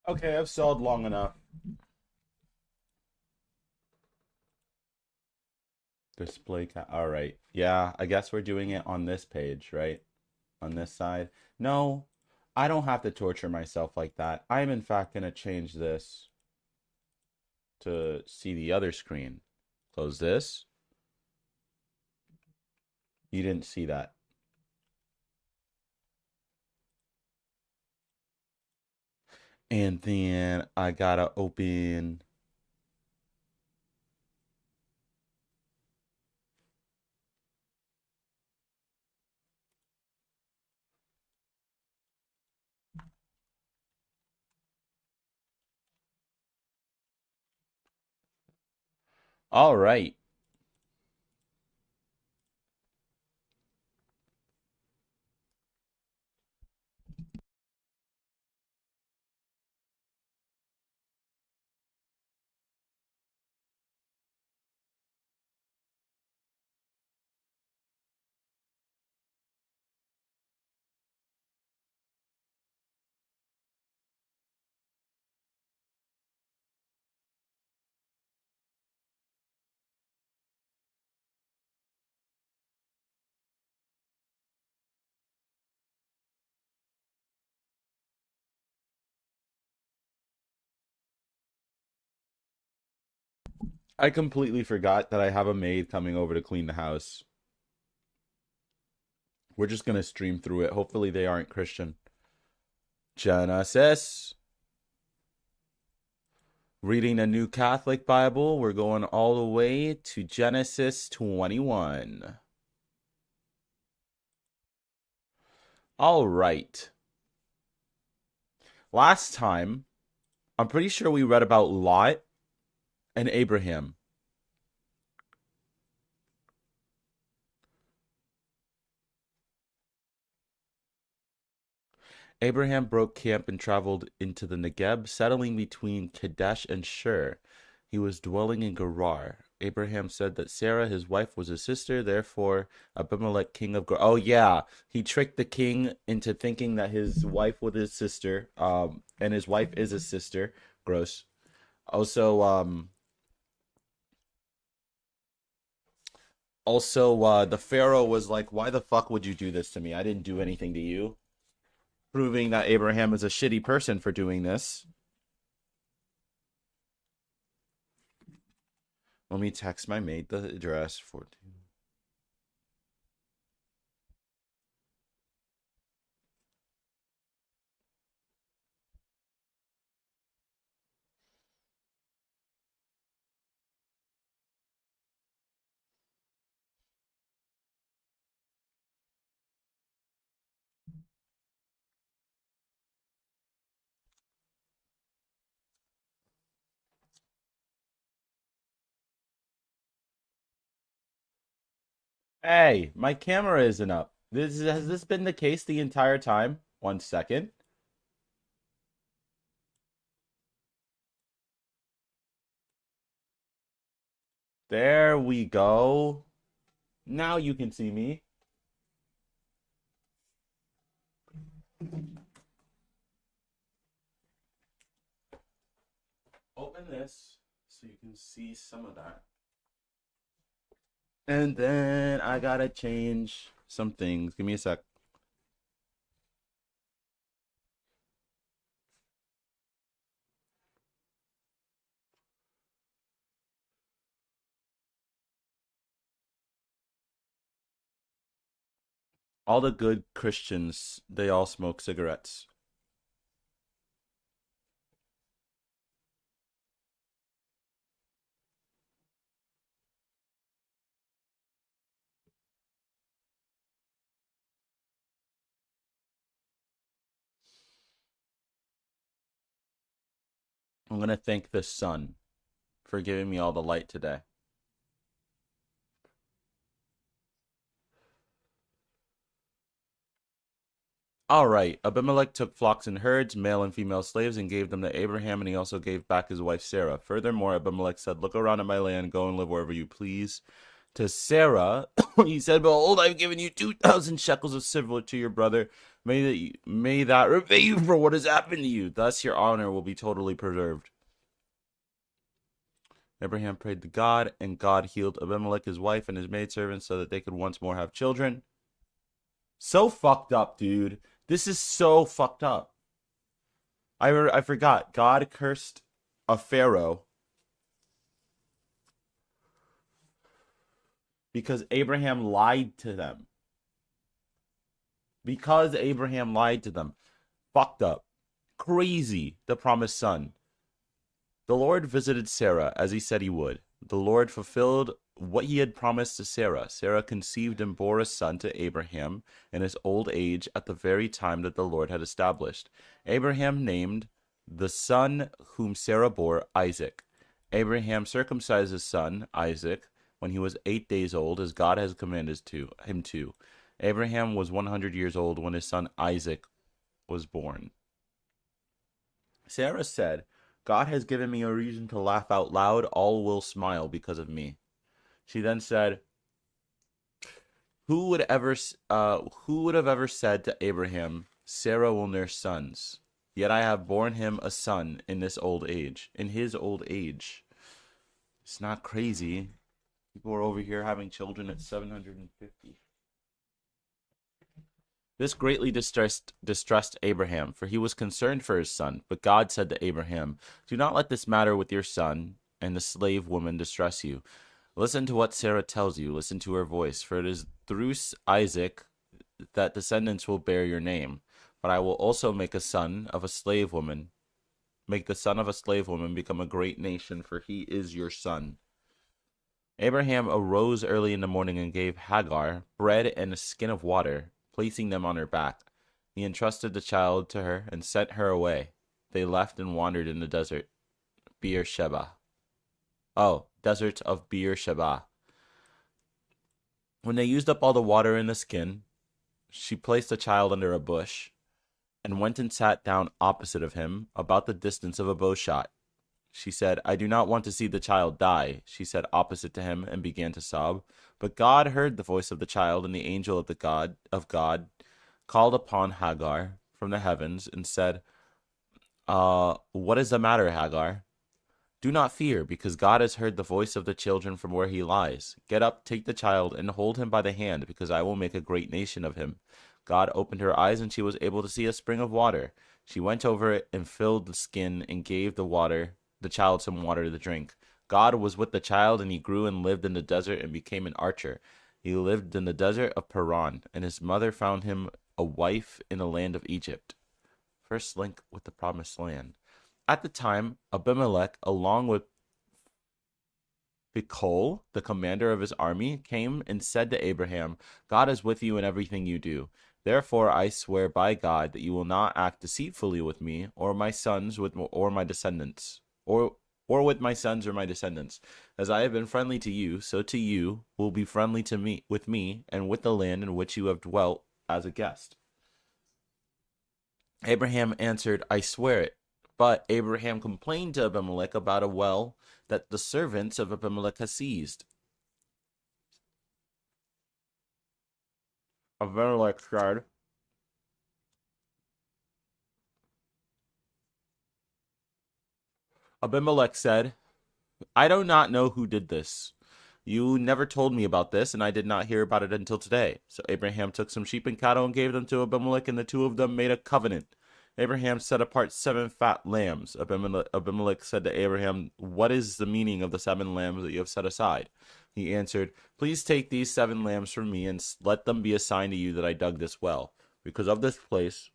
Okay, I've stalled long enough. Display all right. Yeah, I guess we're doing it on this page, right? On this side. No, I don't have to torture myself like that. I'm in fact going to change this to see the other screen. Close this. You didn't see that. And then I gotta open. All right. I completely forgot that I have a maid coming over to clean the house. We're just gonna stream through it. Hopefully they aren't Christian. Genesis. Reading a New Catholic Bible. We're going all the way to Genesis 21. All right. Last time, I'm pretty sure we read about Lot and Abraham. Abraham broke camp and traveled into the Negeb, settling between Kadesh and Shur. He was dwelling in Gerar. Abraham said that Sarah, his wife, was his sister. Therefore, Abimelech, king of Gerar. Oh yeah, he tricked the king into thinking that his wife was his sister. And his wife is his sister. Gross. Also, the Pharaoh was like, "Why the fuck would you do this to me? I didn't do anything to you." Proving that Abraham is a shitty person for doing this. Let me text my mate the address for. Hey, my camera isn't up. Has this been the case the entire time? 1 second. There we go. Now you can see me. Open this so you can see some of that. And then I gotta change some things. Give me a sec. All the good Christians, they all smoke cigarettes. I'm gonna thank the sun for giving me all the light today. All right. Abimelech took flocks and herds, male and female slaves, and gave them to Abraham, and he also gave back his wife Sarah. Furthermore, Abimelech said, "Look around at my land, go and live wherever you please." To Sarah, he said, "Behold, I've given you 2,000 shekels of silver to your brother. May that repay you for what has happened to you. Thus your honor will be totally preserved. Abraham prayed to God, and God healed Abimelech, his wife, and his maidservants so that they could once more have children. So fucked up, dude. This is so fucked up. I forgot. God cursed a pharaoh because Abraham lied to them. Because Abraham lied to them. Fucked up. Crazy. The promised son. The Lord visited Sarah as he said he would. The Lord fulfilled what he had promised to Sarah. Sarah conceived and bore a son to Abraham in his old age at the very time that the Lord had established. Abraham named the son whom Sarah bore Isaac. Abraham circumcised his son, Isaac, when he was 8 days old, as God has commanded him to. Abraham was 100 years old when his son Isaac was born. Sarah said, God has given me a reason to laugh out loud. All will smile because of me. She then said, who would have ever said to Abraham, Sarah will nurse sons? Yet I have borne him a son in his old age. It's not crazy. People are over here having children at 750. This greatly distressed Abraham, for he was concerned for his son. But God said to Abraham, do not let this matter with your son and the slave woman distress you. Listen to what Sarah tells you. Listen to her voice, for it is through Isaac that descendants will bear your name. But I will also make the son of a slave woman become a great nation, for he is your son. Abraham arose early in the morning and gave Hagar bread and a skin of water, placing them on her back. He entrusted the child to her and sent her away. They left and wandered in the desert of Beersheba. When they used up all the water in the skin, she placed the child under a bush and went and sat down opposite of him, about the distance of a bow shot. She said, I do not want to see the child die. She sat opposite to him and began to sob. But God heard the voice of the child, and the angel of God called upon Hagar from the heavens and said, what is the matter, Hagar? Do not fear, because God has heard the voice of the children from where he lies. Get up, take the child, and hold him by the hand, because I will make a great nation of him. God opened her eyes, and she was able to see a spring of water. She went over it and filled the skin and gave the child some water to drink. God was with the child, and he grew and lived in the desert and became an archer. He lived in the desert of Paran, and his mother found him a wife in the land of Egypt. First link with the promised land. At the time, Abimelech, along with Phicol, the commander of his army, came and said to Abraham, God is with you in everything you do. Therefore I swear by God that you will not act deceitfully with me or my sons or my descendants, or with my sons or my descendants. As I have been friendly to you, so to you will be friendly to me with me and with the land in which you have dwelt as a guest. Abraham answered, I swear it. But Abraham complained to Abimelech about a well that the servants of Abimelech had seized. Abimelech said, I do not know who did this. You never told me about this, and I did not hear about it until today. So Abraham took some sheep and cattle and gave them to Abimelech, and the two of them made a covenant. Abraham set apart 7 fat lambs. Abimelech said to Abraham, what is the meaning of the 7 lambs that you have set aside? He answered, please take these 7 lambs from me and let them be a sign to you that I dug this well. Because of this place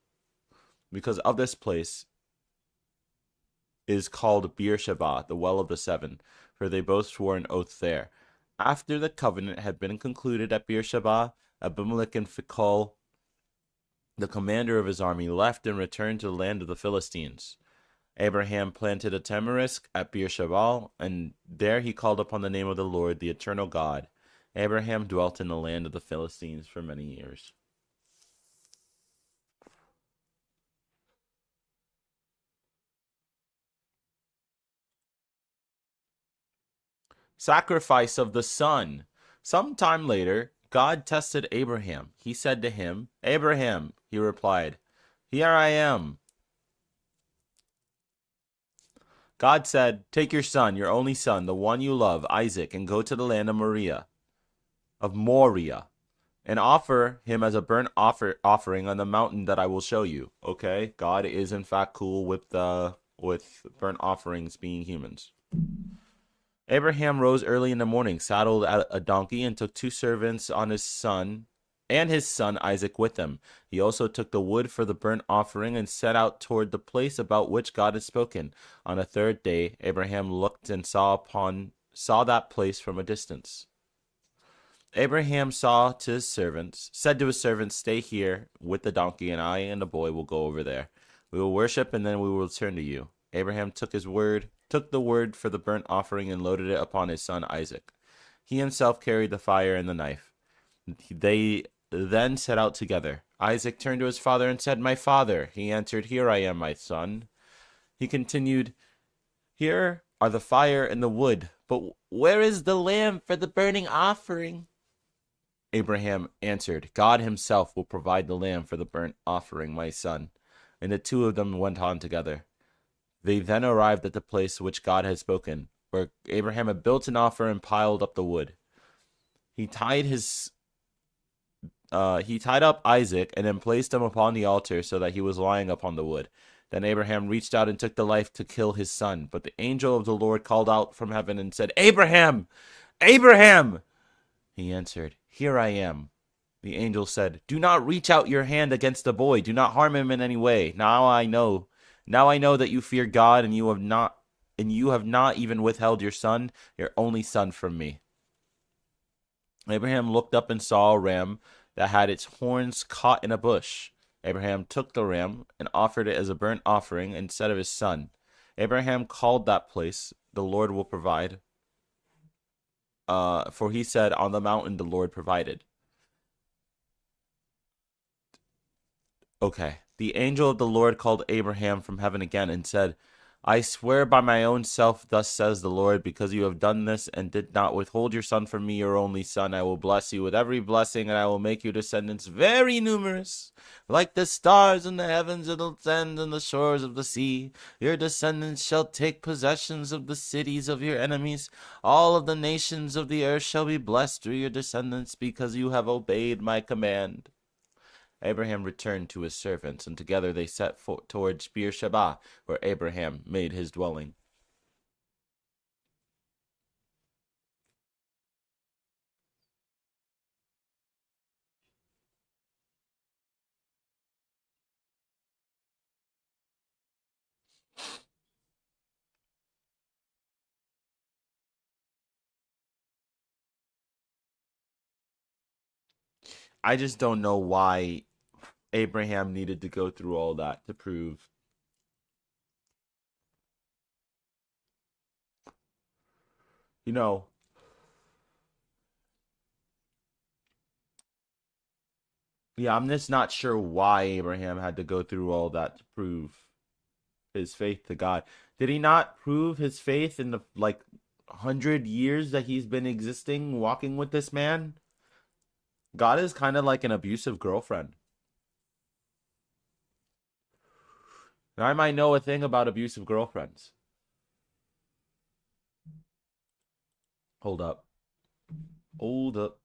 is called Beersheba, the well of the 7, for they both swore an oath there. After the covenant had been concluded at Beersheba, Abimelech and Phicol, the commander of his army, left and returned to the land of the Philistines. Abraham planted a tamarisk at Beersheba, and there he called upon the name of the Lord, the eternal God. Abraham dwelt in the land of the Philistines for many years. Sacrifice of the son. Some time later, God tested Abraham. He said to him, Abraham, He replied, "Here I am." God said, "Take your son, your only son, the one you love, Isaac, and go to the land of Moriah, and offer him as a burnt offering on the mountain that I will show you." Okay, God is in fact cool with burnt offerings being humans. Abraham rose early in the morning, saddled a donkey, and took two servants on his son and his son Isaac with them. He also took the wood for the burnt offering and set out toward the place about which God had spoken. On the third day, Abraham looked and saw that place from a distance. Abraham said to his servants, "Stay here with the donkey, and I and the boy will go over there. We will worship, and then we will return to you." Abraham took the word for the burnt offering and loaded it upon his son Isaac. He himself carried the fire and the knife. They then set out together. Isaac turned to his father and said, "My father." He answered, "Here I am, my son." He continued, "Here are the fire and the wood, but where is the lamb for the burning offering?" Abraham answered, "God himself will provide the lamb for the burnt offering, my son." And the two of them went on together. They then arrived at the place which God had spoken, where Abraham had built an altar and piled up the wood. He tied up Isaac and then placed him upon the altar so that he was lying upon the wood. Then Abraham reached out and took the knife to kill his son. But the angel of the Lord called out from heaven and said, "Abraham! Abraham!" He answered, "Here I am." The angel said, "Do not reach out your hand against the boy. Do not harm him in any way. Now I know that you fear God, and you have not even withheld your son, your only son, from me." Abraham looked up and saw a ram that had its horns caught in a bush. Abraham took the ram and offered it as a burnt offering instead of his son. Abraham called that place, "The Lord will provide." For he said, "On the mountain the Lord provided." Okay. The angel of the Lord called Abraham from heaven again and said, "I swear by my own self, thus says the Lord, because you have done this and did not withhold your son from me, your only son, I will bless you with every blessing, and I will make your descendants very numerous, like the stars in the heavens and the sand and the shores of the sea. Your descendants shall take possessions of the cities of your enemies. All of the nations of the earth shall be blessed through your descendants, because you have obeyed my command." Abraham returned to his servants, and together they set towards Beersheba, where Abraham made his dwelling. I just don't know why Abraham needed to go through all that to prove. You know, yeah, I'm just not sure why Abraham had to go through all that to prove his faith to God. Did he not prove his faith in the 100 years that he's been existing, walking with this man? God is kind of like an abusive girlfriend. And I might know a thing about abusive girlfriends. Hold up. Hold up.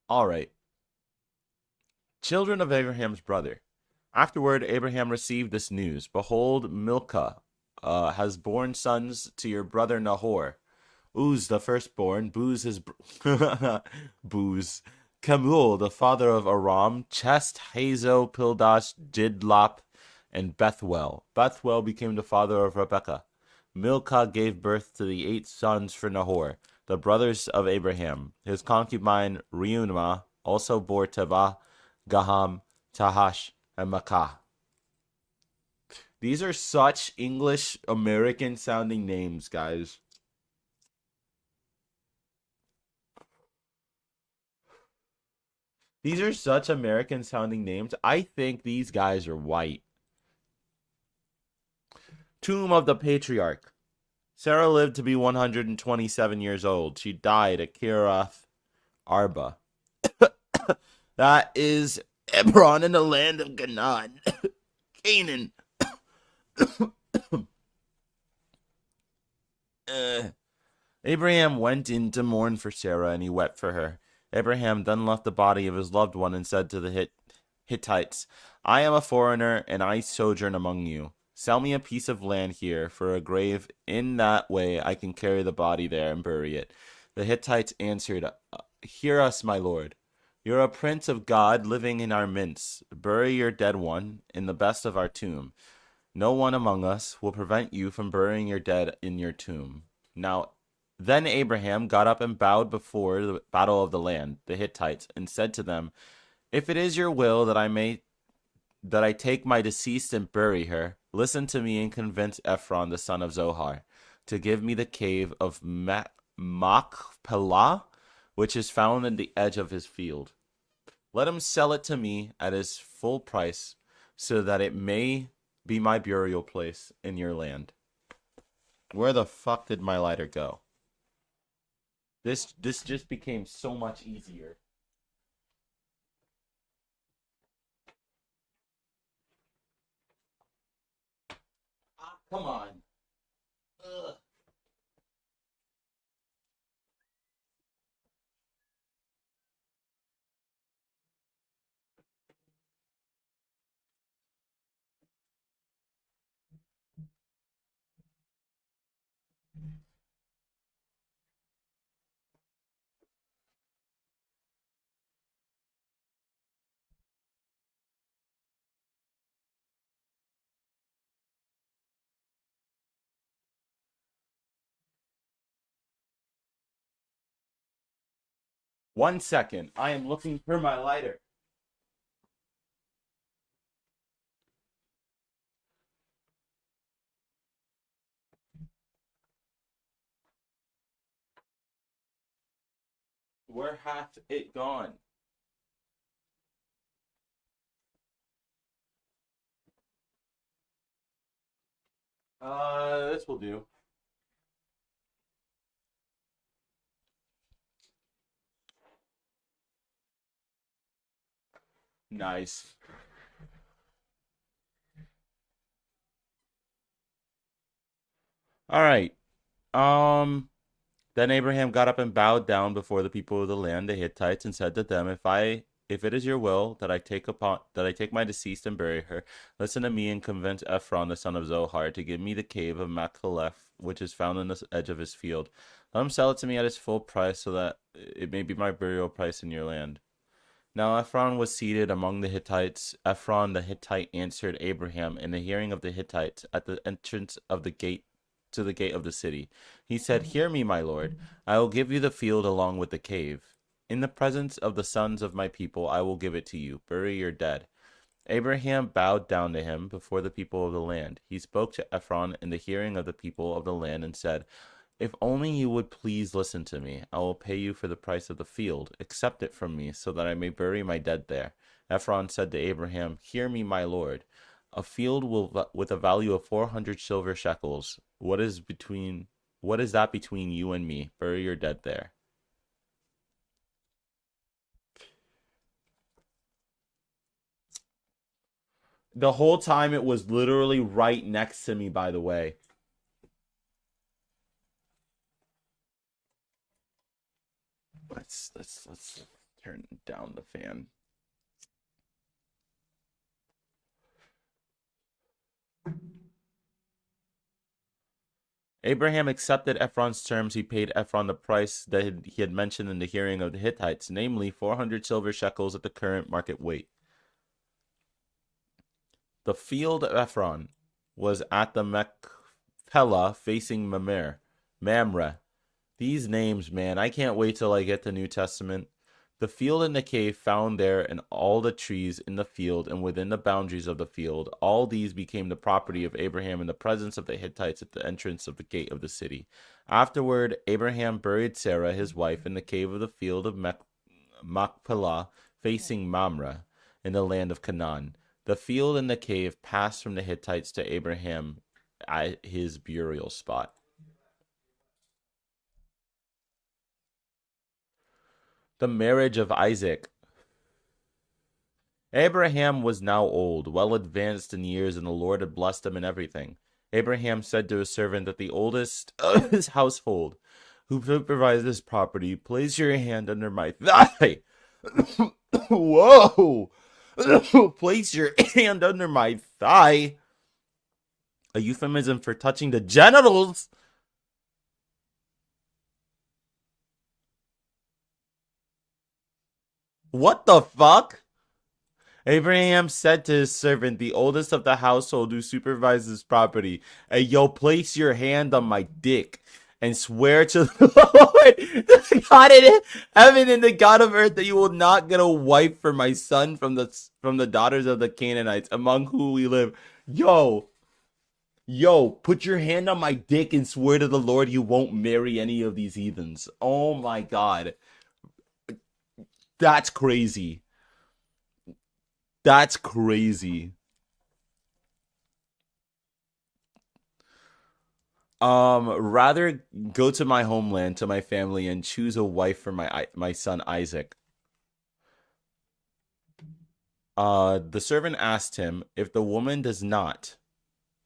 All right. Children of Abraham's brother. Afterward, Abraham received this news. "Behold, Milcah has borne sons to your brother Nahor. Uz the firstborn, Buz his Buz, Kemuel the father of Aram, Chest, Hazo, Pildash, Jidlap, and Bethuel. Bethuel became the father of Rebekah. Milcah gave birth to the 8 sons for Nahor, the brothers of Abraham. His concubine Reumah also bore Tebah, Gaham, Tahash, and Makah. These are such English American sounding names, guys. These are such American sounding names. I think these guys are white. Tomb of the Patriarch. Sarah lived to be 127 years old. She died at Kirath Arba. That is Hebron in the land of Canaan. Canaan. Uh, Abraham went in to mourn for Sarah, and he wept for her. Abraham then left the body of his loved one and said to the Hittites, I am a foreigner, and I sojourn among you. Sell me a piece of land here for a grave. In that way I can carry the body there and bury it. The Hittites answered, Hear us, my lord. You're a prince of God living in our midst. Bury your dead one in the best of our tomb. No one among us will prevent you from burying your dead in your tomb. Now, then Abraham got up and bowed before the battle of the land, the Hittites, and said to them, If it is your will that I take my deceased and bury her, listen to me and convince Ephron the son of Zohar to give me the cave of Machpelah, which is found in the edge of his field. Let him sell it to me at his full price, so that it may be my burial place in your land. Where the fuck did my lighter go? This just became so much easier. Ah, come on. Ugh. 1 second. I am looking for my lighter. Where hath it gone? This will do. Nice. All right. Um. Then Abraham got up and bowed down before the people of the land, the Hittites, and said to them, if it is your will that I take my deceased and bury her, listen to me and convince Ephron the son of Zohar to give me the cave of Machpelah, which is found in the edge of his field. Let him sell it to me at its full price, so that it may be my burial price in your land. Now Ephron was seated among the Hittites. Ephron the Hittite answered Abraham in the hearing of the Hittites at the entrance of the gate to the gate of the city. He said, Hear me, my lord. I will give you the field along with the cave. In the presence of the sons of my people, I will give it to you. Bury your dead. Abraham bowed down to him before the people of the land. He spoke to Ephron in the hearing of the people of the land and said, If only you would please listen to me, I will pay you for the price of the field. Accept it from me, so that I may bury my dead there. Ephron said to Abraham, Hear me, my lord. A field with a value of 400 silver shekels. What is that between you and me? Bury your dead there. The whole time it was literally right next to me, by the way. Let's turn down the fan. Abraham accepted Ephron's terms. He paid Ephron the price that he had mentioned in the hearing of the Hittites, namely 400 silver shekels at the current market weight. The field of Ephron was at the Machpelah facing Mamre. These names, man, I can't wait till I get the New Testament. The field and the cave found there, and all the trees in the field and within the boundaries of the field, all these became the property of Abraham in the presence of the Hittites at the entrance of the gate of the city. Afterward, Abraham buried Sarah, his wife, in the cave of the field of Machpelah, facing Mamre, in the land of Canaan. The field and the cave passed from the Hittites to Abraham at his burial spot. The marriage of Isaac. Abraham was now old, well advanced in years, and the Lord had blessed him in everything. Abraham said to his servant that the oldest of his household, who supervised his property, place your hand under my thigh. Whoa! Place your hand under my thigh. A euphemism for touching the genitals. What the fuck? Abraham said to his servant, the oldest of the household who supervises property, hey, yo, place your hand on my dick and swear to the Lord, the God in heaven and the God of earth, that you will not get a wife for my son from the daughters of the Canaanites among whom we live. Yo, put your hand on my dick and swear to the Lord you won't marry any of these heathens. Oh my God. That's crazy. That's crazy. Rather go to my homeland, to my family, and choose a wife for my son Isaac. The servant asked him, if the woman does not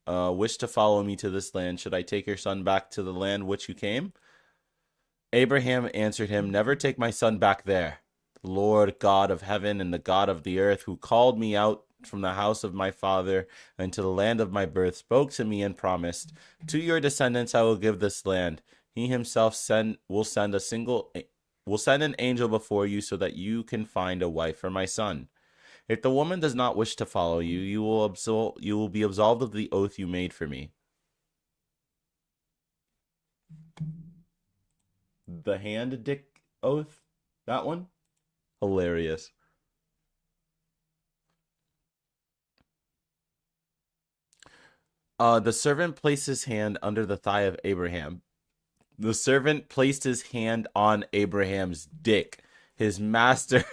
wish to follow me to this land, should I take your son back to the land which you came? Abraham answered him, never take my son back there. The Lord God of heaven and the God of the earth, who called me out from the house of my father and to the land of my birth, spoke to me and promised, to your descendants I will give this land. He himself will send an angel before you so that you can find a wife for my son. If the woman does not wish to follow you, you will be absolved of the oath you made for me. The hand dick oath? That one? Hilarious. The servant placed his hand under the thigh of Abraham. The servant placed his hand on Abraham's dick, his master,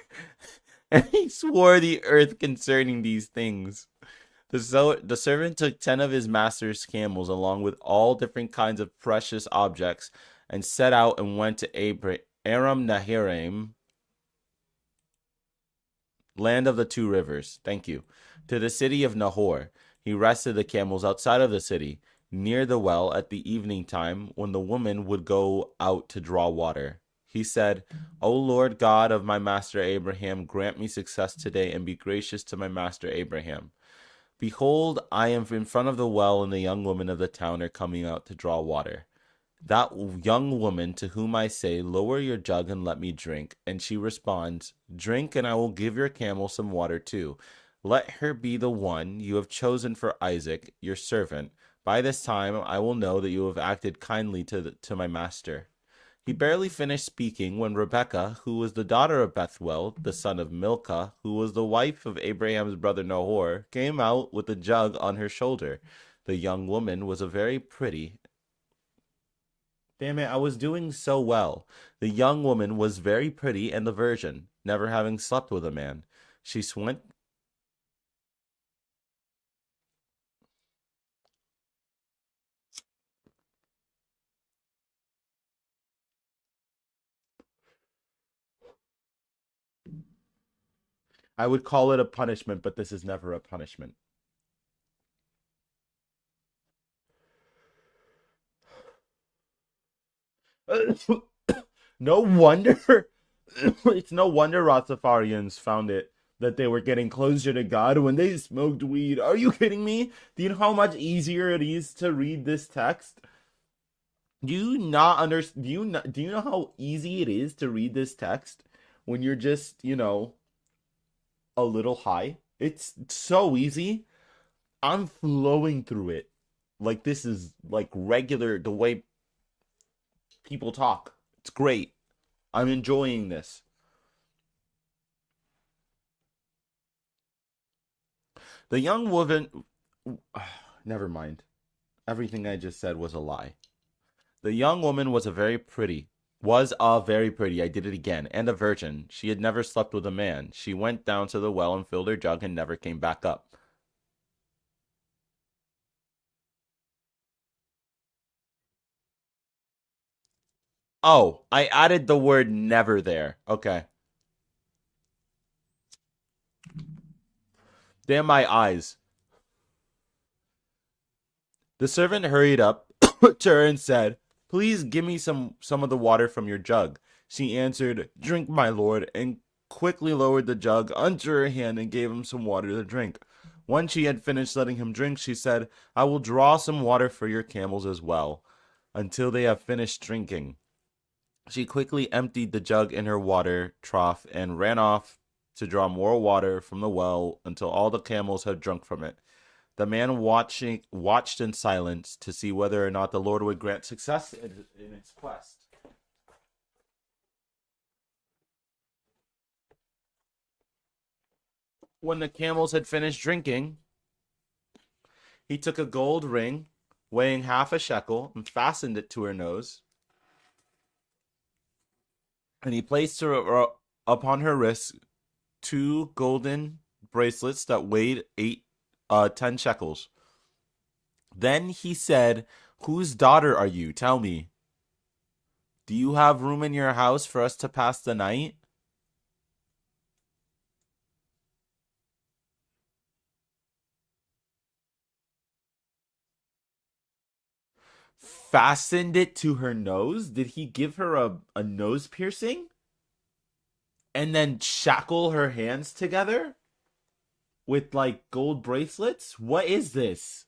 and he swore the earth concerning these things. The servant took 10 of his master's camels, along with all different kinds of precious objects, and set out and went to Aram Naharaim, land of the two rivers. Thank you. To the city of Nahor. He rested the camels outside of the city, near the well at the evening time, when the woman would go out to draw water. He said, O Lord God of my master Abraham, grant me success today and be gracious to my master Abraham. Behold, I am in front of the well, and the young women of the town are coming out to draw water. That young woman to whom I say, lower your jug and let me drink, and she responds, drink, and I will give your camel some water too. Let her be the one you have chosen for Isaac, your servant. By this time I will know that you have acted kindly to my master. He barely finished speaking when Rebekah, who was the daughter of Bethuel, the son of Milcah, who was the wife of Abraham's brother Nahor, came out with a jug on her shoulder. The young woman was a very pretty. Damn it, I was doing so well. The young woman was very pretty and a virgin, never having slept with a man. She went. I would call it a punishment, but this is never a punishment. No wonder. It's no wonder Rastafarians found it that they were getting closer to God when they smoked weed. Are you kidding me? Do you know how much easier it is to read this text? Do you not understand? Do you know how easy it is to read this text when you're just, a little high? It's so easy. I'm flowing through it. Like this is like regular the way people talk. It's great. I'm enjoying this. The young woman. Never mind. Everything I just said was a lie. The young woman was a very pretty, I did it again, and a virgin. She had never slept with a man. She went down to the well and filled her jug and never came back up. Oh, I added the word never there. Okay. Damn my eyes. The servant hurried up to her and said, "Please give me some of the water from your jug." She answered, "Drink, my lord," and quickly lowered the jug onto her hand and gave him some water to drink. When she had finished letting him drink, she said, "I will draw some water for your camels as well, until they have finished drinking." She quickly emptied the jug in her water trough and ran off to draw more water from the well until all the camels had drunk from it. The man watched in silence to see whether or not the Lord would grant success in its quest. When the camels had finished drinking, he took a gold ring weighing half a shekel and fastened it to her nose, and he placed her upon her wrists two golden bracelets that weighed 10 shekels. Then he said, "Whose daughter are you? Tell me. Do you have room in your house for us to pass the night?" Fastened it to her nose? Did he give her a nose piercing? And then shackle her hands together with like gold bracelets? What is this?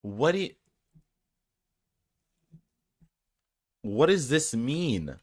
What do you, what does this mean?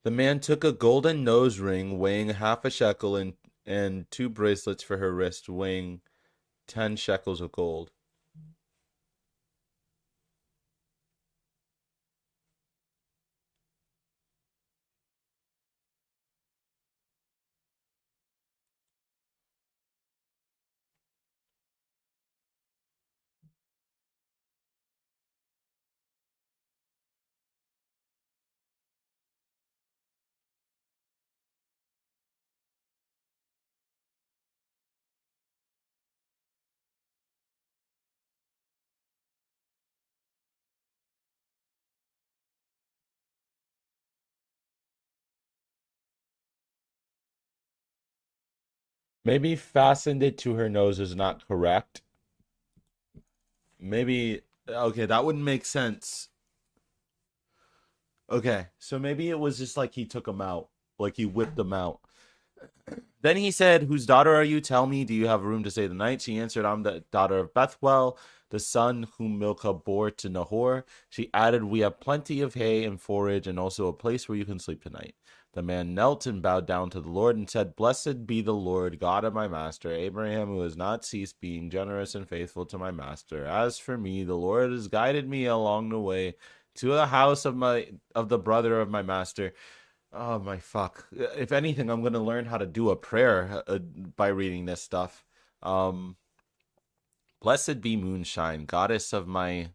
The man took a golden nose ring weighing half a shekel and two bracelets for her wrist weighing 10 shekels of gold. Maybe fastened it to her nose is not correct. Maybe, okay, that wouldn't make sense. Okay, so maybe it was just like he took him out, like he whipped him out. Then he said, "Whose daughter are you? Tell me, do you have room to stay the night?" She answered, "I'm the daughter of Bethuel, the son whom Milcah bore to Nahor." She added, "We have plenty of hay and forage, and also a place where you can sleep tonight." The man knelt and bowed down to the Lord and said, "Blessed be the Lord, God of my master Abraham, who has not ceased being generous and faithful to my master. As for me, the Lord has guided me along the way to the house of the brother of my master." Oh my fuck. If anything, I'm gonna learn how to do a prayer by reading this stuff. Um, Blessed be Moonshine, goddess of my.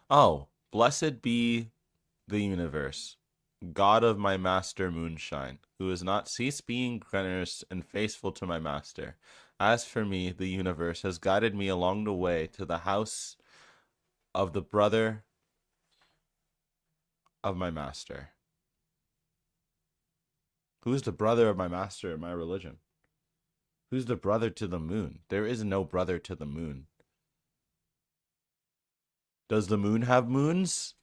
Oh, blessed be the universe, God of my master Moonshine, who has not ceased being generous and faithful to my master. As for me, the universe has guided me along the way to the house of the brother of my master. Who's the brother of my master in my religion? Who's the brother to the moon? There is no brother to the moon. Does the moon have moons?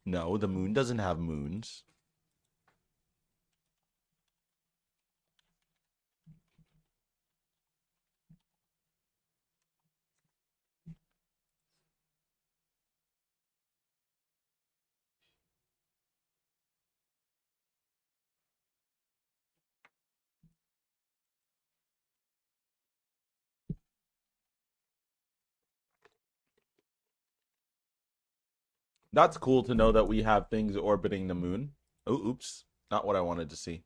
No, the moon doesn't have moons. That's cool to know that we have things orbiting the moon. Oh, oops. Not what I wanted to see.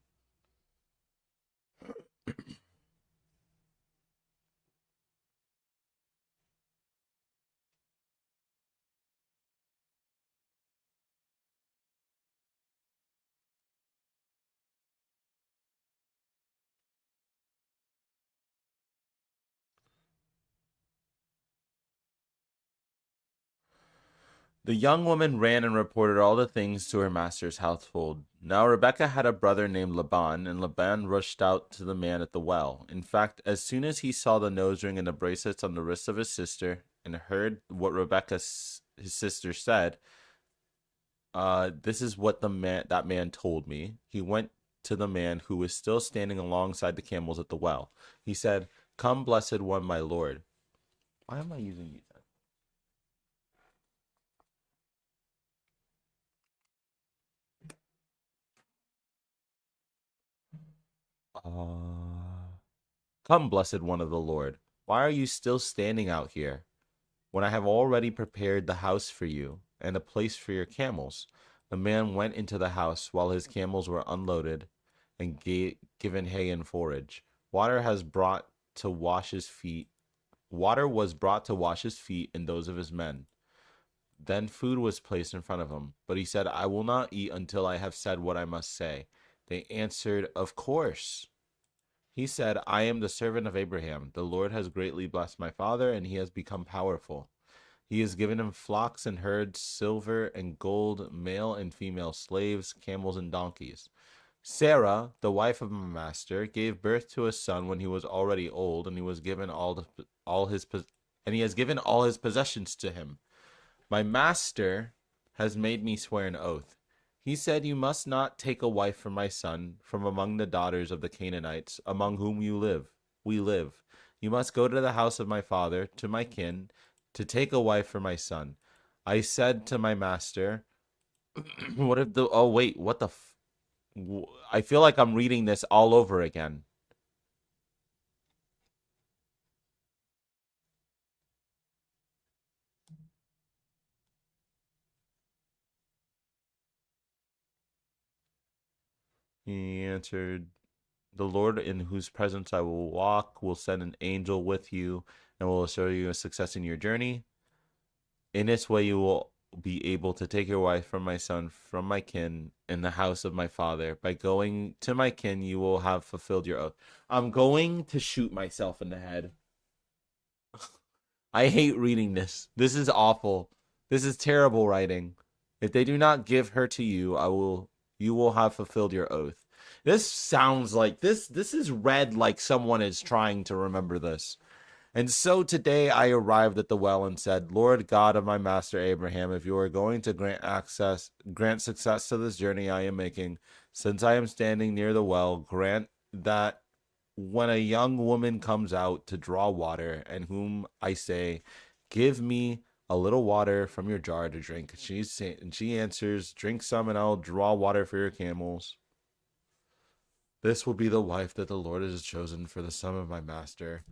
The young woman ran and reported all the things to her master's household. Now Rebekah had a brother named Laban, and Laban rushed out to the man at the well. In fact, as soon as he saw the nose ring and the bracelets on the wrists of his sister, and heard what Rebekah, his sister, said, this is what that man told me. He went to the man who was still standing alongside the camels at the well. He said, "Come, blessed one, my lord." Why am I using you? Come, blessed one of the Lord. Why are you still standing out here, when I have already prepared the house for you and a place for your camels? The man went into the house while his camels were unloaded and given hay and forage. Water has brought to wash his feet. Water was brought to wash his feet and those of his men. Then food was placed in front of him, but he said, "I will not eat until I have said what I must say." They answered, "Of course." He said, "I am the servant of Abraham. The Lord has greatly blessed my father, and he has become powerful. He has given him flocks and herds, silver and gold, male and female slaves, camels and donkeys. Sarah, the wife of my master, gave birth to a son when he was already old, and he was given all his and he has given all his possessions to him. My master has made me swear an oath. He said, 'You must not take a wife for my son from among the daughters of the Canaanites, among whom we live. You must go to the house of my father, to my kin, to take a wife for my son.' I said to my master, 'What if the, oh wait, what the I feel like I'm reading this all over again." He answered, "The Lord in whose presence I will walk will send an angel with you and will assure you of success in your journey. In this way, you will be able to take your wife from my son, from my kin, in the house of my father. By going to my kin, you will have fulfilled your oath." I'm going to shoot myself in the head. I hate reading this. This is awful. This is terrible writing. If they do not give her to you, you will have fulfilled your oath. This sounds like this is read like someone is trying to remember this. "And so today I arrived at the well and said, 'Lord God of my master Abraham, if you are going to grant success to this journey I am making, since I am standing near the well, grant that when a young woman comes out to draw water, and whom I say, give me a little water from your jar to drink.' And she answers, 'Drink some, and I'll draw water for your camels.' This will be the wife that the Lord has chosen for the son of my master."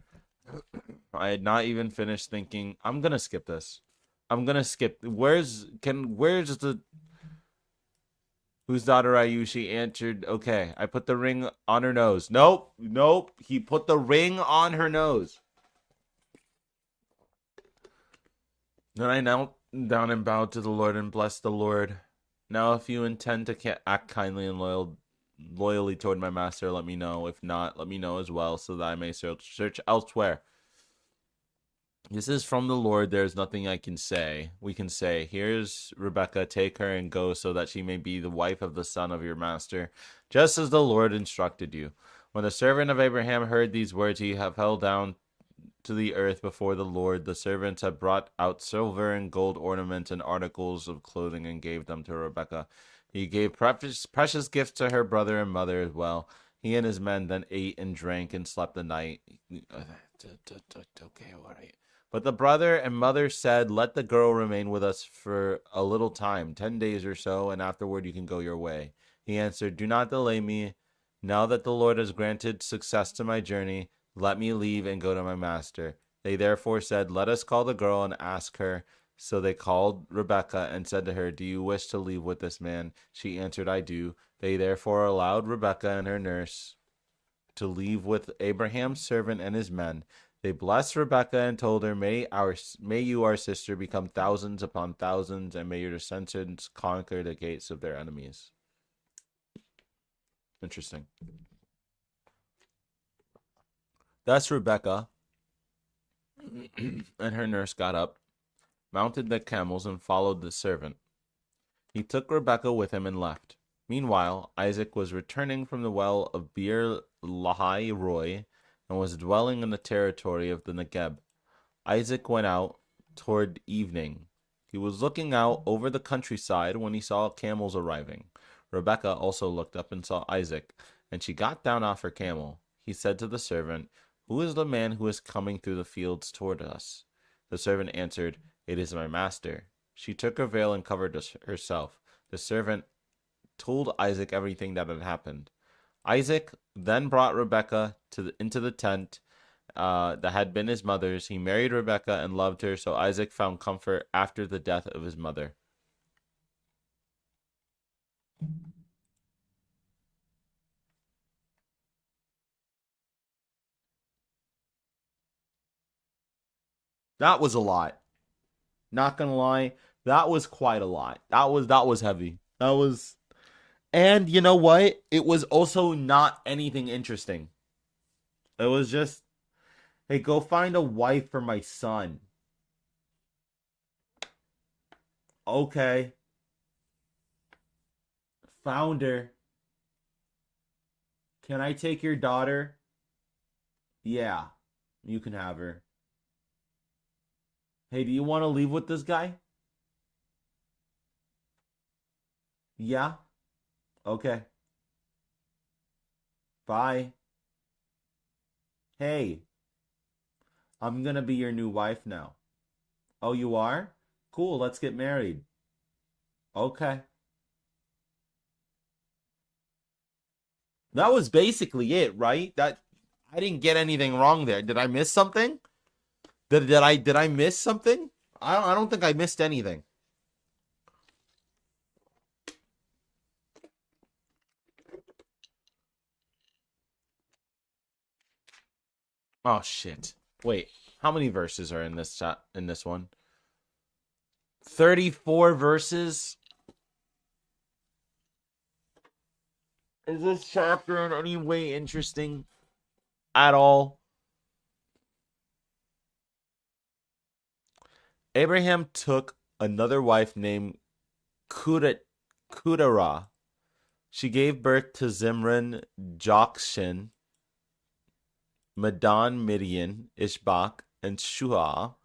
I had not even finished thinking. I'm gonna skip this. I'm gonna skip. Where's the whose daughter are you? She answered, "Okay, I put the ring on her nose." Nope, nope. He put the ring on her nose. Then I knelt down and bowed to the Lord and blessed the Lord. "Now, if you intend to act kindly and loyally toward my master, let me know. If not, let me know as well, so that I may search elsewhere. This is from the Lord. There is nothing I can say. We can say, 'Here's Rebekah. Take her and go, so that she may be the wife of the son of your master, just as the Lord instructed you.' When the servant of Abraham heard these words, he fell down to the earth before the Lord. The servants had brought out silver and gold ornaments and articles of clothing and gave them to Rebekah. He gave precious gifts to her brother and mother as well. He and his men then ate and drank and slept the night. Okay, all right. But the brother and mother said, 'Let the girl remain with us for a little time, 10 days or so, and afterward you can go your way.' He answered, 'Do not delay me. Now that the Lord has granted success to my journey, let me leave and go to my master.' They therefore said, 'Let us call the girl and ask her.' So they called Rebekah and said to her, "Do you wish to leave with this man?" She answered, "I do." They therefore allowed Rebekah and her nurse to leave with Abraham's servant and his men. They blessed Rebekah and told her, may you, our sister, become thousands upon thousands, and may your descendants conquer the gates of their enemies." Interesting. Thus Rebekah and her nurse got up, mounted the camels, and followed the servant. He took Rebekah with him and left. Meanwhile, Isaac was returning from the well of Beer Lahai Roi and was dwelling in the territory of the Negeb. Isaac went out toward evening. He was looking out over the countryside when he saw camels arriving. Rebekah also looked up and saw Isaac, and she got down off her camel. He said to the servant, "Who is the man who is coming through the fields toward us?" The servant answered, "It is my master." She took her veil and covered herself. The servant told Isaac everything that had happened. Isaac then brought Rebekah into the tent that had been his mother's. He married Rebekah and loved her, so Isaac found comfort after the death of his mother. That was a lot. Not gonna lie, that was quite a lot. That was heavy. That was, and you know what? It was also not anything interesting. It was just, hey, go find a wife for my son. Okay, found her. Can I take your daughter? Yeah, you can have her. Hey, do you want to leave with this guy? Yeah. Okay. Bye. Hey, I'm gonna be your new wife now. Oh, you are? Cool, let's get married. Okay. That was basically it, right? That I didn't get anything wrong there. Did I miss something? Did I miss something? I don't think I missed anything. Oh shit. Wait, how many verses are in this one? 34 verses? Is this chapter in any way interesting at all? Abraham took another wife named Kudara. She gave birth to Zimran, Jokshan, Medan, Midian, Ishbak, and Shuah.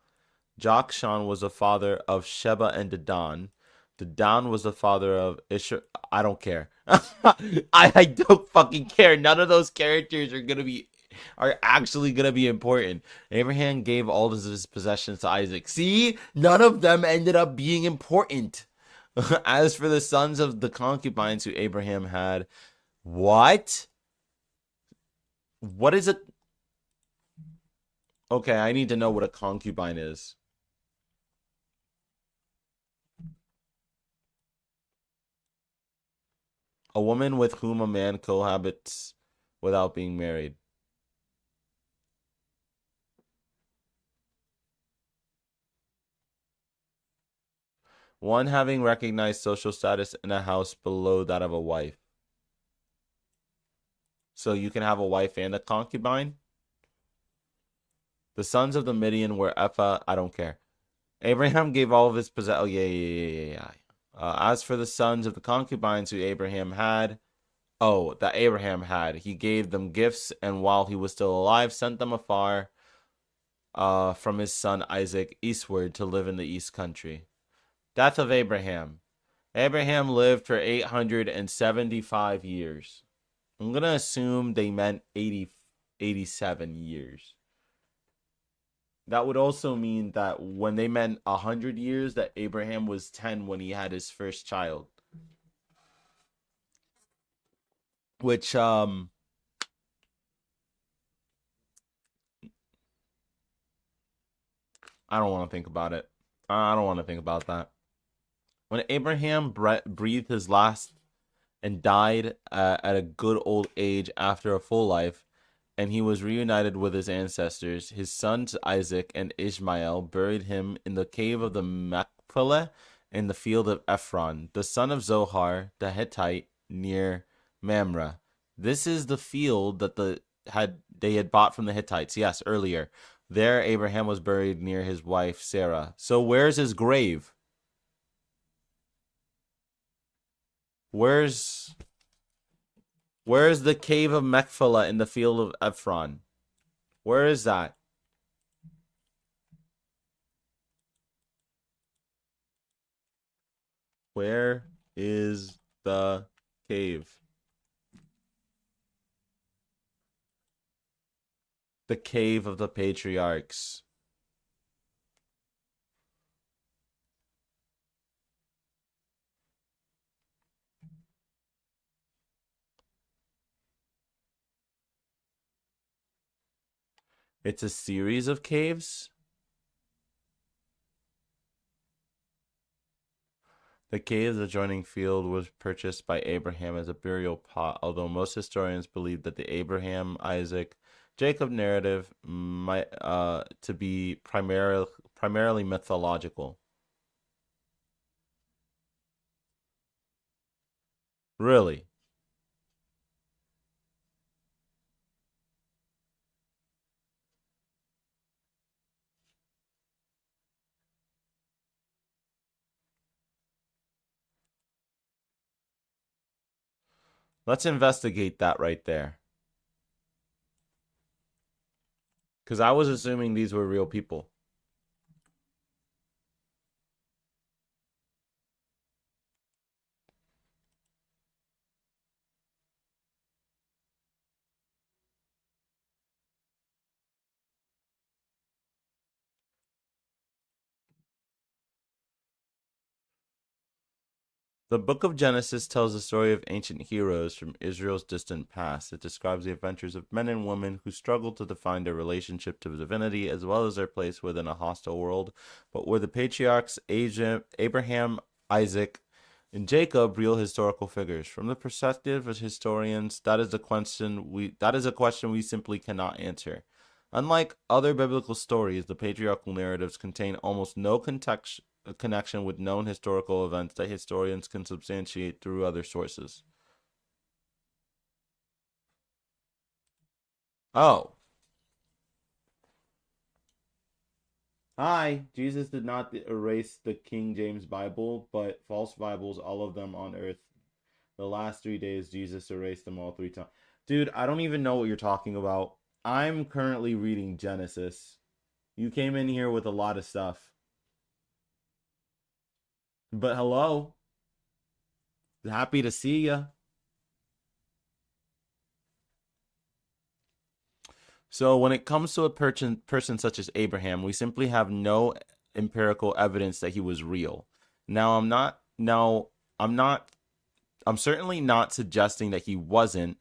Jokshan was the father of Sheba and Dedan. Dedan was the father of Isha. I don't care. I don't fucking care. None of those characters are actually gonna be important. Abraham gave all of his possessions to Isaac. See, none of them ended up being important. As for the sons of the concubines who Abraham had, what? What is it? Okay, I need to know what a concubine is. A woman with whom a man cohabits without being married. One having recognized social status in a house below that of a wife. So you can have a wife and a concubine? The sons of the Midian were Ephah. I don't care. Abraham gave all of his possessions. Oh, yeah. As for the sons of the concubines who Abraham had, that Abraham had, he gave them gifts, and while he was still alive, sent them afar from his son Isaac eastward to live in the east country. Death of Abraham. Abraham lived for 875 years. I'm going to assume they meant 87 years. That would also mean that when they meant 100 years, that Abraham was 10 when he had his first child. Which, I don't want to think about it. I don't want to think about that. When Abraham breathed his last and died at a good old age after a full life, and he was reunited with his ancestors, his sons Isaac and Ishmael buried him in the cave of the Machpelah in the field of Ephron, the son of Zohar the Hittite, near Mamre. This is the field that they had bought from the Hittites. Yes, earlier. There, Abraham was buried near his wife Sarah. So, where's his grave? Where's Where's the cave of Machpelah in the field of Ephron? Where is that? Where is the cave? The cave of the patriarchs. It's a series of caves. The cave's adjoining field was purchased by Abraham as a burial plot, although most historians believe that the Abraham, Isaac, Jacob narrative might to be primarily mythological. Really? Let's investigate that right there. Because I was assuming these were real people. The book of Genesis tells the story of ancient heroes from Israel's distant past. It describes the adventures of men and women who struggled to define their relationship to divinity as well as their place within a hostile world. But were the patriarchs Abraham, Isaac, and Jacob real historical figures? From the perspective of historians, that is a question we simply cannot answer. Unlike other biblical stories, the patriarchal narratives contain almost no connection with known historical events that historians can substantiate through other sources. Oh, hi. Jesus did not erase the King James Bible, but false Bibles, all of them on earth. The last 3 days, Jesus erased them all 3 times. Dude, I don't even know what you're talking about. I'm currently reading Genesis. You came in here with a lot of stuff. But hello. Happy to see ya. So when it comes to a person such as Abraham, we simply have no empirical evidence that he was real. Now I'm not I'm certainly not suggesting that he wasn't,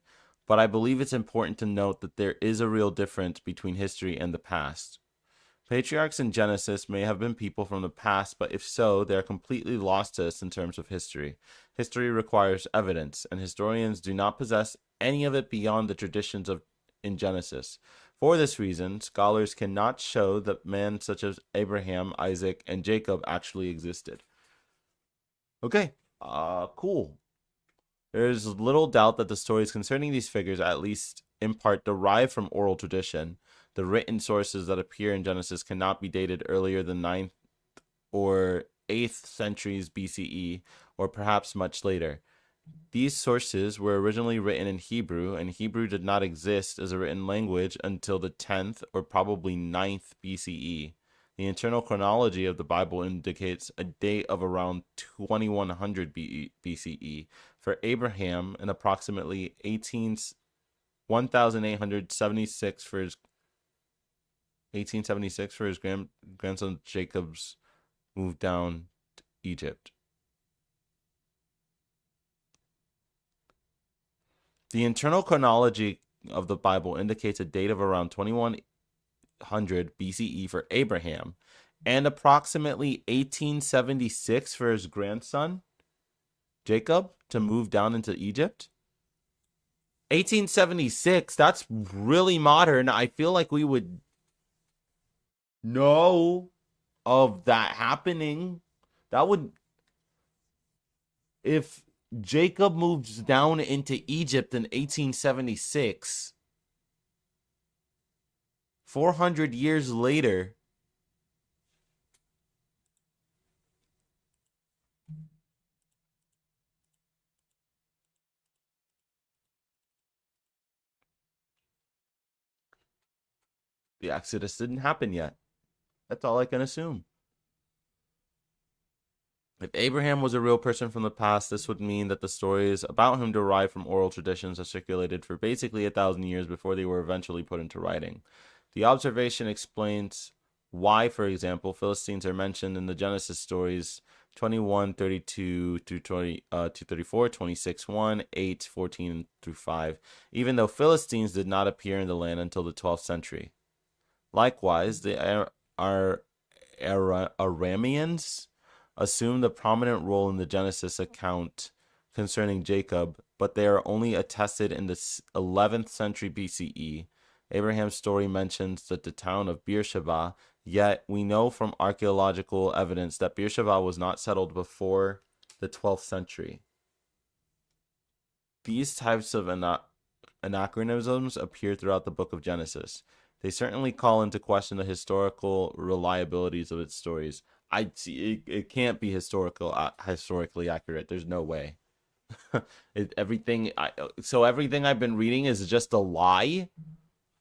but I believe it's important to note that there is a real difference between history and the past. Patriarchs in Genesis may have been people from the past, but if so, they are completely lost to us in terms of history. History requires evidence, and historians do not possess any of it beyond the traditions of in Genesis. For this reason, scholars cannot show that men such as Abraham, Isaac, and Jacob actually existed. Okay, cool. There is little doubt that the stories concerning these figures, at least in part, derive from oral tradition. The written sources that appear in Genesis cannot be dated earlier than 9th or 8th centuries BCE, or perhaps much later. These sources were originally written in Hebrew, and Hebrew did not exist as a written language until the 10th or probably 9th BCE. The internal chronology of the Bible indicates a date of around 2100 BCE for Abraham and approximately 1876 for his 1876 for his grandson Jacob's move down to Egypt. The internal chronology of the Bible indicates a date of around 2100 BCE for Abraham and approximately 1876 for his grandson, Jacob, to move down into Egypt. 1876, that's really modern. I feel like we would know of that happening. That would, if Jacob moves down into Egypt in 1876, 400 years later, the Exodus didn't happen yet. That's all I can assume. If Abraham was a real person from the past, this would mean that the stories about him derived from oral traditions that circulated for basically 1,000 years before they were eventually put into writing. The observation explains why, for example, Philistines are mentioned in the Genesis stories 21:32 through 34, 26:1, 8:14 through 5, even though Philistines did not appear in the land until the 12th century. Likewise, the Arameans assumed a prominent role in the Genesis account concerning Jacob, but they are only attested in the 11th century BCE. Abraham's story mentions that the town of Beersheba, yet we know from archaeological evidence that Beersheba was not settled before the 12th century. These types of anachronisms appear throughout the book of Genesis. They certainly call into question the historical reliabilities of its stories. I see it can't be historically accurate. There's no way. Everything I've been reading is just a lie.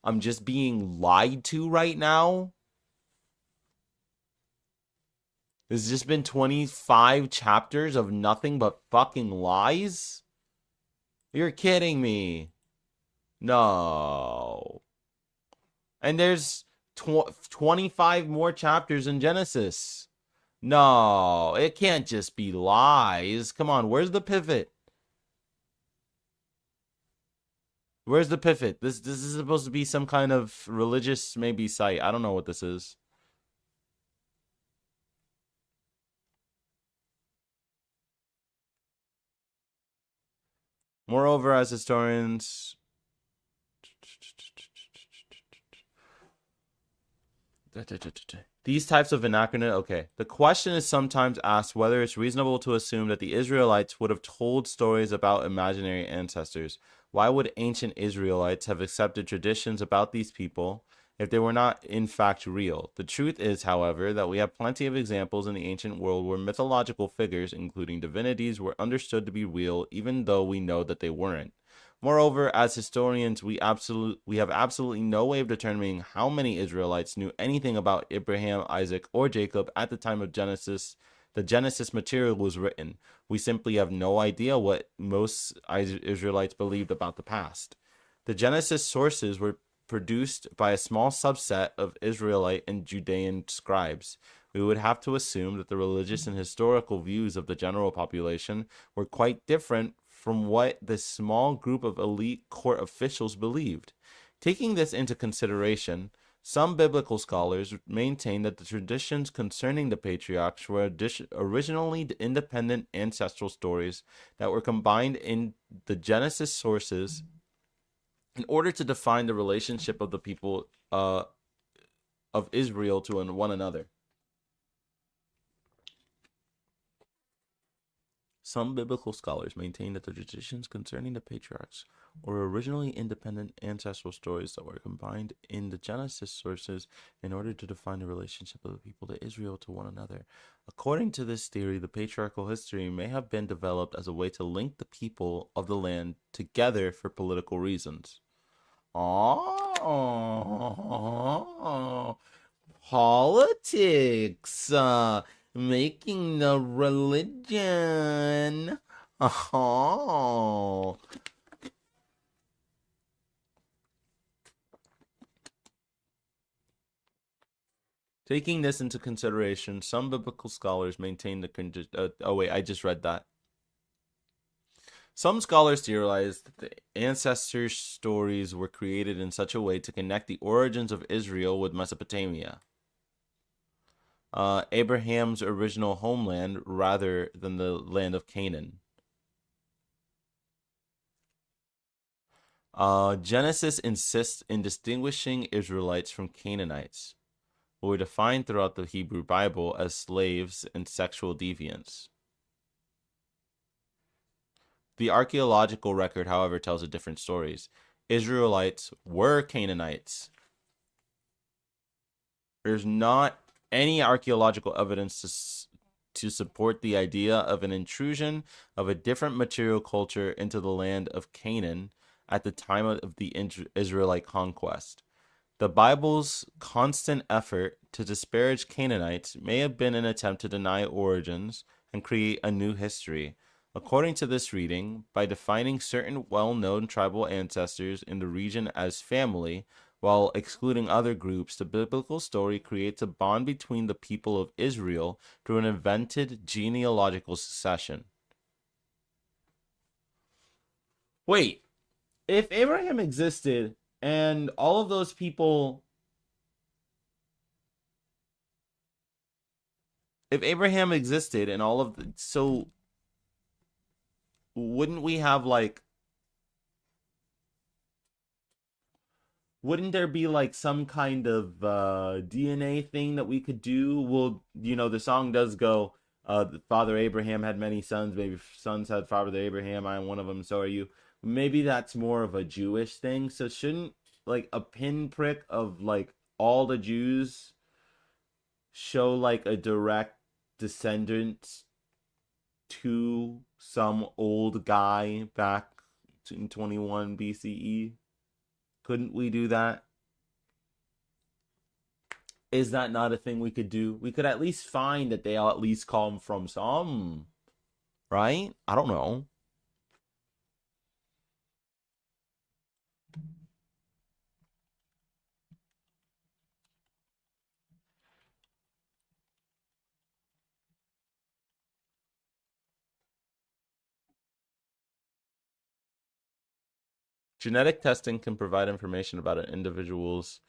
I'm just being lied to right now. There's just been 25 chapters of nothing but fucking lies. You're kidding me. No. And there's 25 more chapters in Genesis. No, it can't just be lies. Come on, where's the pivot? Where's the pivot? This is supposed to be some kind of religious maybe site. I don't know what this is. Moreover, as historians these types of anachronisms. Okay. The question is sometimes asked whether it's reasonable to assume that the Israelites would have told stories about imaginary ancestors. Why would ancient Israelites have accepted traditions about these people if they were not in fact real? The truth is, however, that we have plenty of examples in the ancient world where mythological figures, including divinities, were understood to be real, even though we know that they weren't. Moreover, as historians, we have absolutely no way of determining how many Israelites knew anything about Abraham, Isaac, or Jacob at the time of Genesis. The Genesis material was written. We simply have no idea what most Israelites believed about the past. The Genesis sources were produced by a small subset of Israelite and Judean scribes. We would have to assume that the religious and historical views of the general population were quite different from what this small group of elite court officials believed. Taking this into consideration, some biblical scholars maintain that the traditions concerning the patriarchs were originally independent ancestral stories that were combined in the Genesis sources in order to define the relationship of the people of Israel to one another. Some biblical scholars maintain that the traditions concerning the patriarchs were originally independent ancestral stories that were combined in the Genesis sources in order to define the relationship of the people of Israel to one another. According to this theory, the patriarchal history may have been developed as a way to link the people of the land together for political reasons. Oh, politics. Making the religion. Oh. Taking this into consideration, some biblical scholars maintain the oh wait, I just read that. Some scholars theorize that the ancestor stories were created in such a way to connect the origins of Israel with Mesopotamia. Abraham's original homeland rather than the land of Canaan. Genesis insists in distinguishing Israelites from Canaanites, who were defined throughout the Hebrew Bible as slaves and sexual deviants. The archaeological record, however, tells a different stories. Israelites were Canaanites. There's not any archaeological evidence to support the idea of an intrusion of a different material culture into the land of Canaan at the time of the Israelite conquest. The Bible's constant effort to disparage Canaanites may have been an attempt to deny origins and create a new history. According to this reading, by defining certain well-known tribal ancestors in the region as family, while excluding other groups, the biblical story creates a bond between the people of Israel through an invented genealogical succession. Wait, if Abraham existed and all of those people, if Abraham existed and all of the, so wouldn't we have like, wouldn't there be like some kind of DNA thing that we could do? Well, the song does go, Father Abraham had many sons, maybe sons had Father Abraham, I am one of them, so are you. Maybe that's more of a Jewish thing. So shouldn't like a pinprick of like all the Jews show like a direct descendant to some old guy back in 21 BCE? Couldn't we do that? Is that not a thing we could do? We could at least find that they at least come from some, right? I don't know. Genetic testing can provide information about an individual's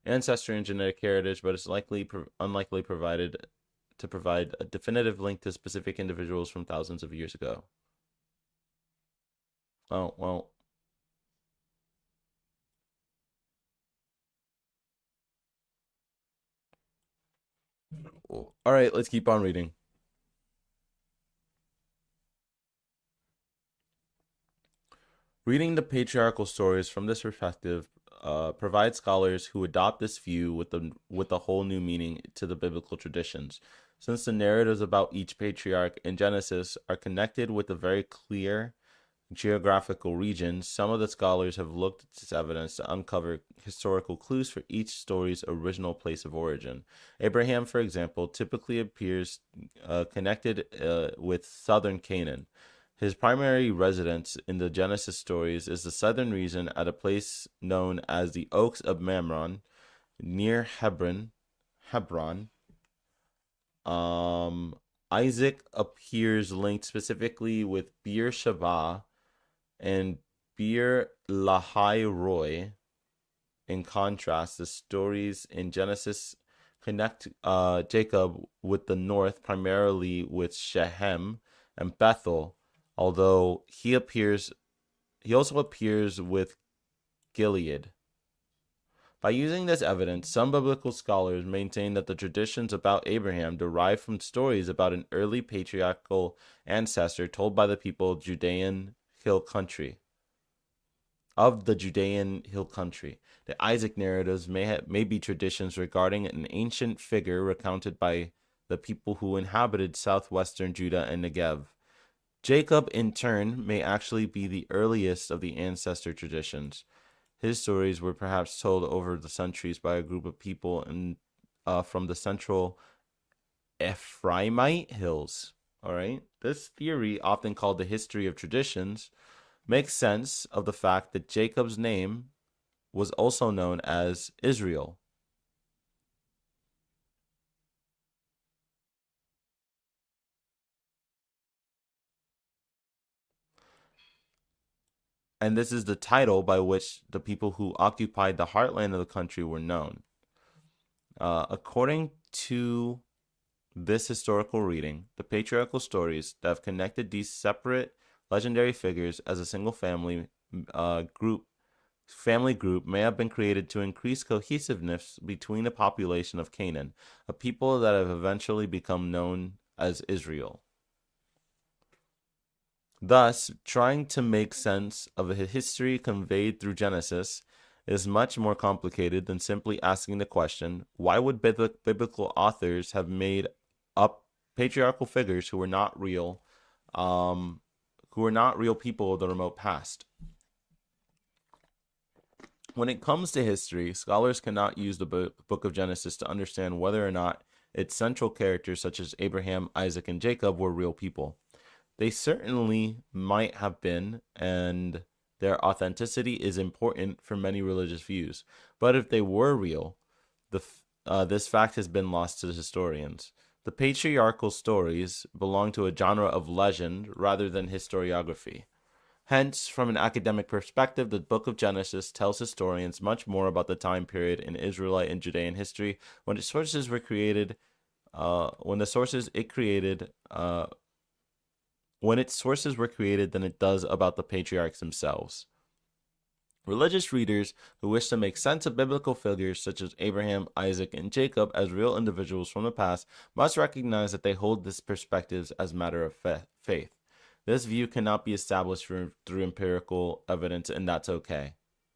ancestry and genetic heritage, but it's unlikely provided to provide a definitive link to specific individuals from thousands of years ago. Oh, well. All right, let's keep on reading. Reading the patriarchal stories from this perspective provides scholars who adopt this view with a whole new meaning to the biblical traditions. Since the narratives about each patriarch in Genesis are connected with a very clear geographical region, some of the scholars have looked at this evidence to uncover historical clues for each story's original place of origin. Abraham, for example, typically appears connected with southern Canaan. His primary residence in the Genesis stories is the southern region at a place known as the Oaks of Mamre, near Hebron. Hebron. Isaac appears linked specifically with Bir Sheva and Bir Lahai Roy. In contrast, the stories in Genesis connect Jacob with the north, primarily with Shechem and Bethel, although he also appears with Gilead. By using this evidence, some biblical scholars maintain that the traditions about Abraham derive from stories about an early patriarchal ancestor told by the people of the Judean hill country. The Isaac narratives may be traditions regarding an ancient figure recounted by the people who inhabited southwestern Judah and Negev. Jacob, in turn, may actually be the earliest of the ancestor traditions. His stories were perhaps told over the centuries by a group of people from the central Ephraimite hills. All right. This theory, often called the history of traditions, makes sense of the fact that Jacob's name was also known as Israel. And this is the title by which the people who occupied the heartland of the country were known. According to this historical reading, the patriarchal stories that have connected these separate legendary figures as a single family group may have been created to increase cohesiveness between the population of Canaan, a people that have eventually become known as Israel. Thus, trying to make sense of a history conveyed through Genesis is much more complicated than simply asking the question, why would biblical authors have made up patriarchal figures um, who were not real people of the remote past? When it comes to history, scholars cannot use the book of Genesis to understand whether or not its central characters, such as Abraham, Isaac, and Jacob, were real people. They certainly might have been, and their authenticity is important for many religious views. But if they were real, this fact has been lost to the historians. The patriarchal stories belong to a genre of legend rather than historiography. Hence, from an academic perspective, the book of Genesis tells historians much more about the time period in Israelite and Judean history when its sources were created, when the sources it created, when its sources were created than it does about the patriarchs themselves. Religious readers who wish to make sense of biblical figures such as Abraham, Isaac, and Jacob as real individuals from the past must recognize that they hold these perspectives as matter of faith. This view cannot be established through empirical evidence, and that's okay.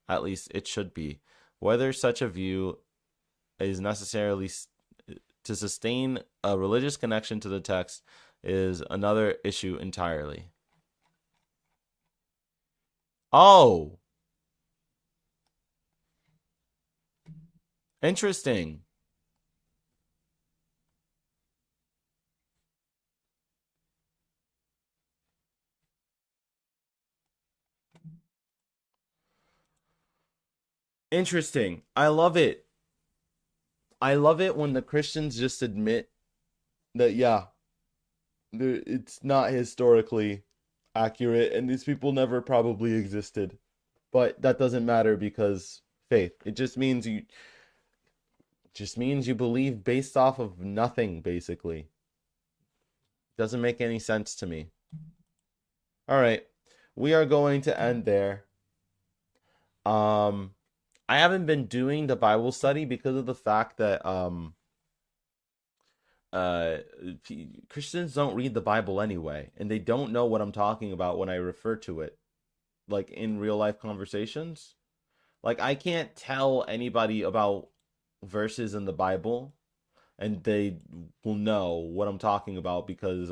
At least it should be. Whether such a view is necessarily to sustain a religious connection to the text is another issue entirely. Oh, interesting. Interesting. I love it. I love it when the Christians just admit that, yeah, it's not historically accurate and these people never probably existed. But that doesn't matter because faith. It just means you believe based off of nothing, basically. Doesn't make any sense to me. All right. We are going to end there. Um I haven't been doing the Bible study because of the fact that uh Christians don't read the Bible anyway, and they don't know what I'm talking about when I refer to it, like in real life conversations. Like I can't tell anybody about verses in the Bible and they will know what I'm talking about because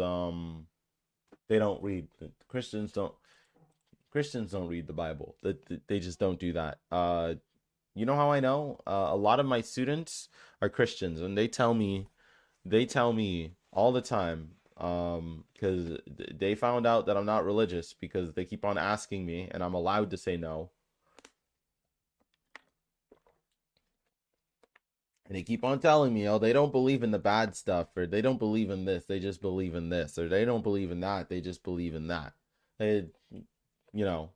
they don't read. Christians don't read the Bible. They just don't do that. You know how I know? A lot of my students are Christians, and they tell me all the time, because they found out that I'm not religious because they keep on asking me, and I'm allowed to say no. And they keep on telling me, oh, they don't believe in the bad stuff, or they don't believe in this, they just believe in this, or they don't believe in that, they just believe in that. They, you know,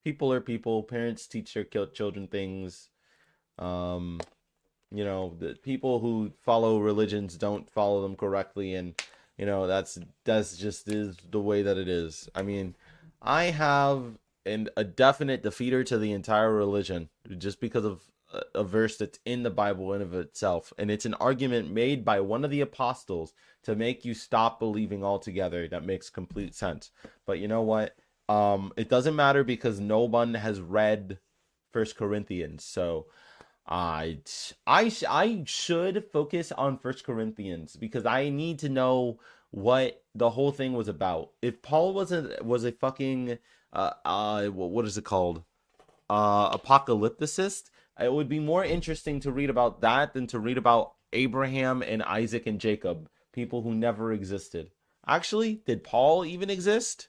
people are people. Parents teach their children things. Um, the people who follow religions don't follow them correctly, and that's just is the way that it is. I mean, I have a definite defeater to the entire religion just because of a verse that's in the Bible in of itself, and it's an argument made by one of the apostles to make you stop believing altogether. That makes complete sense. But you know what? It doesn't matter because no one has read First Corinthians, so I should focus on First Corinthians because I need to know what the whole thing was about. If Paul was a fucking what is it called? Apocalypticist, it would be more interesting to read about that than to read about Abraham and Isaac and Jacob, people who never existed. Actually, did Paul even exist?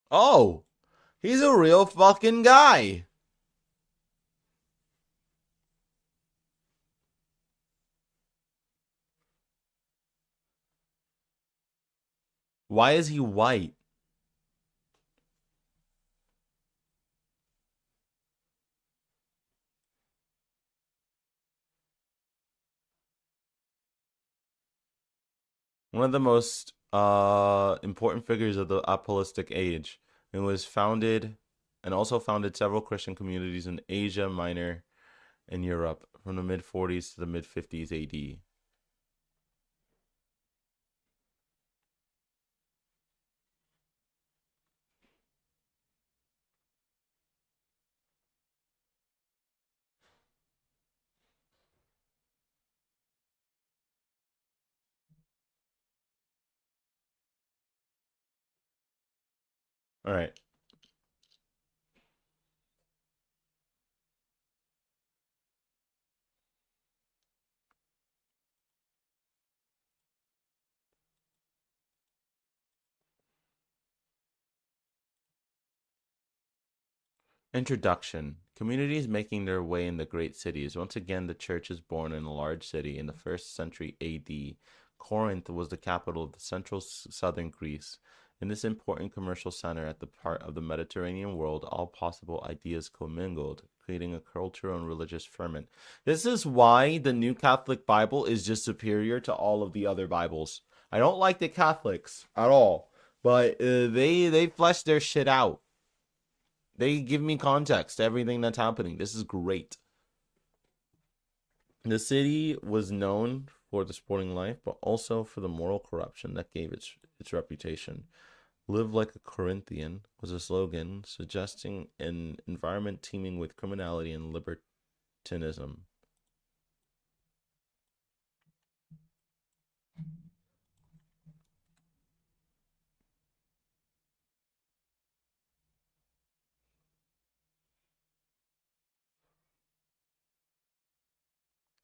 Oh, he's a real fucking guy. Why is he white? One of the most important figures of the apostolic age, and was founded and also founded several Christian communities in Asia Minor and Europe from the mid 40s to the mid 50s AD. All right. Introduction. Communities making their way in the great cities. Once again, the church is born in a large city in the 1st century AD. Corinth was the capital of the central southern Greece. In this important commercial center at the part of the Mediterranean world, all possible ideas commingled, creating a cultural and religious ferment. This is why the New Catholic Bible is just superior to all of the other Bibles. I don't like the Catholics at all, but they flesh their shit out. They give me context to everything that's happening. This is great. The city was known for the sporting life, but also for the moral corruption that gave its reputation. Live like a Corinthian was a slogan suggesting an environment teeming with criminality and libertinism.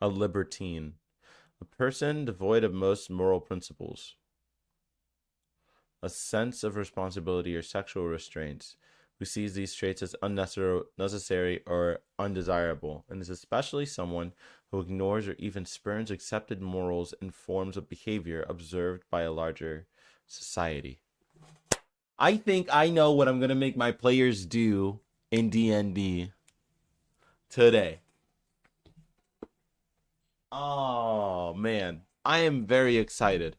A libertine, a person devoid of most moral principles, a sense of responsibility or sexual restraints, who sees these traits as unnecessary or undesirable, and is especially someone who ignores or even spurns accepted morals and forms of behavior observed by a larger society. I think I know what I'm going to make my players do in D&D today. Oh, man. I am very excited.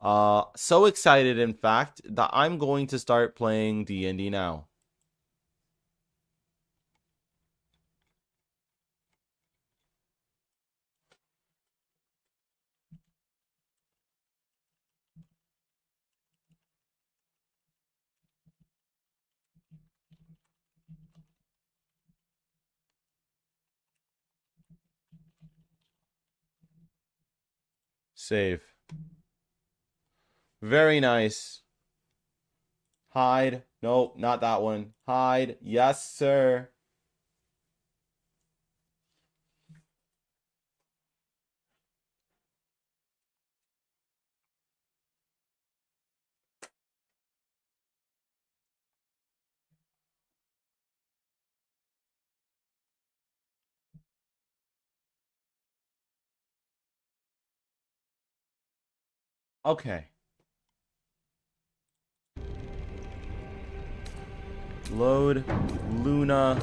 So excited, in fact, that I'm going to start playing D&D now. Save. Very nice. Hide. Nope, not that one. Hide. Yes, sir. Okay. Load. Luna.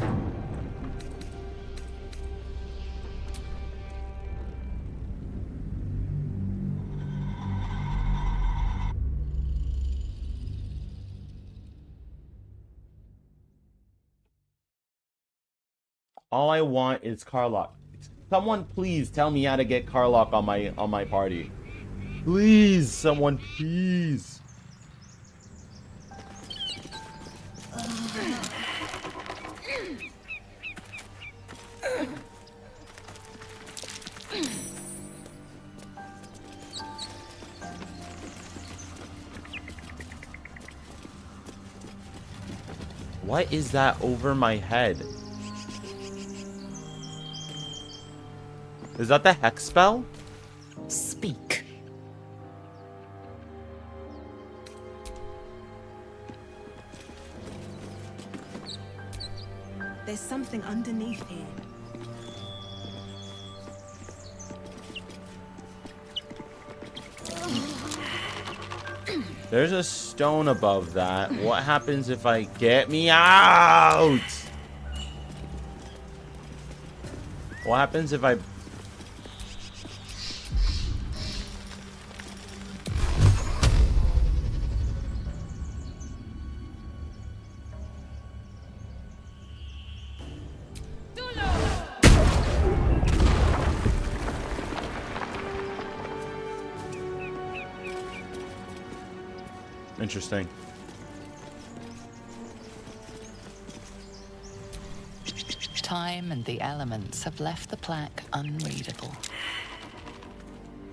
All I want is Carlock. Someone please tell me how to get Carlock on my party. Please, someone please. What is that over my head? Is that the hex spell? Speak. There's something underneath here. There's a stone above that. What happens if I get me out? What happens if I... Interesting. Time and the elements have left the plaque unreadable.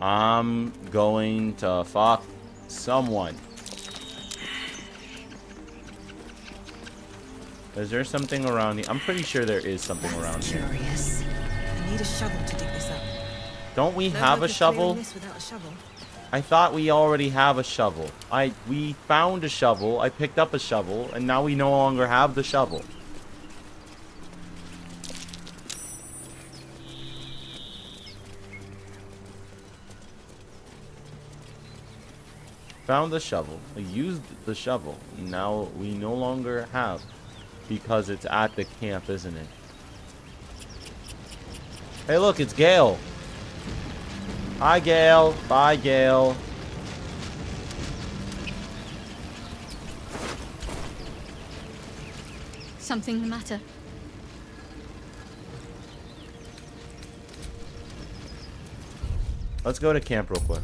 I'm going to fuck someone. Is there something around here? I'm pretty sure there is something around here. Curious. I need a shovel to dig this up. Don't we No have luck a of clearing shovel? this without a shovel. I thought we already have a shovel. We found a shovel. I picked up a shovel, and now we no longer have the shovel. Found the shovel. I used the shovel. Now we no longer have, because it's at the camp, isn't it? Hey, look, it's Gale. Hi, Gale. Bye, Gale. Something the matter? Let's go to camp real quick.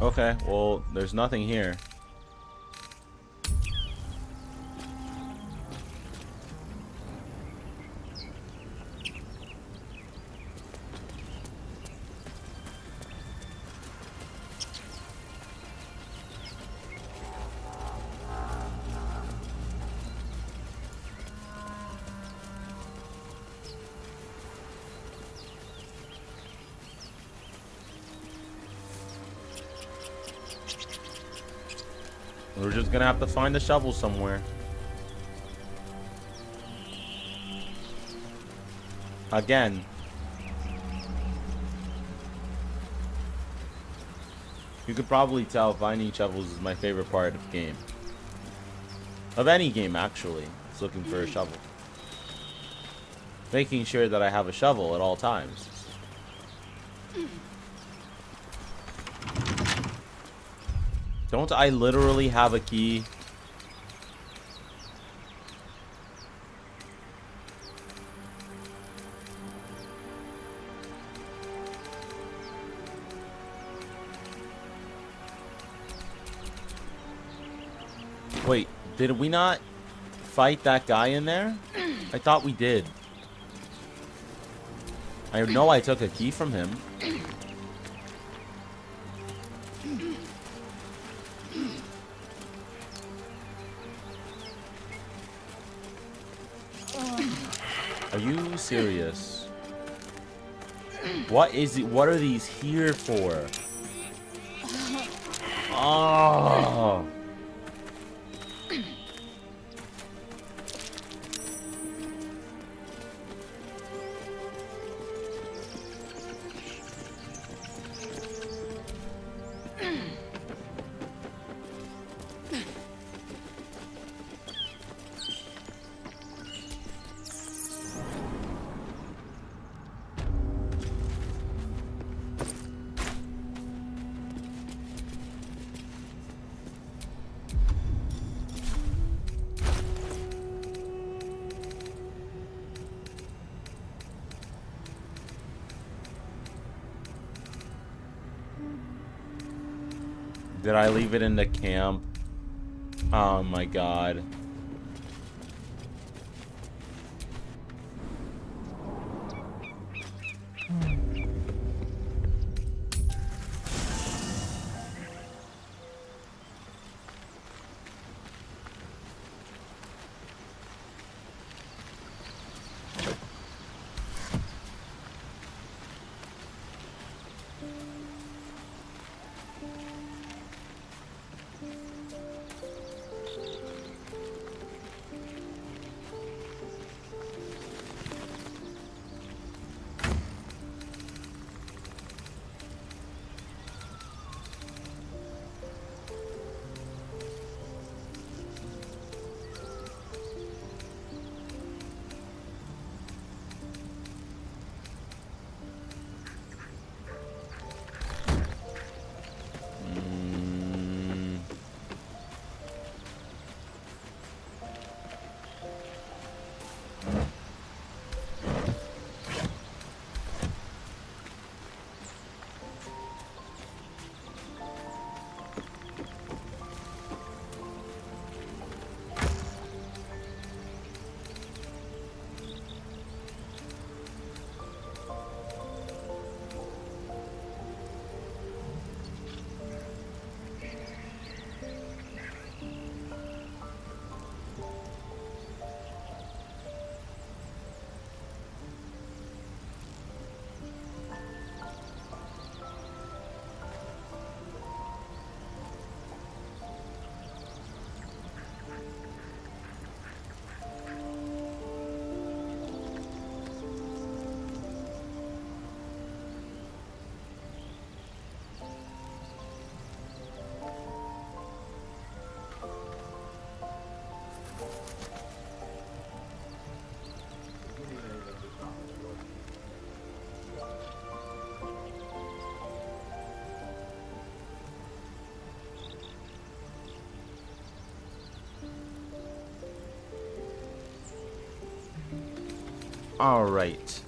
Okay, well, there's nothing here. We're just gonna have to find the shovel somewhere. Again. You could probably tell finding shovels is my favorite part of the game. Of any game, actually. It's looking for a shovel. Making sure that I have a shovel at all times. Don't I literally have a key? Wait, did we not fight that guy in there? I thought we did. I know I took a key from him. Are you serious? What is it? What are these here for? Oh. Did I leave it in the camp? Oh my god. All right.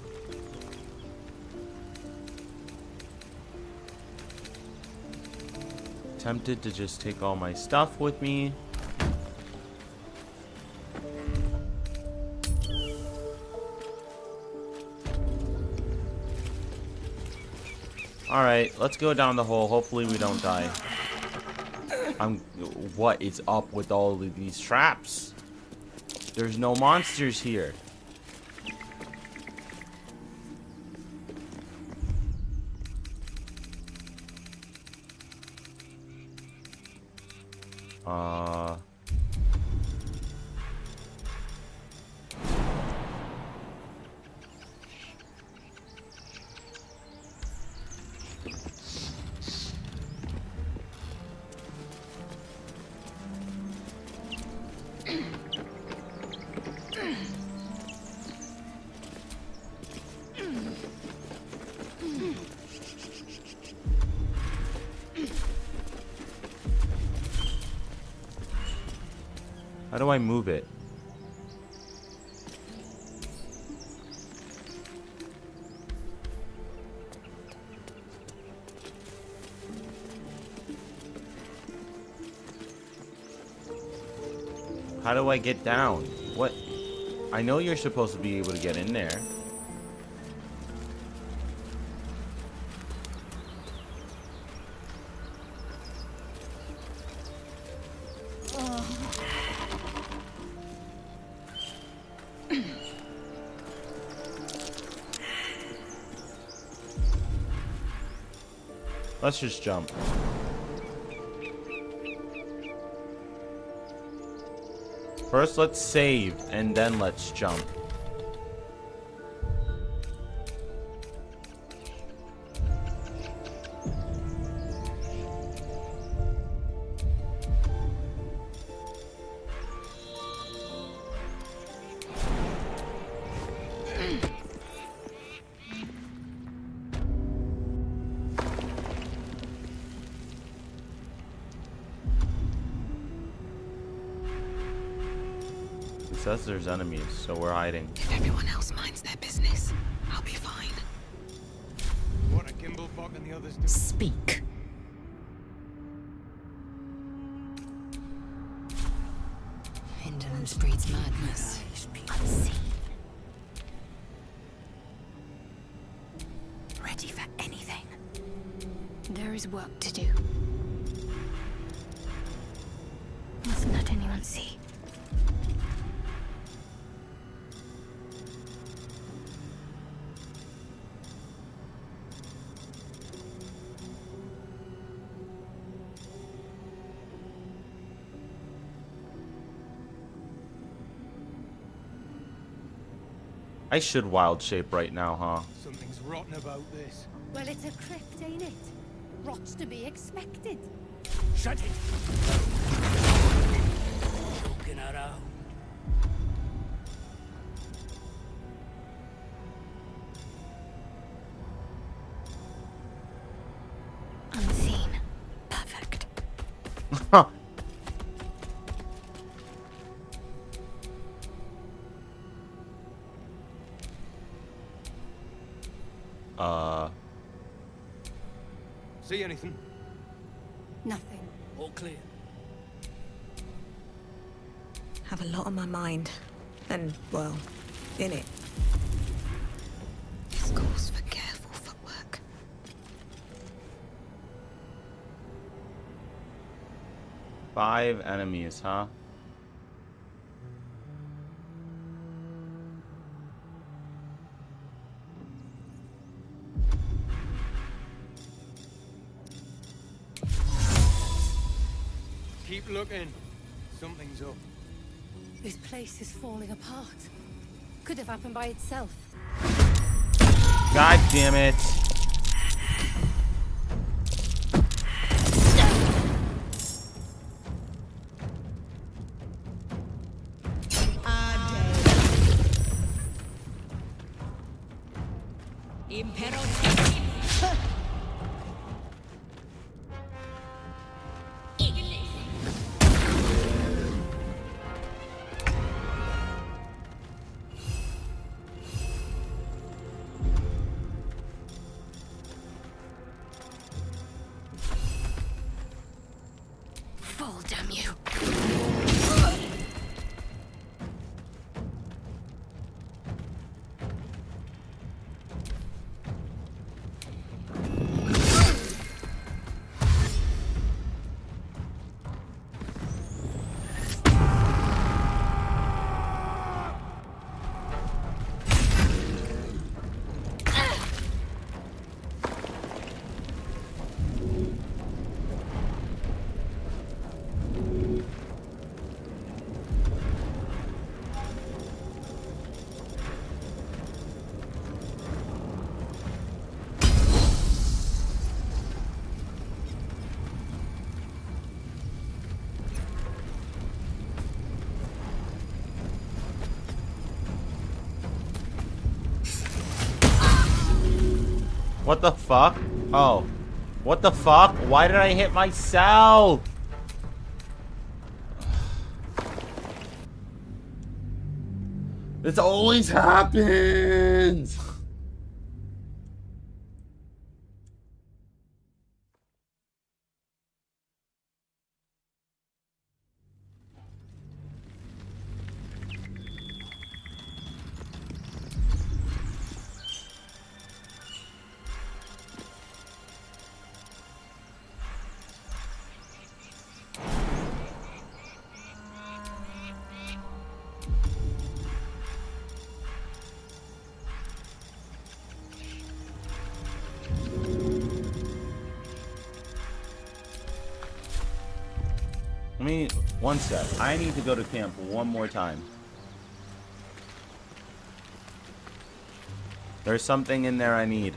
Tempted to just take all my stuff with me. All right, let's go down the hole. Hopefully we don't die. What is up with all of these traps? There's no monsters here. How do I move it? How do I get down? What? I know you're supposed to be able to get in there. Let's just jump. First, let's save, and then let's jump. It says there's enemies, so we're hiding. If everyone else minds their business, I'll be fine. What are Kimblefog and the others doing? Speak. Ignorance breeds madness. Unseen. Ready for anything. There is work to do. Mustn't let anyone see. I should wild shape right now, huh? Something's rotten about this. Well, it's a crypt, ain't it? Rot's to be expected. Shut it! Choking around. Unseen. Perfect. Huh. See anything? Nothing. All clear. Have a lot on my mind. And, well, in it. This calls for careful footwork. Five enemies, huh? Keep looking. Something's up. This place is falling apart. Could have happened by itself. God damn it. Fall, damn you. What the fuck? Oh. What the fuck? Why did I hit myself? This always happens. Let me, one sec. I need to go to camp one more time. There's something in there I need.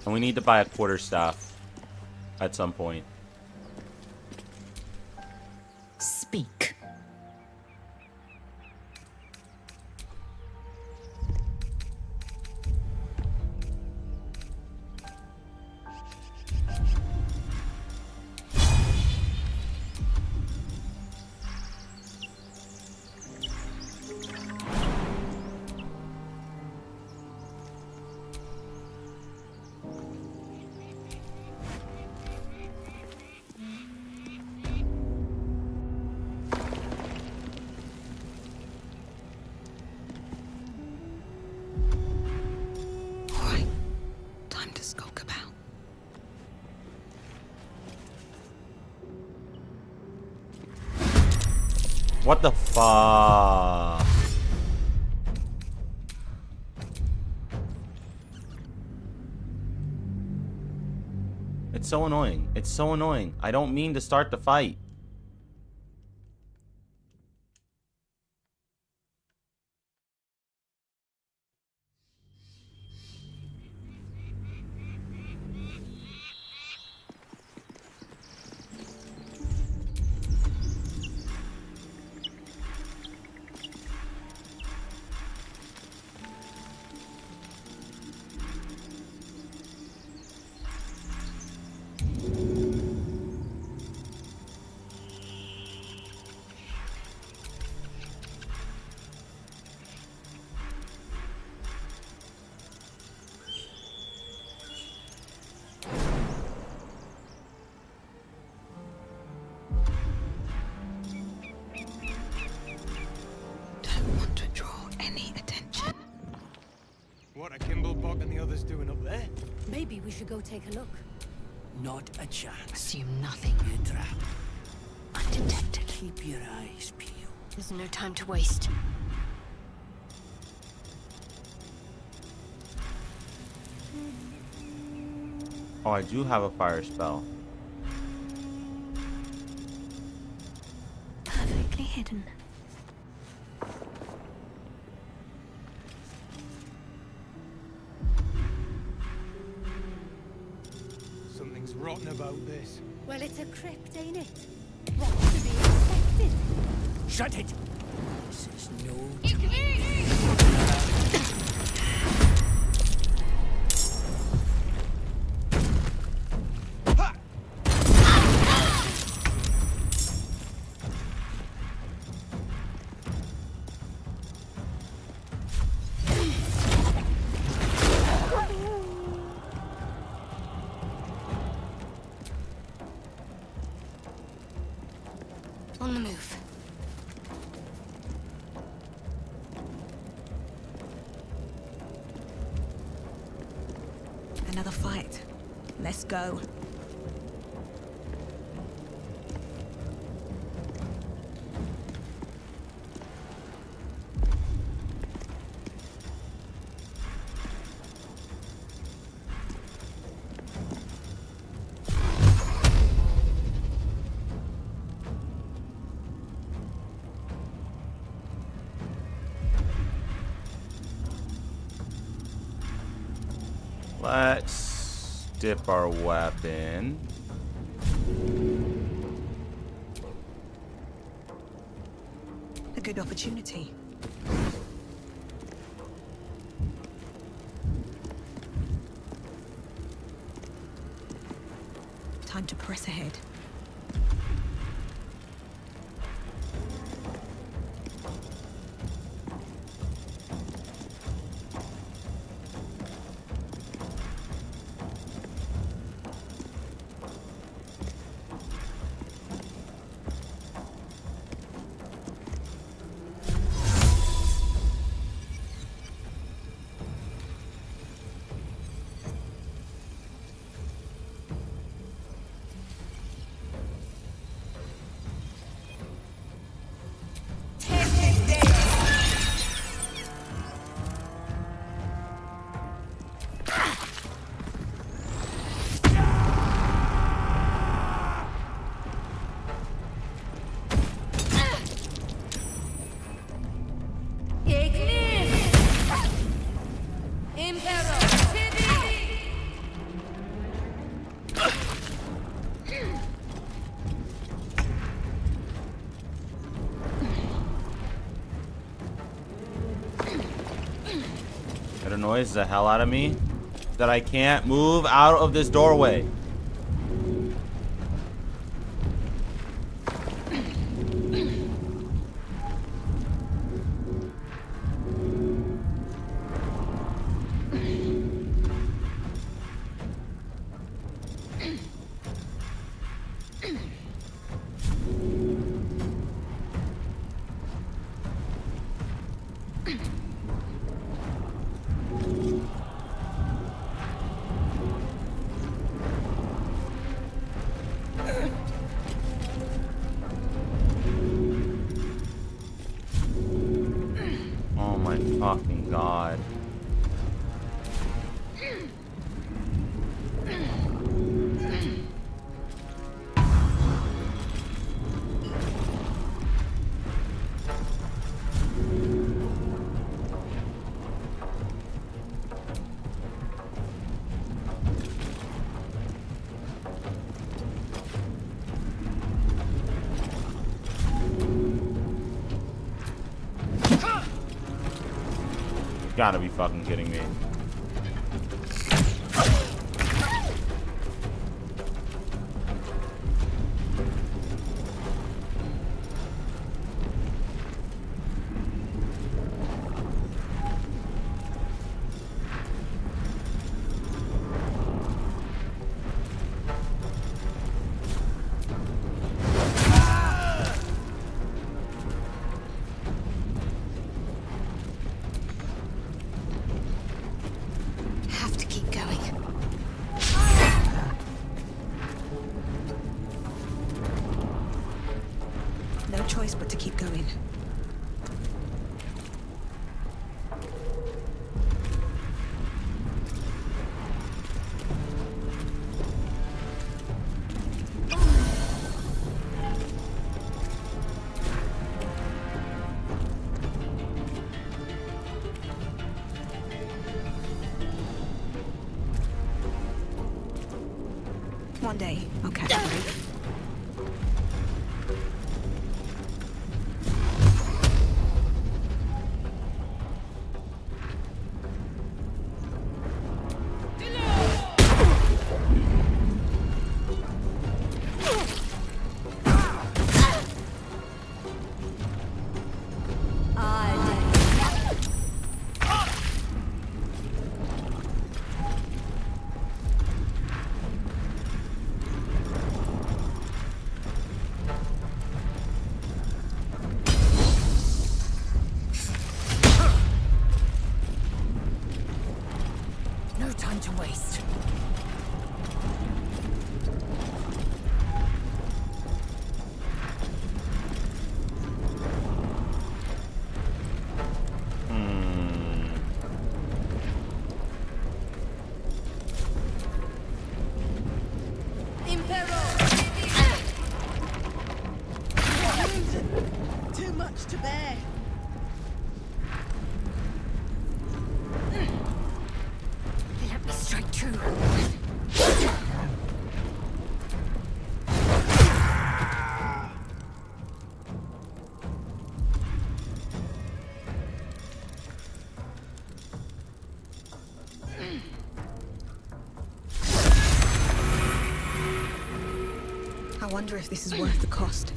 And we need to buy a quarterstaff at some point. Speak. Alright, time to skulk about. What the fuck? It's so annoying. It's so annoying. I don't mean to start the fight. Don't want to draw any attention. What are Kimblebok and the others doing up there? Maybe we should go take a look. Not a chance. Assume nothing. You're trapped. Undetected. Keep your eyes peeled. There's no time to waste. Oh, I do have a fire spell. Perfectly hidden. Something's rotten about this. Well, it's a crypt, ain't it? What's to be expected? Shut it! This is no time. On the move. Another fight. Let's go. Let's dip our weapon. A good opportunity. Time to press ahead. annoys the hell out of me that I can't move out of this doorway. Oh my fucking god. Gotta be fucking kidding me. Have to keep going. No choice but to keep going. One day, I'll catch a break. No time to waste. Too much to bear. Let me strike true. I wonder if this is worth the cost.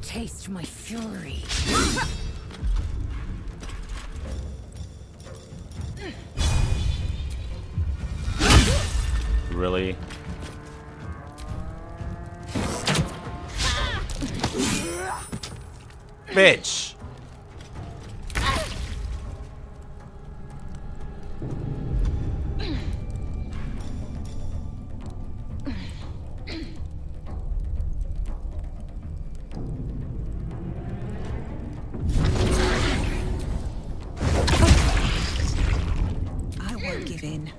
Taste my fury. Really? Bitch! move in.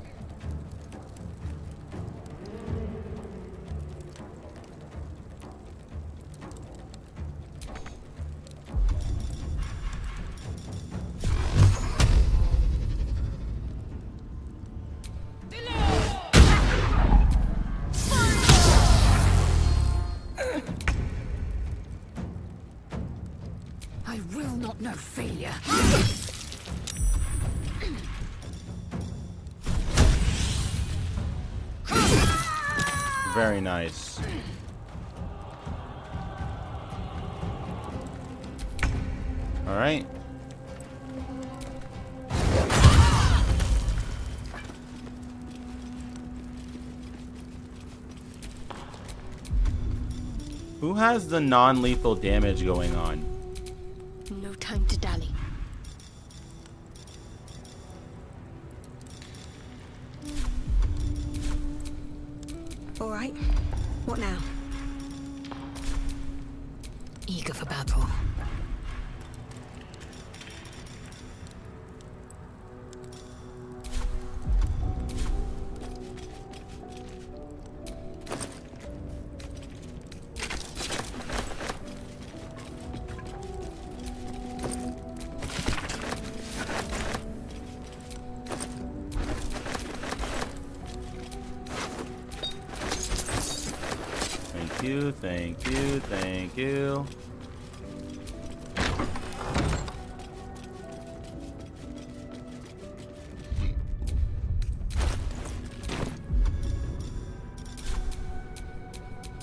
I will not know failure. Very nice. All right. Who has the non-lethal damage going on? No time to dally. All right. What now? Eager for battle. Thank you, thank you, thank you.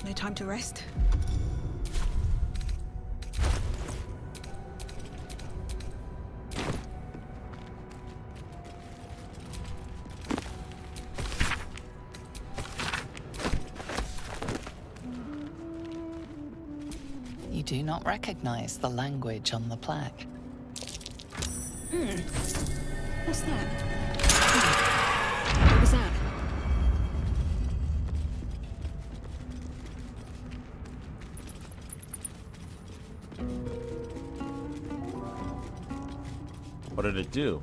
No time to rest? You do not recognize the language on the plaque. What's that? What was that? What did it do?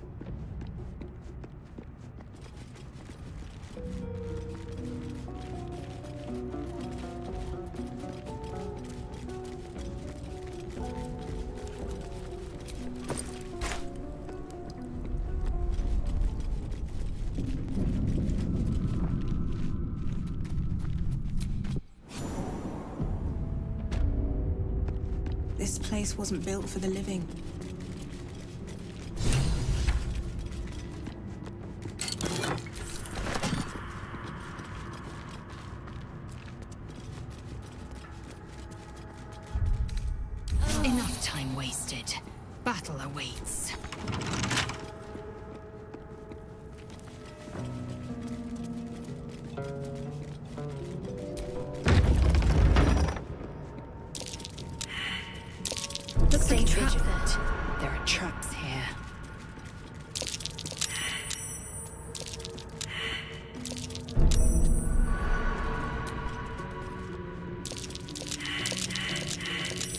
This place wasn't built for the living. Enough time wasted. Battle awaits. Stay vigilant. There are traps here.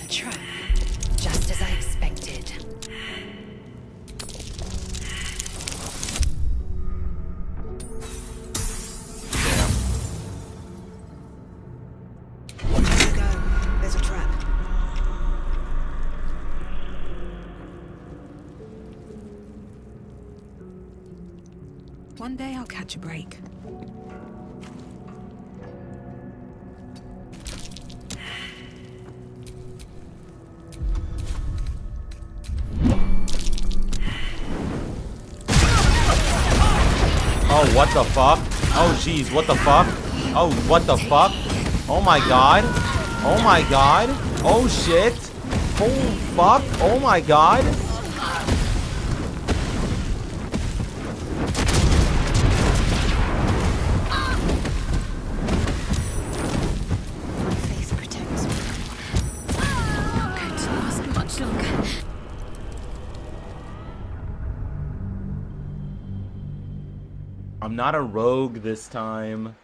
A trap, just as I expected. Let's go. There's a trap. One day I'll catch a break. Oh, what the fuck? Oh, jeez, what the fuck? Oh, what the fuck? Oh my god. Oh my god. Oh shit. Oh fuck. Oh my god. My faith protects me. Not going to last much longer. I'm not a rogue this time.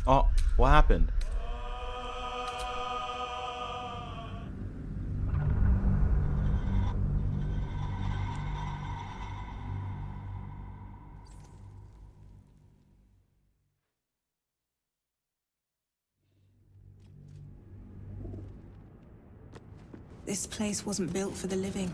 Oh, what happened? This place wasn't built for the living.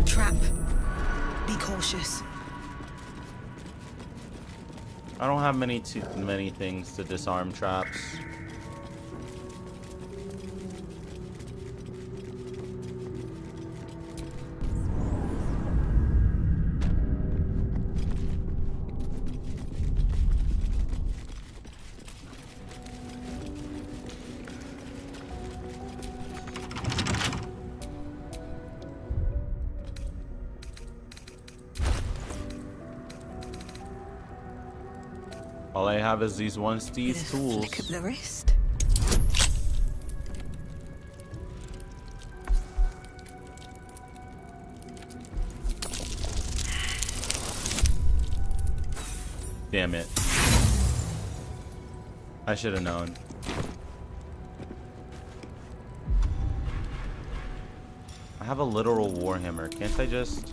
Trap. Be cautious. I don't have many things to disarm traps. All I have is these these With a tools. flick of the wrist. Damn it. I should have known. I have a literal warhammer. Can't I just...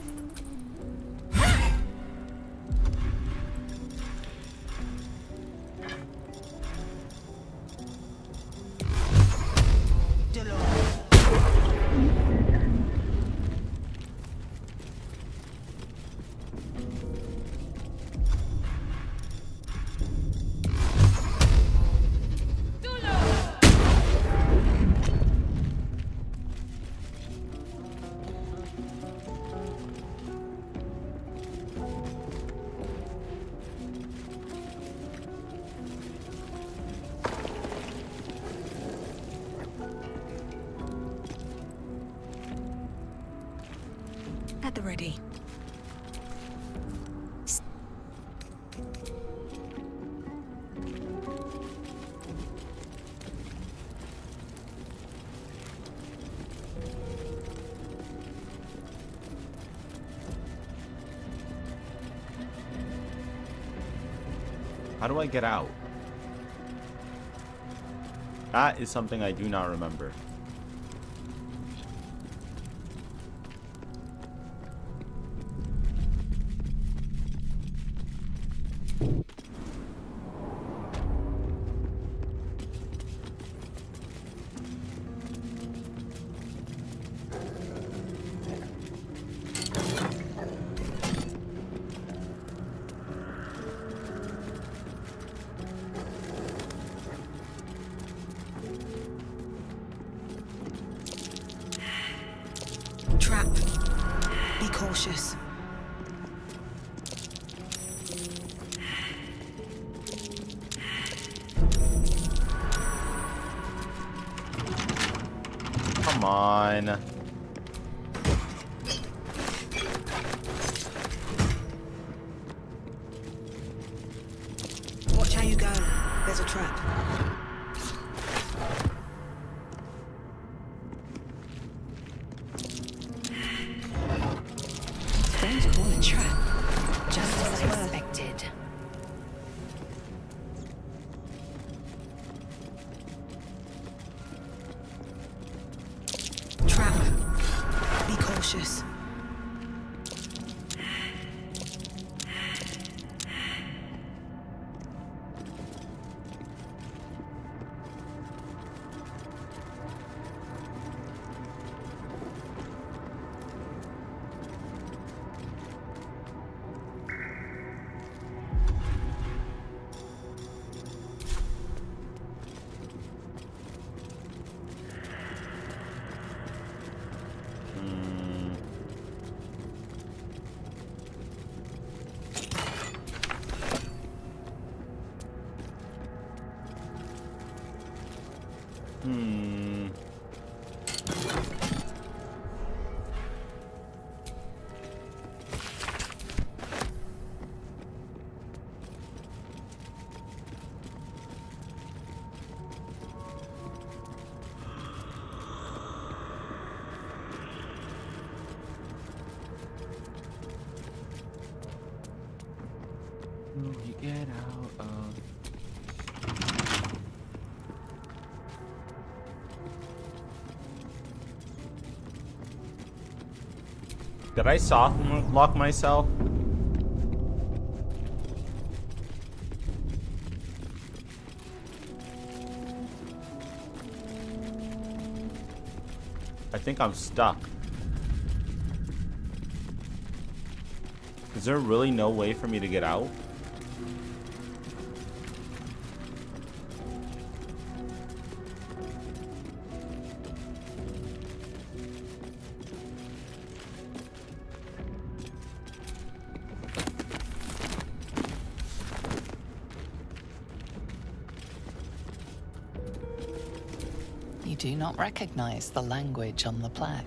At the ready. How do I get out? That is something I do not remember. Trap. Be cautious. Come on. Watch how you go. There's a trap. Don't call it trap. Just as Word. I expected. Trap. Be cautious. Will you get out of... Did I soft lock myself? I think I'm stuck. Is there really no way for me to get out? You do not recognize the language on the plaque.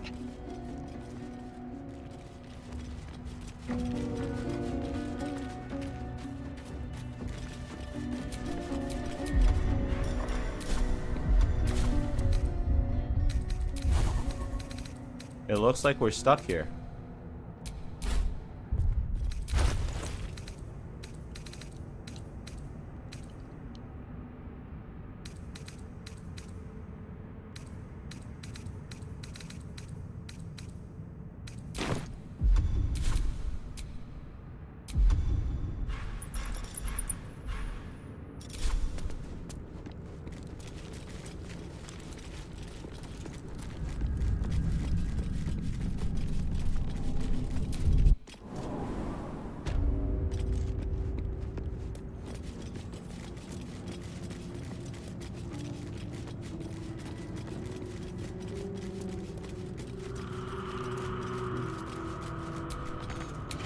It looks like we're stuck here.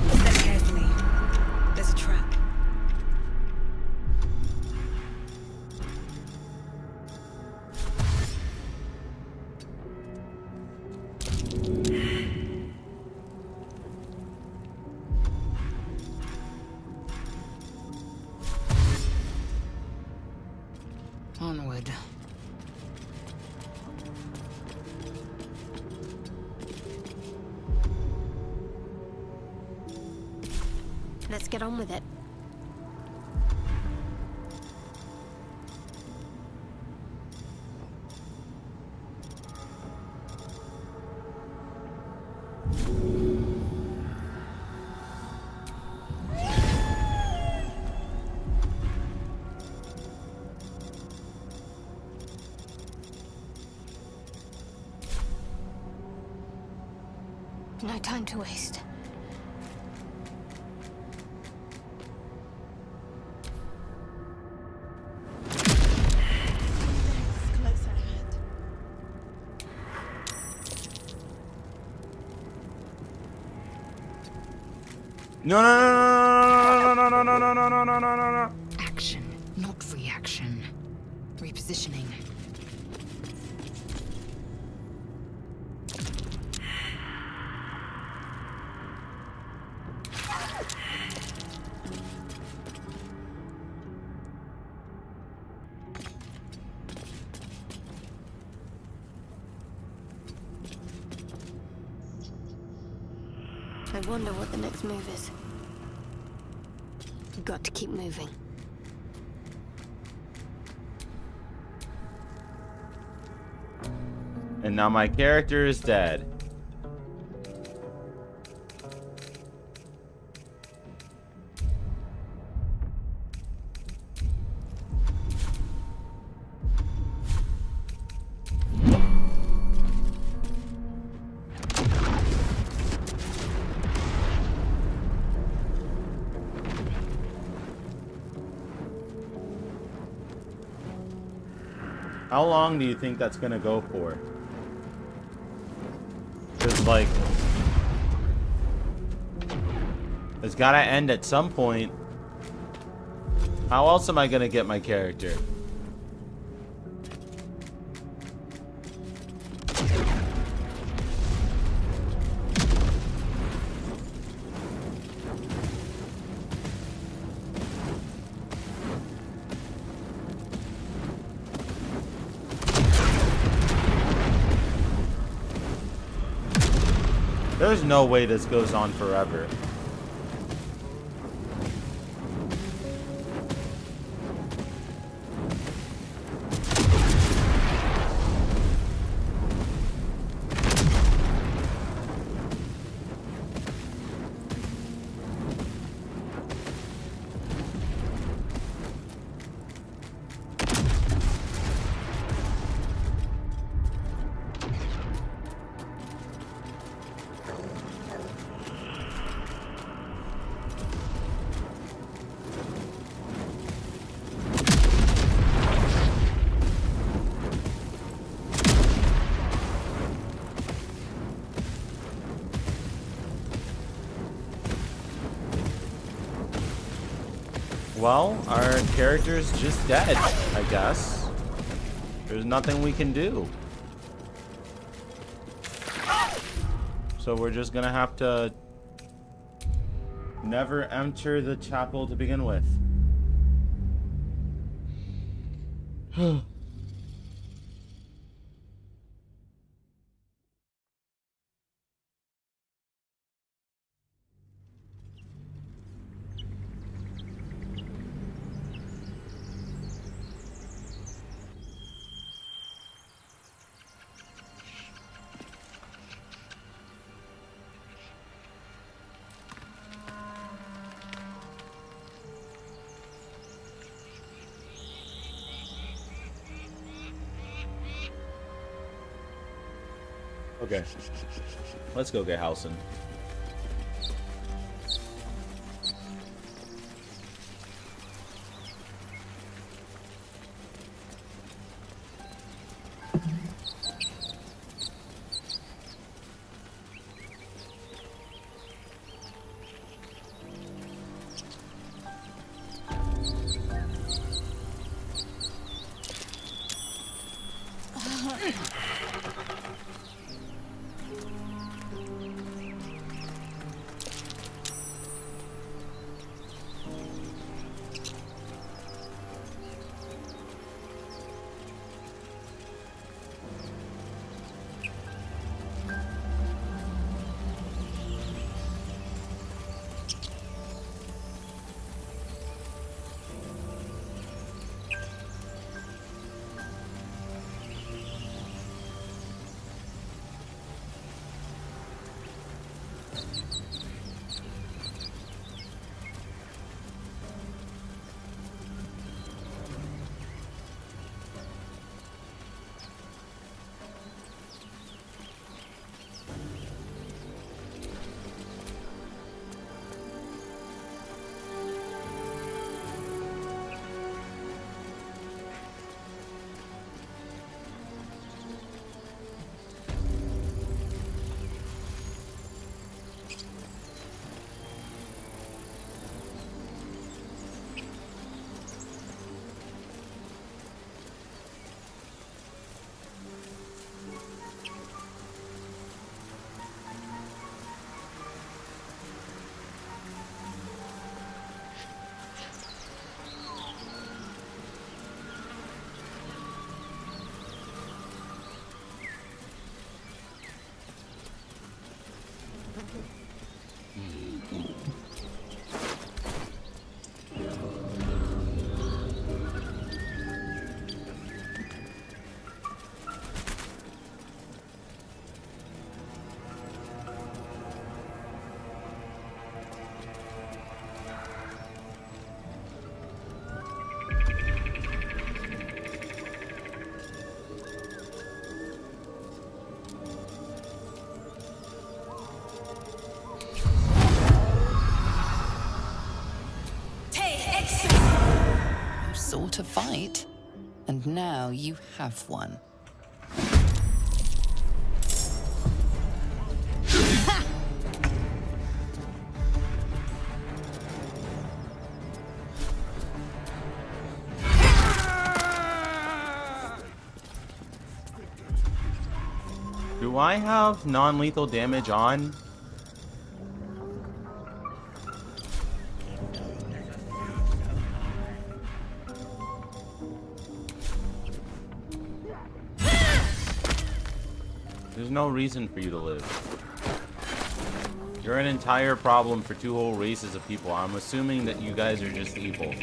Step carefully. There's a trap. Onward. Let's get on with it. No time to waste. Close at hand. No, no, no, no, no, no, no, no, no, no, no, no, no. Action, not reaction. Repositioning. I wonder what the next move is. Got to keep moving. And now my character is dead. How long do you think that's gonna go for? Cause like, it's gotta end at some point. How else am I gonna get my character? There's no way this goes on forever. Well, our character's just dead, I guess. There's nothing we can do. So we're just gonna have to never enter the chapel to begin with. Okay. Let's go get Halson. To fight, and now you have one. Do I have non-lethal damage on? There's no reason for you to live. You're an entire problem for two whole races of people. I'm assuming that you guys are just evil.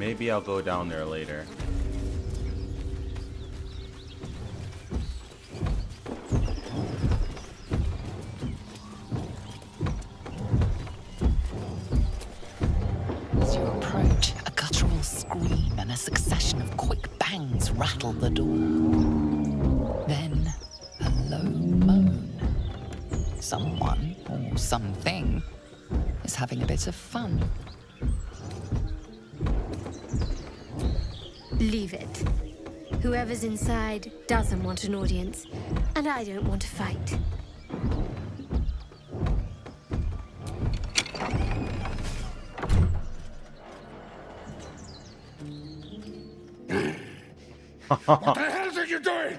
maybe I'll go down there later. As you approach, a guttural scream and a succession of quick bangs rattle the door. Then, a low moan. Someone, or something, is having a bit of fun. Leave it. Whoever's inside doesn't want an audience, and I don't want to fight. What the hell are you doing?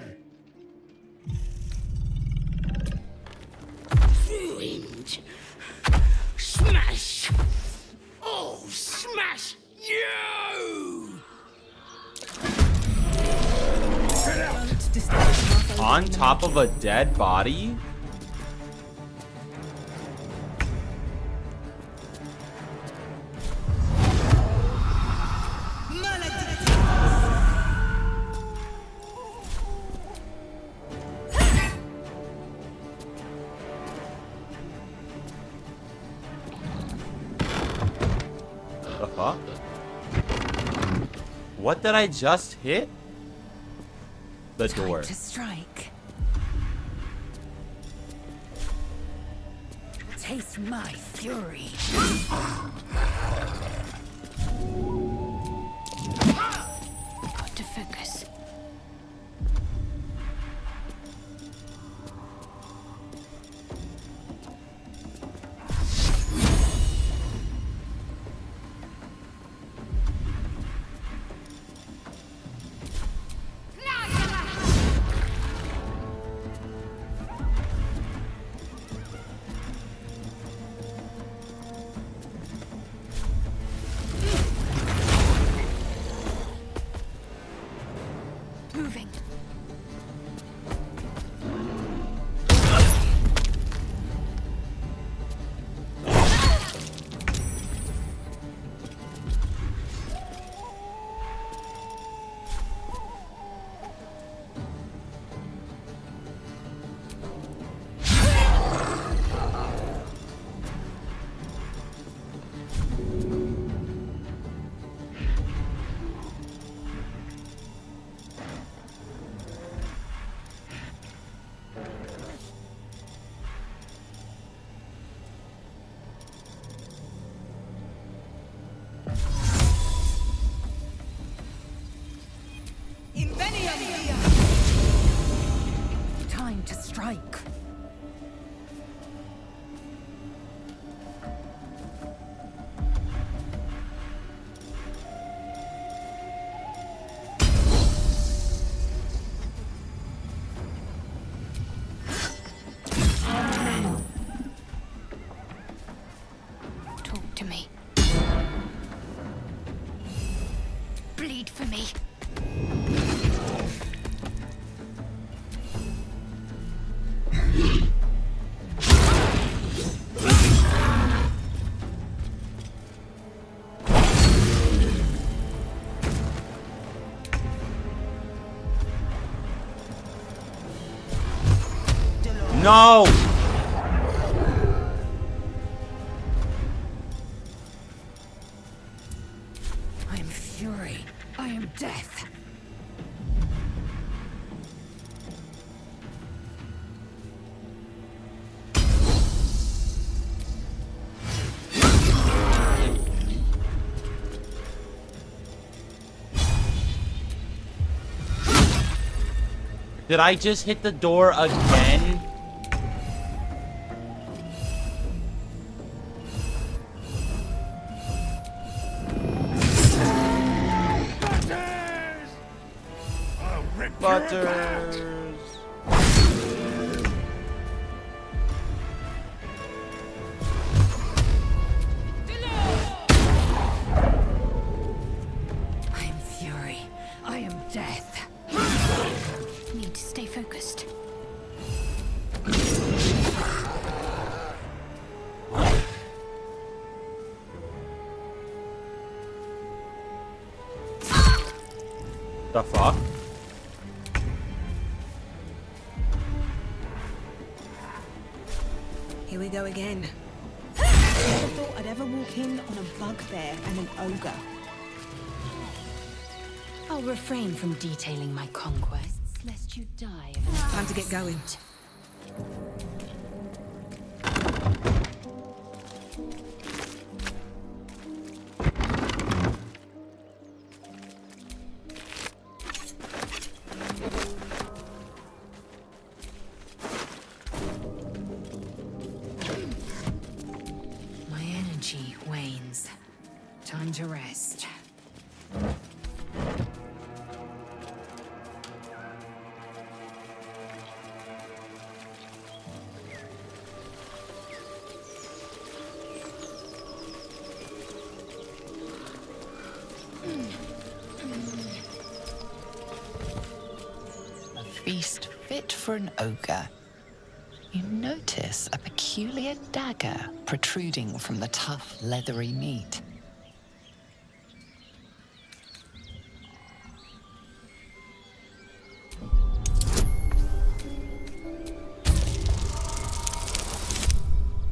Ruined. Smash! Oh, smash you! Get out! On top of a dead body? The fuck? What did I just hit? The door. To strike. Taste my fury. Got to focus. Moving. Time to strike. Talk to me. Bleed for me. No! I am fury. I am death. Did I just hit the door again? Butters! I'll rip you apart! Butters. I am fury. I am death. Need to stay focused. The fuck? Here we go again. Never thought I'd ever walk in on a bugbear and an ogre. I'll refrain from detailing my conquests, lest you die of Time to get going. My energy wanes. Time to rest. A feast fit for an ogre. You notice a peculiar dagger protruding from the tough, leathery meat.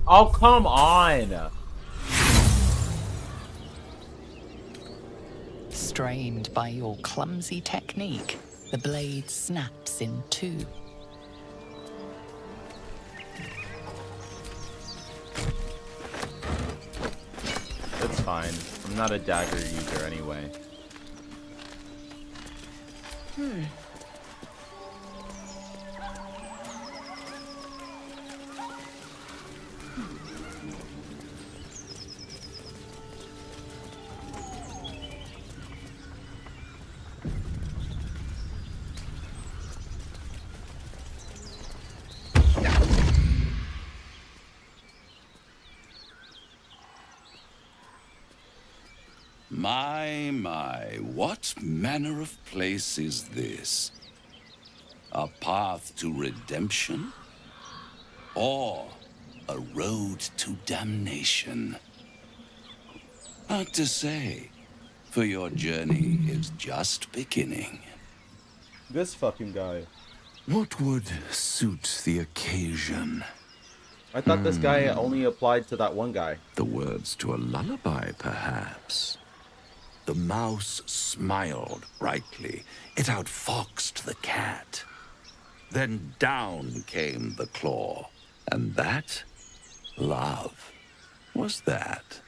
Oh, come on! Strained by your clumsy technique, the blade snaps in two. It's fine. I'm not a dagger user anyway. My, what manner of place is this? A path to redemption? Or a road to damnation? Hard to say, for your journey is just beginning. This fucking guy. What would suit the occasion? I thought this guy only applied to that one guy. The words to a lullaby, perhaps. The mouse smiled brightly. It outfoxed the cat. Then down came the claw. And that, love, was that.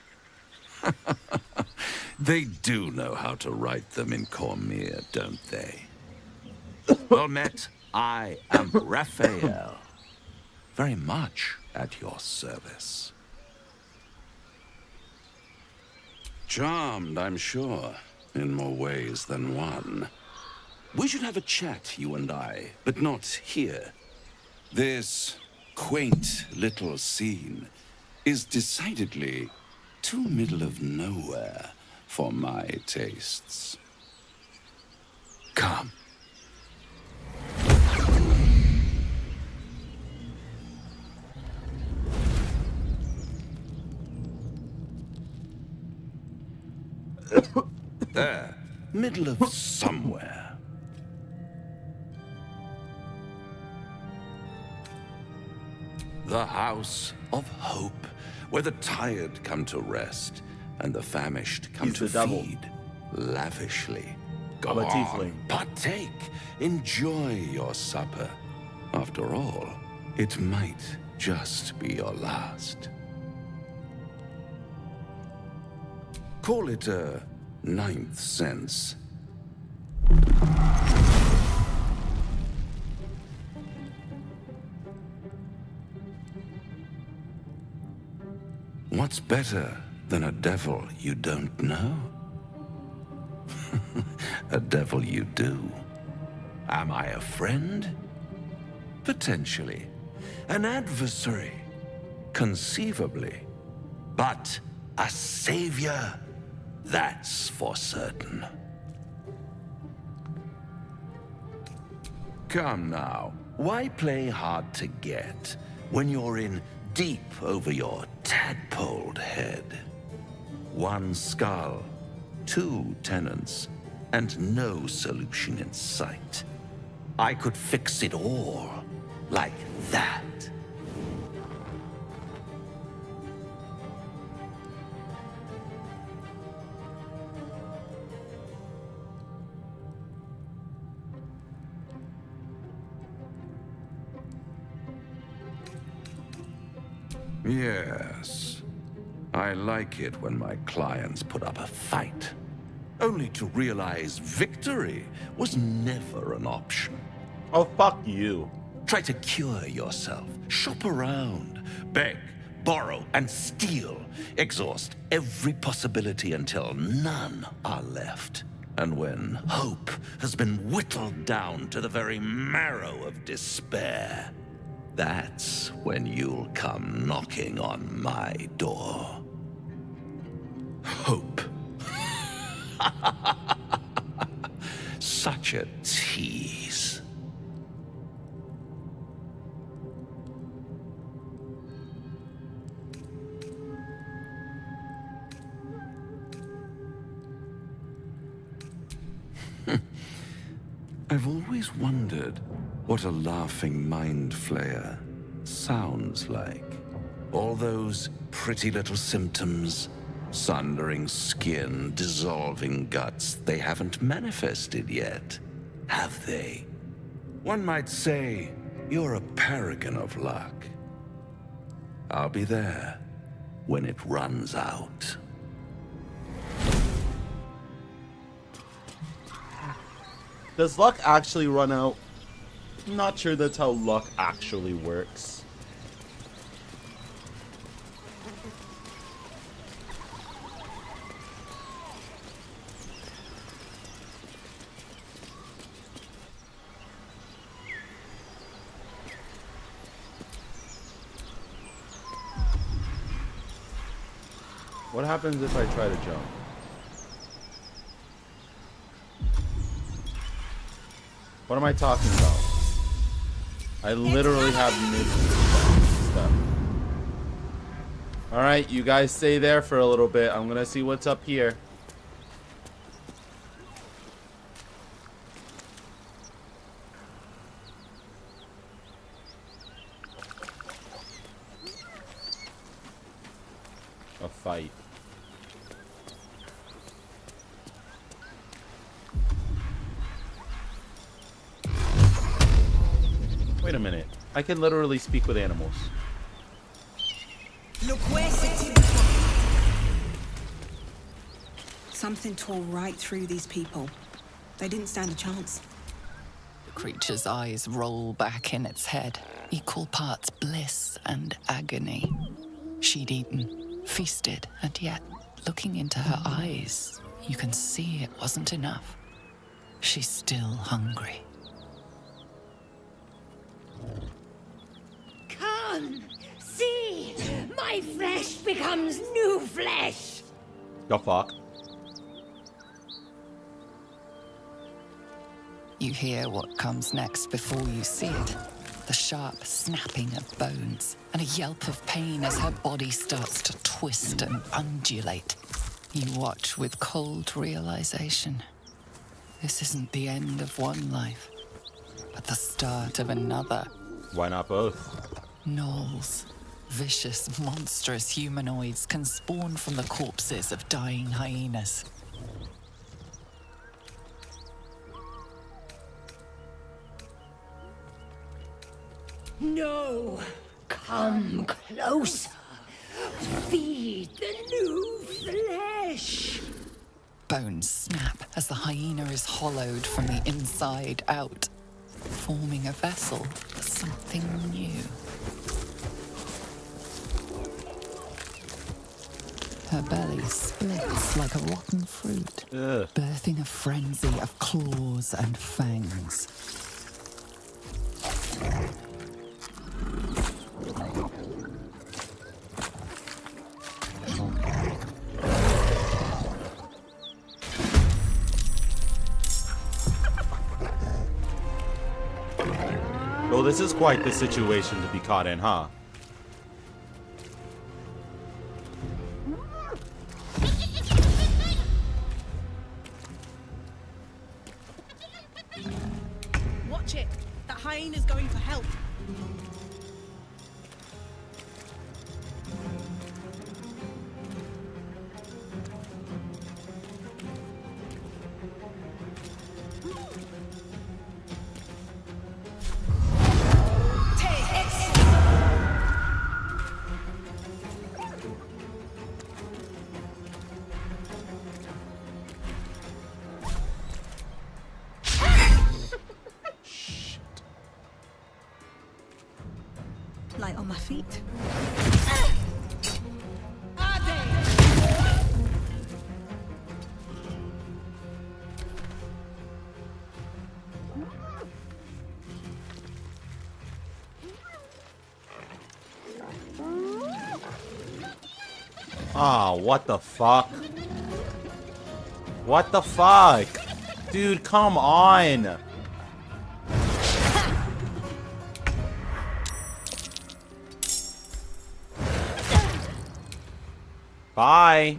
They do know how to write them in Cormier, don't they? Well met, I am Raphael. Very much at your service. Charmed, I'm sure, in more ways than one. We should have a chat, you and I, but not here. This quaint little scene is decidedly too middle of nowhere for my tastes. Come. There, middle of somewhere. The House of Hope, where the tired come to rest and the famished come He's to the devil. feed lavishly. Go I'm a on, tiefling. partake, enjoy your supper. After all, it might just be your last. Call it a ninth sense. What's better than a devil you don't know? A devil you do. Am I a friend? Potentially. An adversary? Conceivably. But a savior? That's for certain. Come now, why play hard to get when you're in deep over your tadpoled head? One skull, two tenants, and no solution in sight. I could fix it all like that. Yes. I like it when my clients put up a fight, only to realize victory was never an option. Oh, fuck you. Try to cure yourself, shop around, beg, borrow, and steal. Exhaust every possibility until none are left. And when hope has been whittled down to the very marrow of despair, that's when you'll come knocking on my door. Hope. Such a tease. I've always wondered what a laughing mind flayer sounds like. All those pretty little symptoms, sundering skin, dissolving guts, they haven't manifested yet, have they? One might say you're a paragon of luck. I'll be there when it runs out. Does luck actually run out? I'm not sure that's how luck actually works. What happens if I try to jump? What am I talking about? I literally have missed stuff. Alright, you guys stay there for a little bit. I'm gonna see what's up here. A fight. Wait a minute. I can literally speak with animals. Something tore right through these people. They didn't stand a chance. The creature's eyes roll back in its head, equal parts bliss and agony. She'd eaten, feasted, and yet, looking into her eyes, you can see it wasn't enough. She's still hungry. Come, see, my flesh becomes new flesh. The fuck? You hear what comes next before you see it. The sharp snapping of bones and a yelp of pain as her body starts to twist and undulate. You watch with cold realization. This isn't the end of one life, but the start of another. Why not both? Gnolls, vicious, monstrous humanoids can spawn from the corpses of dying hyenas. No, come closer. Feed the new flesh. Bones snap as the hyena is hollowed from the inside out, forming a vessel for something new. Her belly splits like a rotten fruit, birthing a frenzy of claws and fangs. Well, this is quite the situation to be caught in, huh? Watch it. That hyena's going for help. Light on my feet. Ah, what the fuck? What the fuck? Dude, come on. Bye.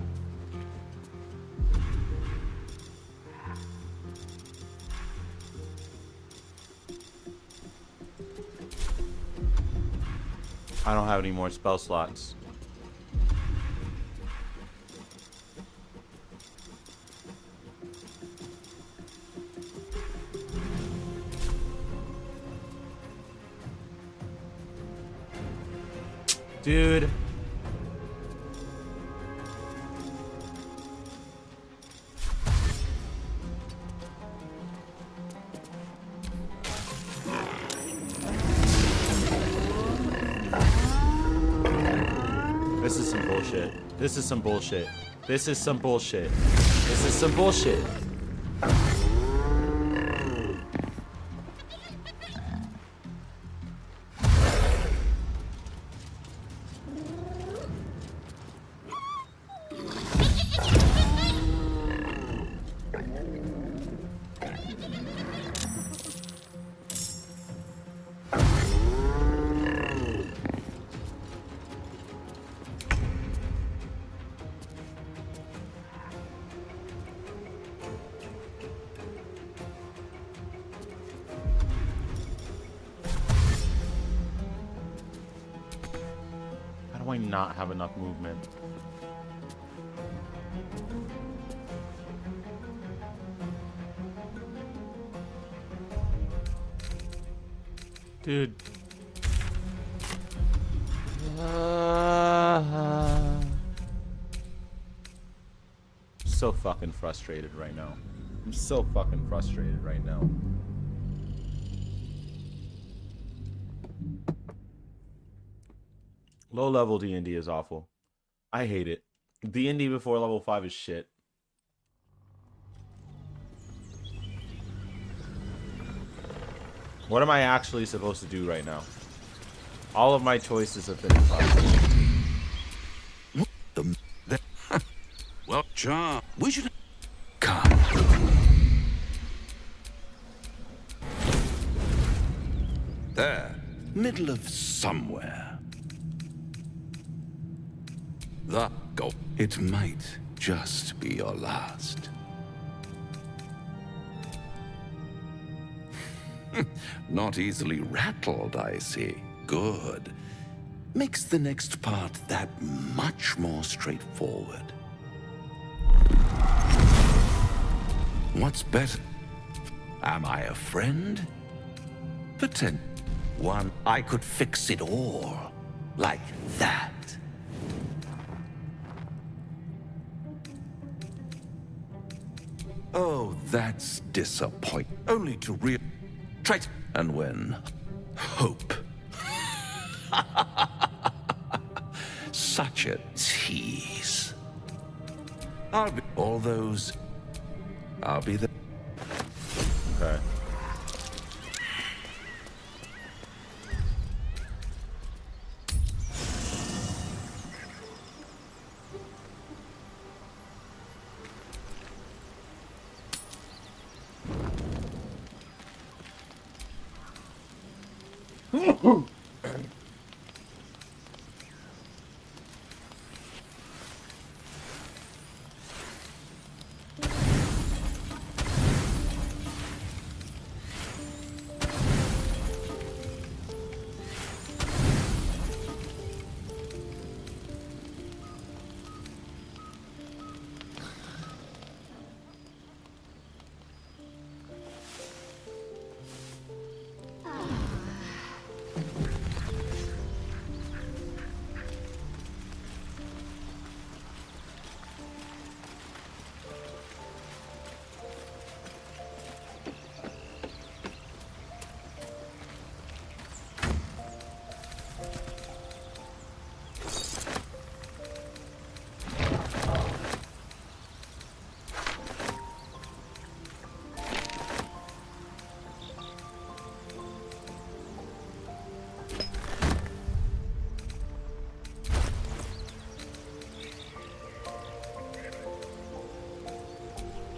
I don't have any more spell slots. Dude. This is some bullshit. This is some bullshit. This is some bullshit. This is some bullshit. How do I not have enough movement? Dude. So fucking frustrated right now. I'm so fucking frustrated right now. Low level D&D is awful. I hate it. D&D before level 5 is shit. What am I actually supposed to do right now? All of my choices have been impossible. Well, John, we should come. There, middle of somewhere. The go. It might just be your last. Not easily rattled, I see. Good. Makes the next part that much more straightforward. What's better? Am I a friend? Pretend one I could fix it all. Like that. Oh, that's disappointing. Only to try to... And when hope. Such a tease. I'll be all those. I'll be the. Okay.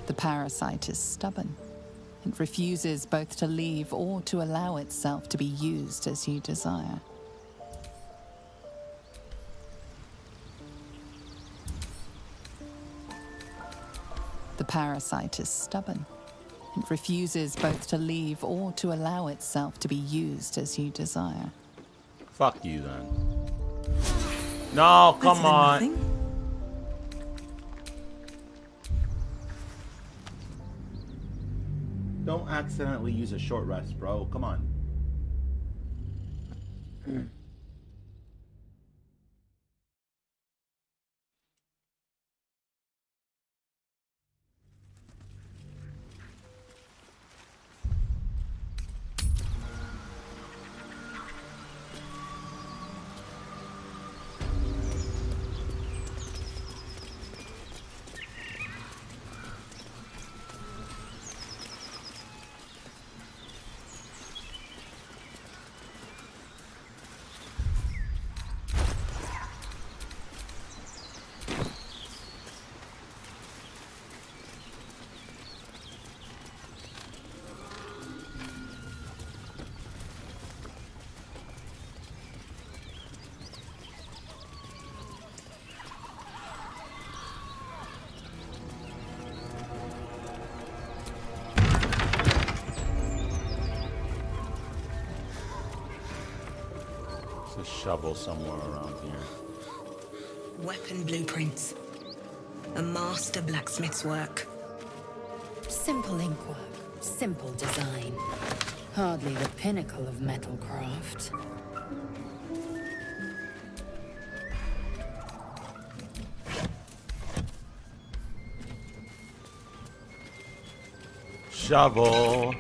The parasite is stubborn. It refuses both to leave or to allow itself to be used as you desire. The parasite is stubborn. It refuses both to leave or to allow itself to be used as you desire. Fuck you then. No, come Better than on. nothing. Don't accidentally use a short rest, bro. Come on. A shovel somewhere around here. Weapon blueprints. A master blacksmith's work. Simple inkwork, simple design. Hardly the pinnacle of metalcraft. Shovel.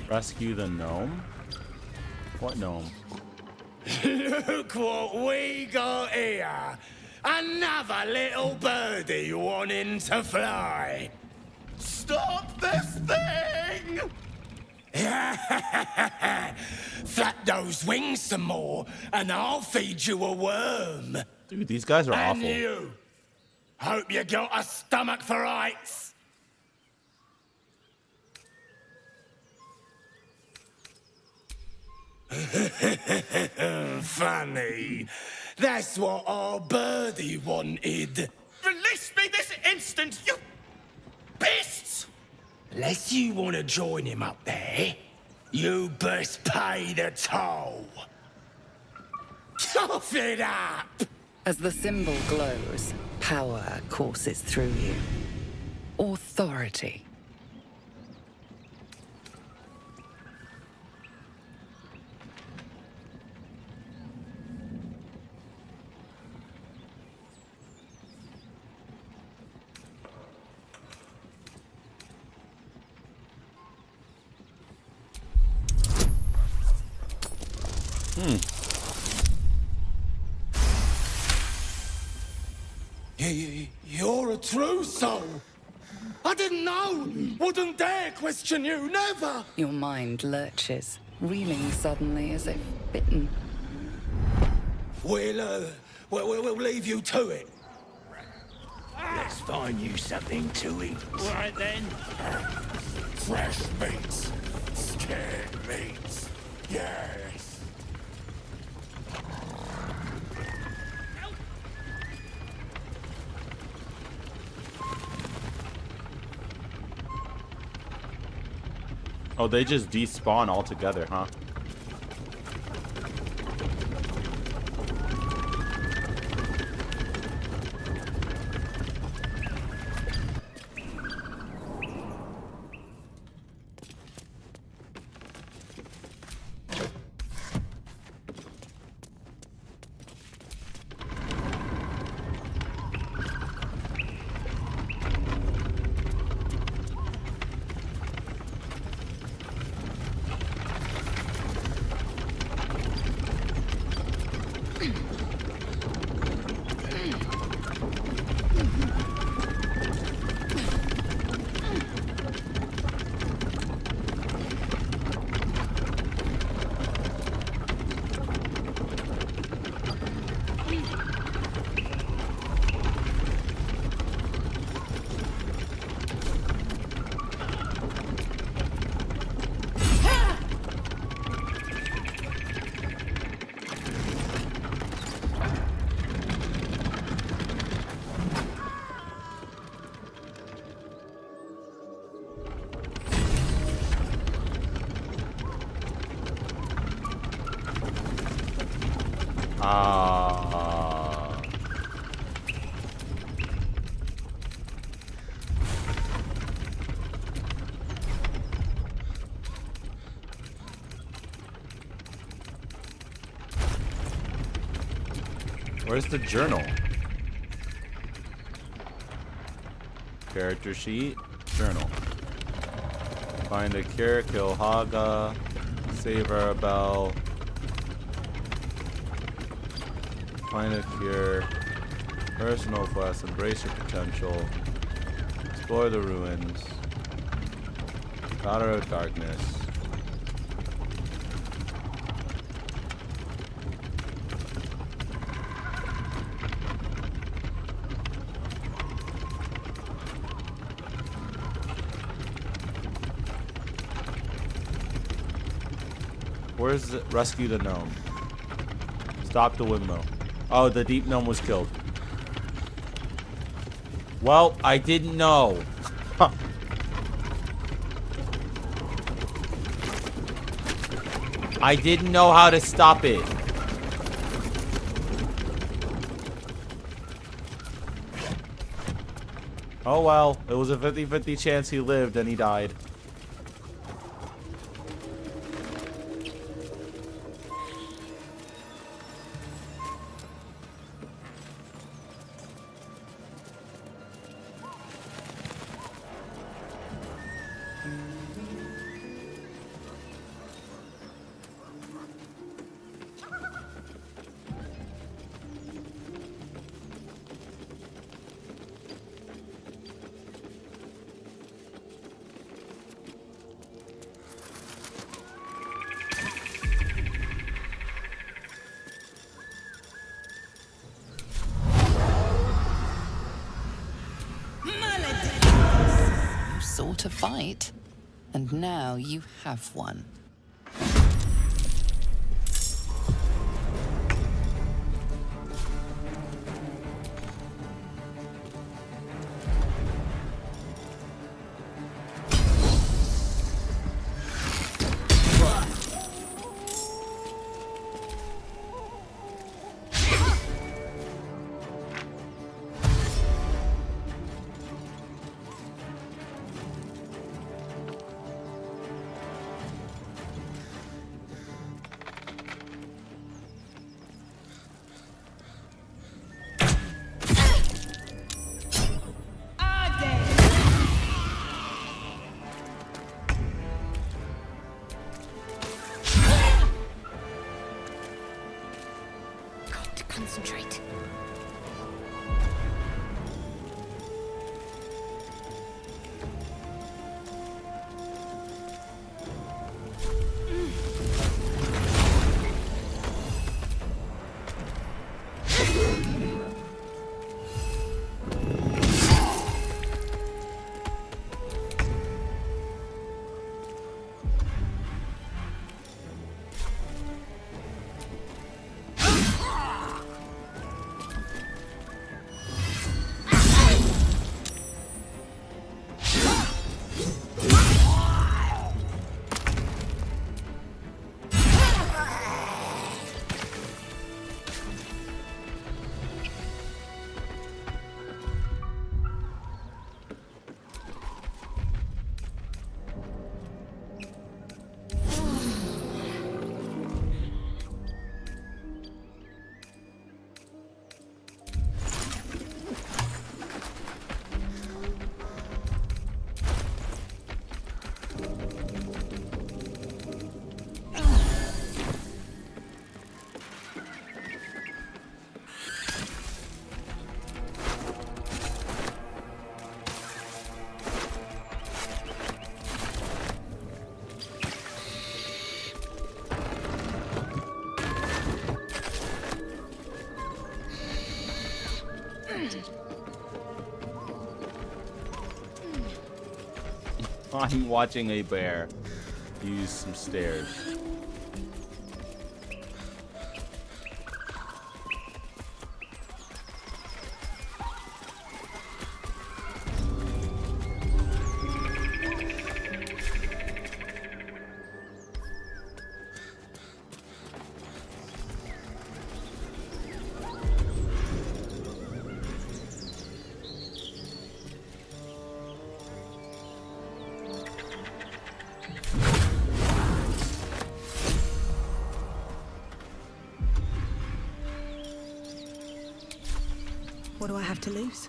Rescue the gnome? What gnome? Look what we got here! Another little birdie wanting to fly! Stop this thing! Flap those wings some more, and I'll feed you a worm. Dude, these guys are And awful. you! Hope you got a stomach for heights! Funny. That's what our birdie wanted. Release me this instant, you beasts! Unless you want to join him up there, you best pay the toll. Cough it up! As the symbol glows, power courses through you. Authority. You're a true soul. I didn't know. Wouldn't dare question you, never. Your mind lurches, reeling suddenly as if bitten. We'll leave you to it. Let's find you something to eat. Right then. Fresh meats. Scared meats. Yes. Oh, they just despawn altogether, huh? Ah. Where's the journal? Character sheet, journal. Find a cure, kill Haga, save Arabelle. Find a cure, personal quest, embrace your potential, explore the ruins, daughter of darkness. Where's the rescue the gnome? Stop the windmill. Oh, the deep gnome was killed. Well, I didn't know. Huh. I didn't know how to stop it. Oh well, it was a 50-50 chance he lived and he died. You sought a fight, and now you have one. Got to concentrate. I'm watching a bear use some stairs. What do I have to lose?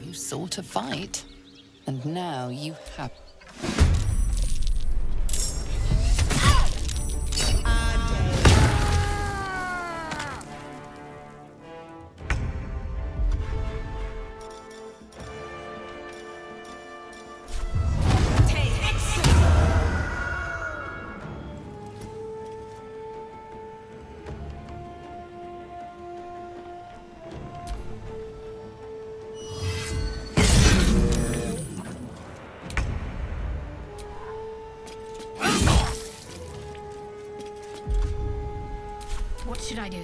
You sought to fight, and now you have. What should I do?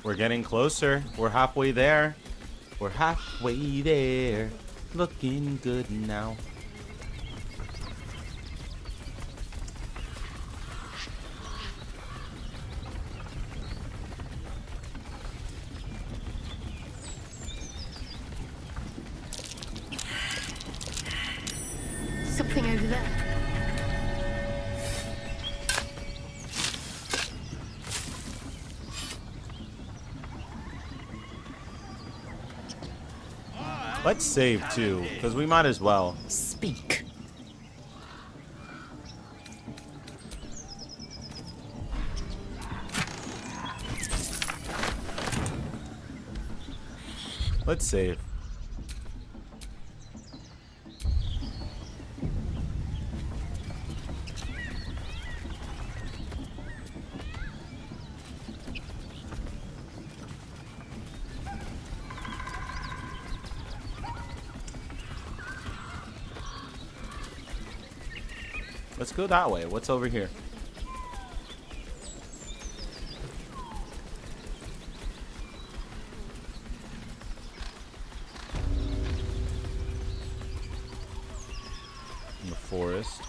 We're getting closer. We're halfway there. We're halfway there. Looking good now. Something over there. Let's save too, because we might as well. Speak. Let's save. Let's go that way. What's over here? In the forest.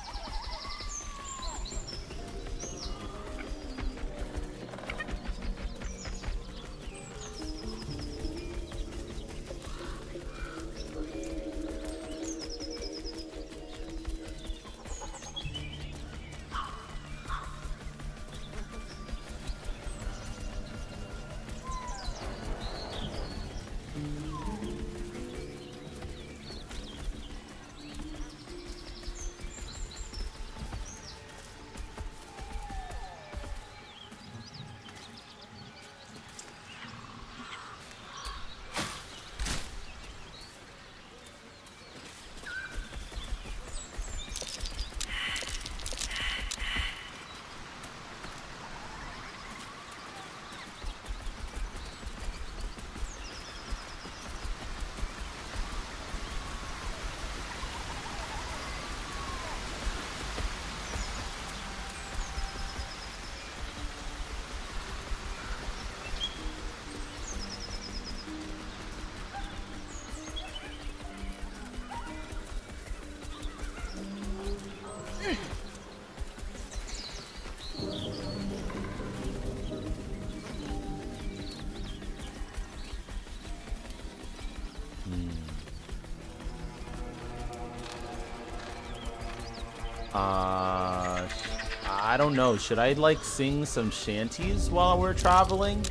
I don't know. Should I like sing some shanties while we're traveling?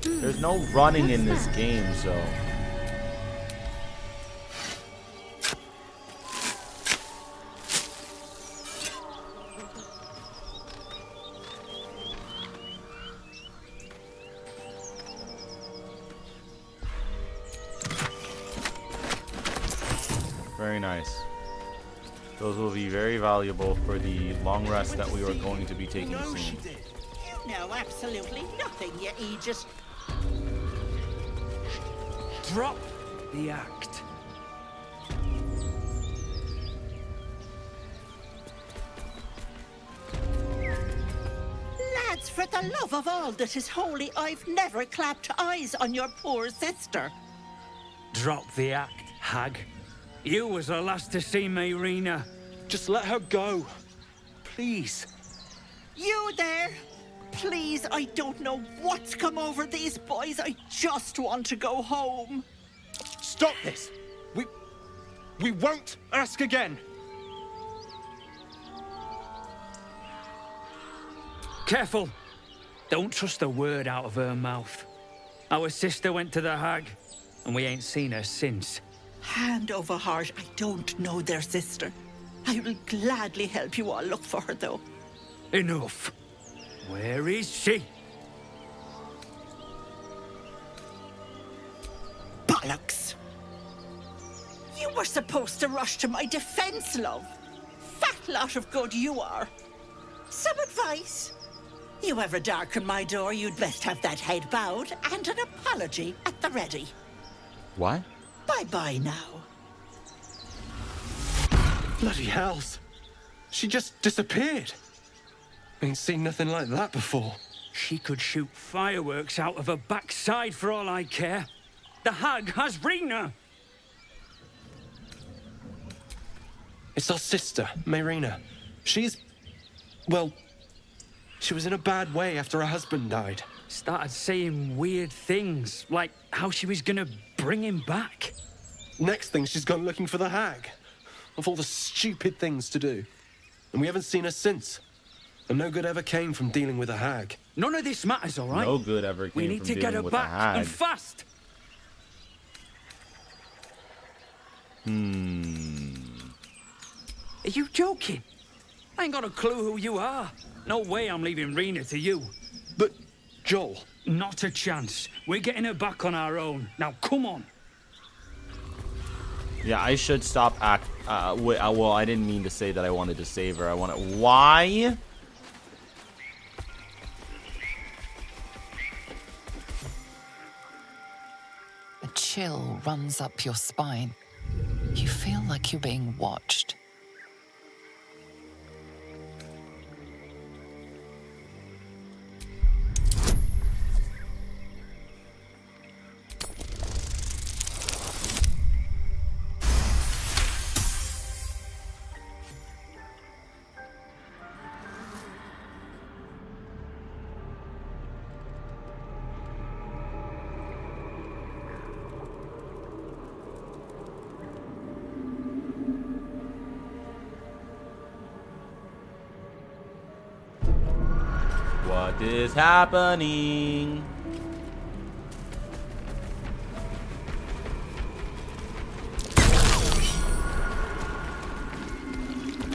There's no running in this game, so. Very nice. Those will be very valuable for the long rest that we are going to be taking soon. You know absolutely nothing, you Aegis. Drop the act. Lads, for the love of all that is holy, I've never clapped eyes on your poor sister. Drop the act, hag. You was the last to see Mayrina. Just let her go. Please. You there? Please, I don't know what's come over these boys. I just want to go home. Stop this. We won't ask again. Careful. Don't trust a word out of her mouth. Our sister went to the hag, and we ain't seen her since. Hand over heart, I don't know their sister. I will gladly help you all look for her, though. Enough. Where is she? Bollocks! You were supposed to rush to my defense, love. Fat lot of good you are. Some advice? You ever darken my door, you'd best have that head bowed and an apology at the ready. What? Bye-bye now. Bloody hells. She just disappeared. Ain't seen nothing like that before. She could shoot fireworks out of her backside for all I care. The hag has Rena. It's our sister, Mayrina. Well, she was in a bad way after her husband died. Started saying weird things, like how she was gonna bring him back. Next thing, she's gone looking for the hag. Of all the stupid things to do. And we haven't seen her since. And no good ever came from dealing with a hag. None of this matters, all right? No good ever came We need from to get dealing her with a back, hag. and fast. Are you joking? I ain't got a clue who you are. No way I'm leaving Rena to you. But, Joel... Not a chance. We're getting her back on our own. Now, come on. Yeah, I should stop well, I didn't mean to say that I wanted to save her. Why? A chill runs up your spine. You feel like you're being watched. What is happening?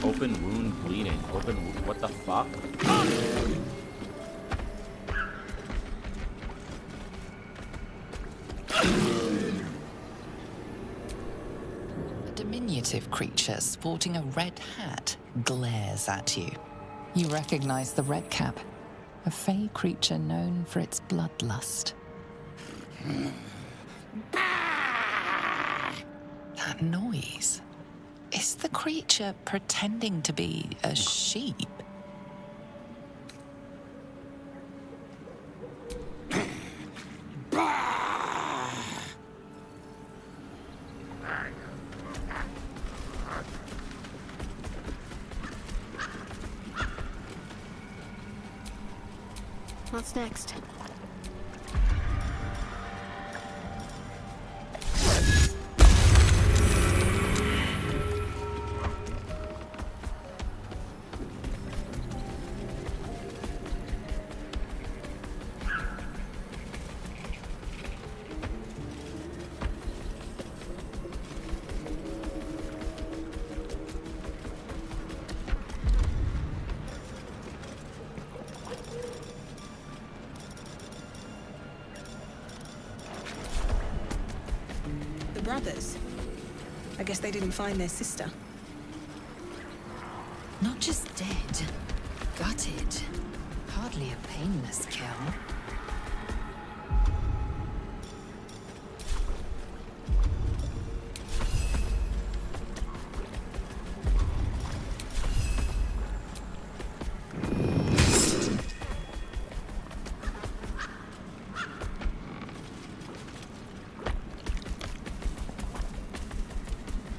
Open wound bleeding. What the fuck? A diminutive creature sporting a red hat glares at you. You recognize the red cap, a fey creature known for its bloodlust. That noise. Is the creature pretending to be a sheep? What's next? The brothers. I guess they didn't find their sister. Not just dead, gutted. Hardly a painless kill.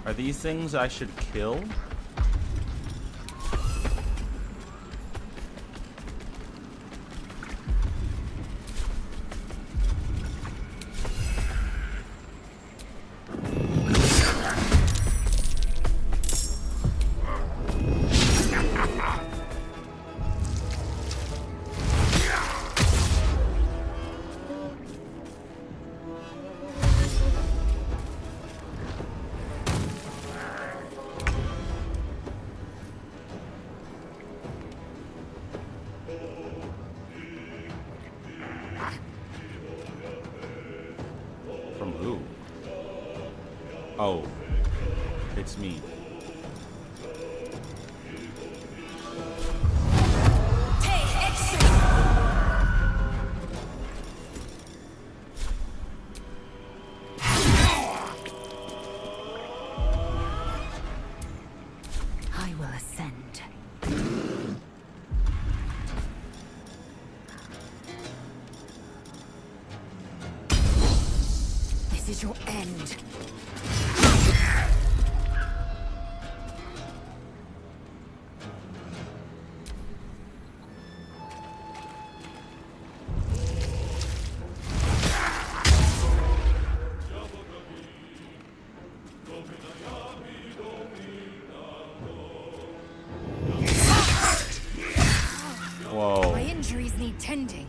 Are these things I should kill? From who? Oh, it's me. I will ascend. This is your end. Whoa. My injuries need tending.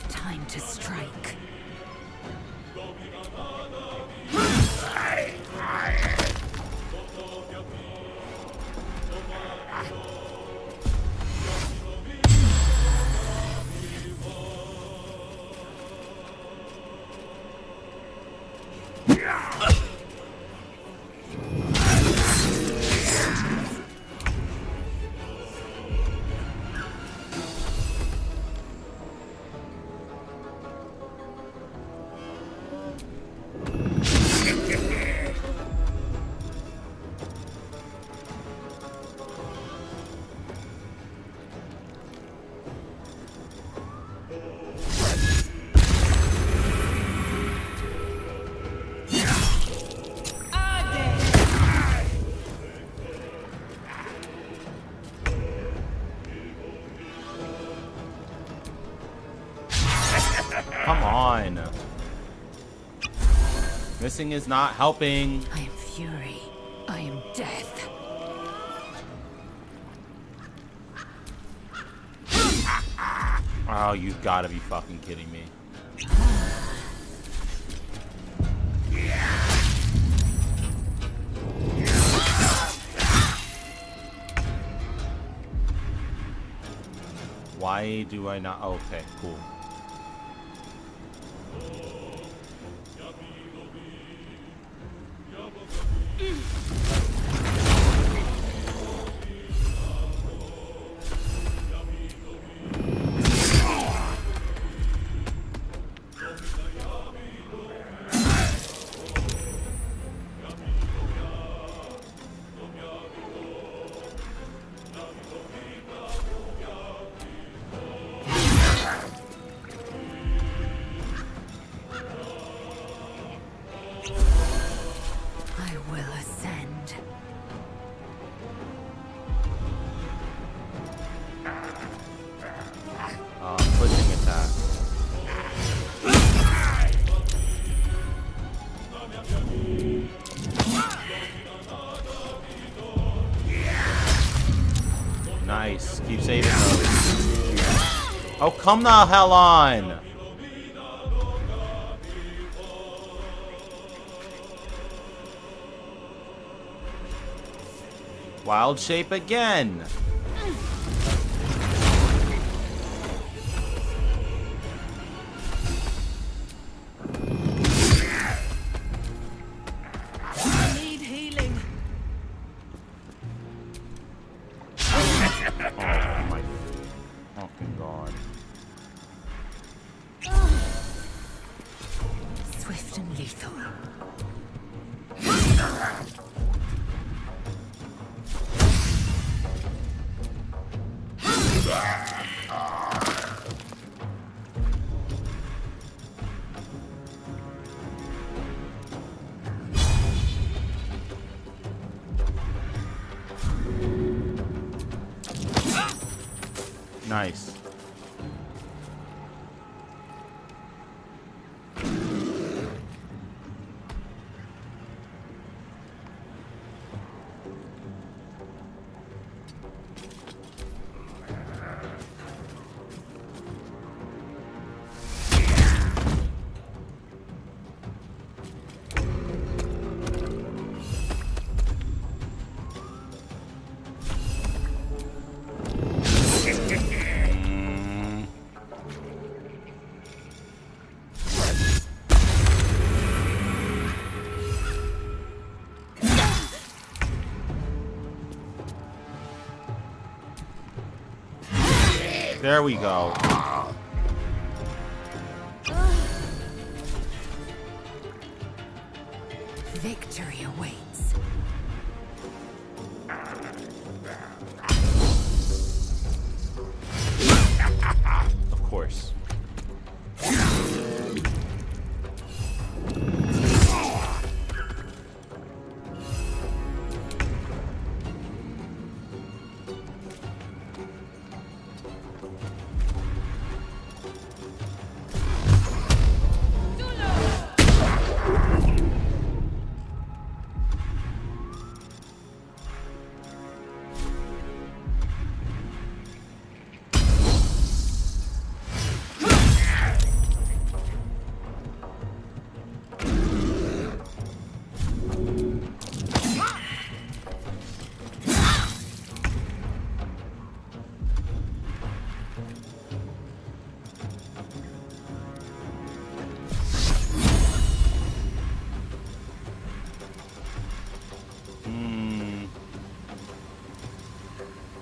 Time to strike. Come on. Missing is not helping. I am fury. I am death. Oh, you've got to be fucking kidding me. Why do I not? Okay, cool. I will ascend. Pushing attack. Nice. Keep saving those. Oh, come the hell on! Wild shape again! I need healing. Oh my fucking god. Swift and lethal. Nice. There we go. Victory awaits. Of course.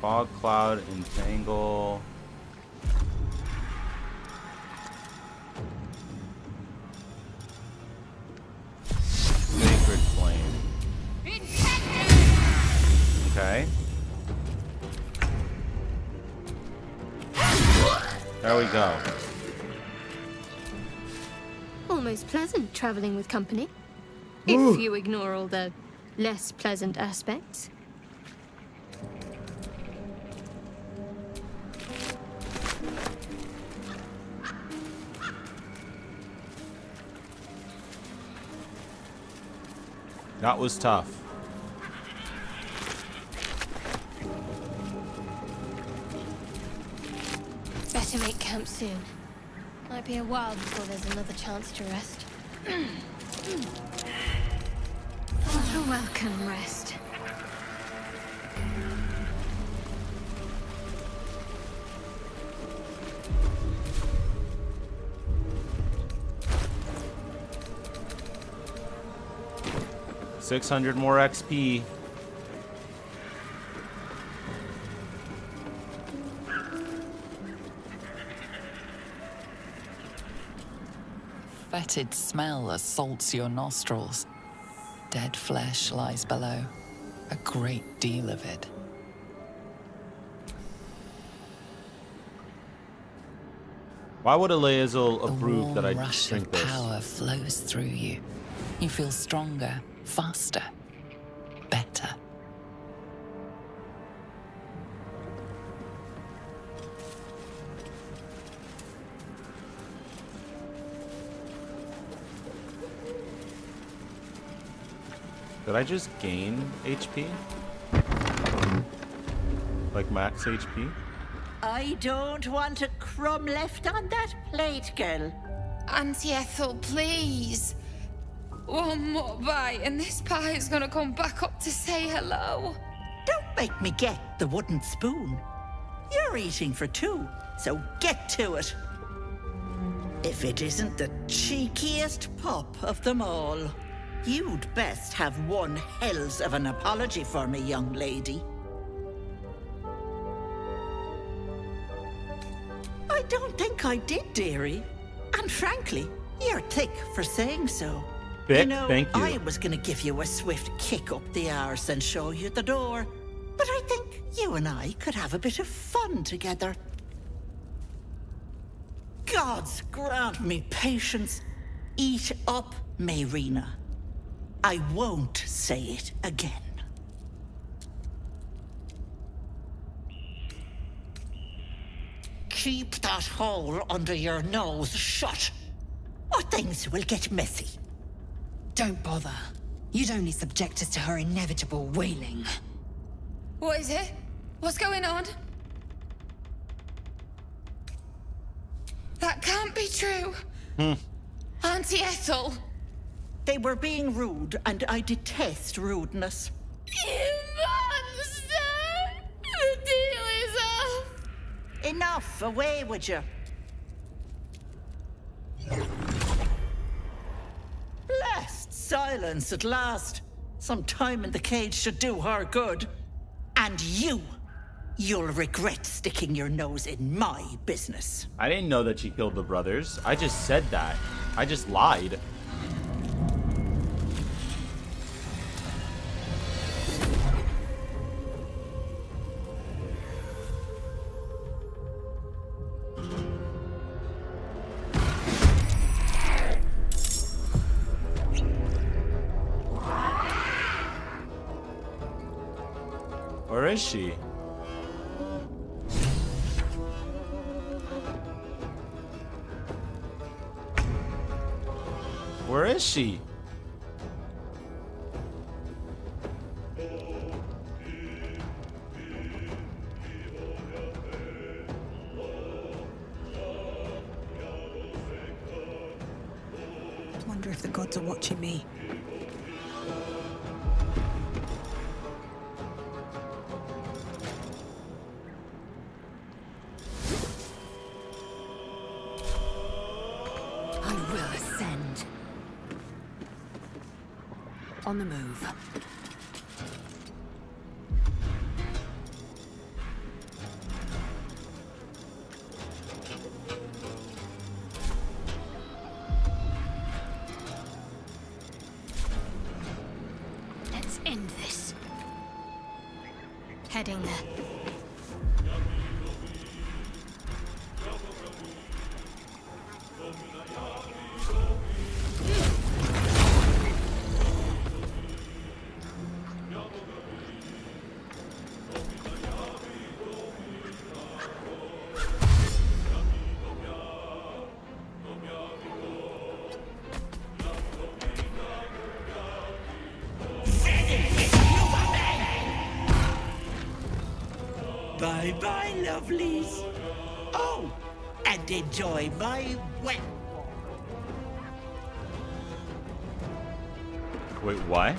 Fog cloud entangle. Sacred flame. Okay. There we go. Almost pleasant traveling with company. If you ignore all the less pleasant aspects. That was tough. Better make camp soon. Might be a while before there's another chance to rest. What a welcome rest. $600 more XP. Fetid smell assaults your nostrils. Dead flesh lies below. A great deal of it. Why would Eleazar The approve warm that I rush drink of this? power flows through you. You feel stronger, faster, better. Did I just gain HP? Like max HP? I don't want a crumb left on that plate, girl. Auntie Ethel, please. One more bite and this pie is gonna come back up to say hello. Don't make me get the wooden spoon. You're eating for two, so get to it. If it isn't the cheekiest pup of them all, you'd best have one hells of an apology for me, young lady. I don't think I did, dearie. And frankly, you're thick for saying so. Thick? You know, Thank you. I was gonna give you a swift kick up the arse and show you the door. But I think you and I could have a bit of fun together. Gods grant me patience. Eat up, Mayrina. I won't say it again. Keep that hole under your nose shut, or things will get messy. Don't bother. You'd only subject us to her inevitable wailing. What is it? What's going on? That can't be true. Auntie Ethel. They were being rude, and I detest rudeness. You monster! The deal is off. Enough, away with you. Blessed silence at last. Some time in the cage should do her good. And you'll regret sticking your nose in my business. I didn't know that she killed the brothers. I just said that. I just lied. Where is she? Where is she? I wonder if the gods are watching me. I will ascend. On the move. Let's end this. Heading there. Bye-bye, lovelies. Oh, and enjoy my wet. Wait, what?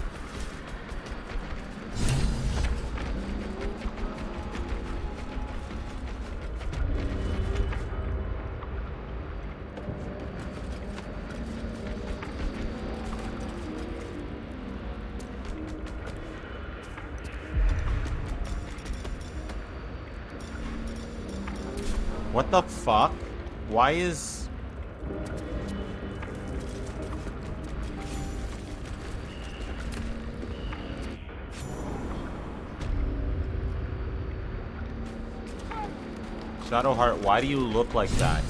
What the fuck? Why is... Shadowheart, why do you look like that?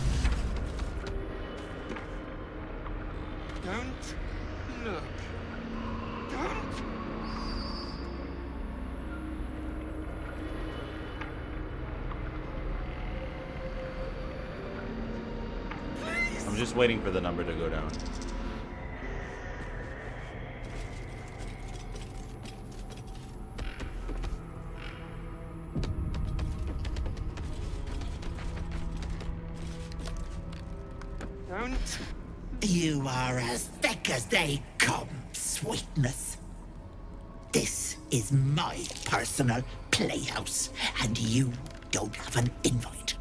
Don't look. Don't. I'm just waiting for the number to go down. Don't. You are as thick as they come, sweetness. This is my personal playhouse, and you don't have an invite.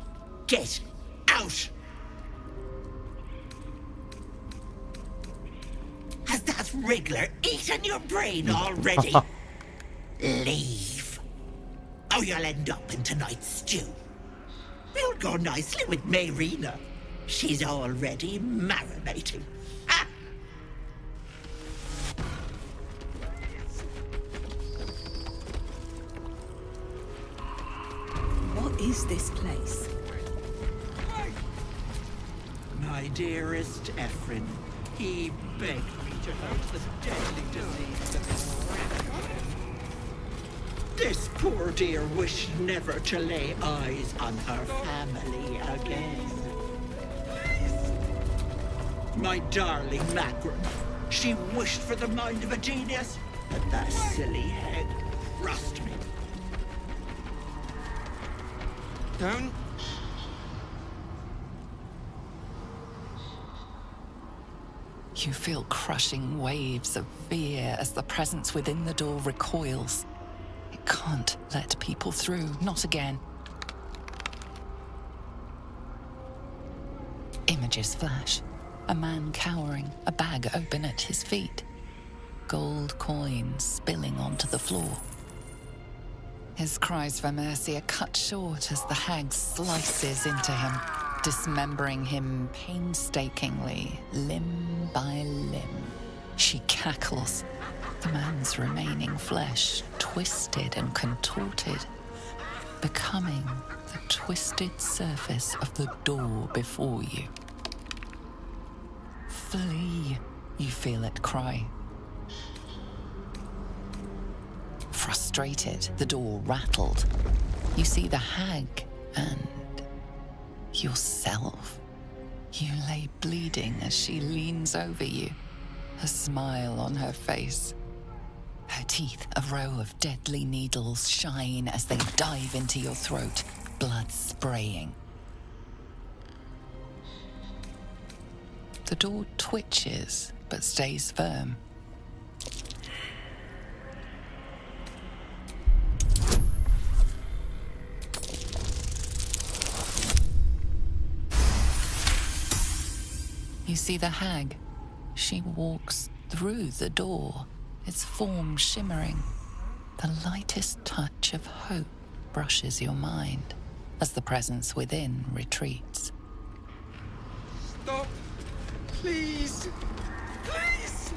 Get out! Has that wriggler eaten your brain already? Leave. Or you'll end up in tonight's stew. You'll go nicely with Mayrina. She's already marinating. Ha! What is this place? My dearest Ephraim, he begged me to nurse the deadly disease that is spreading. This poor dear wished never to lay eyes on her family again. My darling Magrin, she wished for the mind of a genius, but that silly head thrust me. Don't. You feel crushing waves of fear as the presence within the door recoils. It can't let people through, not again. Images flash. A man cowering, a bag open at his feet. Gold coins spilling onto the floor. His cries for mercy are cut short as the hag slices into him, dismembering him painstakingly, limb by limb. She cackles, the man's remaining flesh twisted and contorted, becoming the twisted surface of the door before you. Flee, you feel it cry. Frustrated, the door rattled. You see the hag and yourself. You lay bleeding as she leans over you, a smile on her face. Her teeth, a row of deadly needles, shine as they dive into your throat, blood spraying. The door twitches, but stays firm. You see the hag. She walks through the door, its form shimmering. The lightest touch of hope brushes your mind as the presence within retreats. Stop. Please. Please.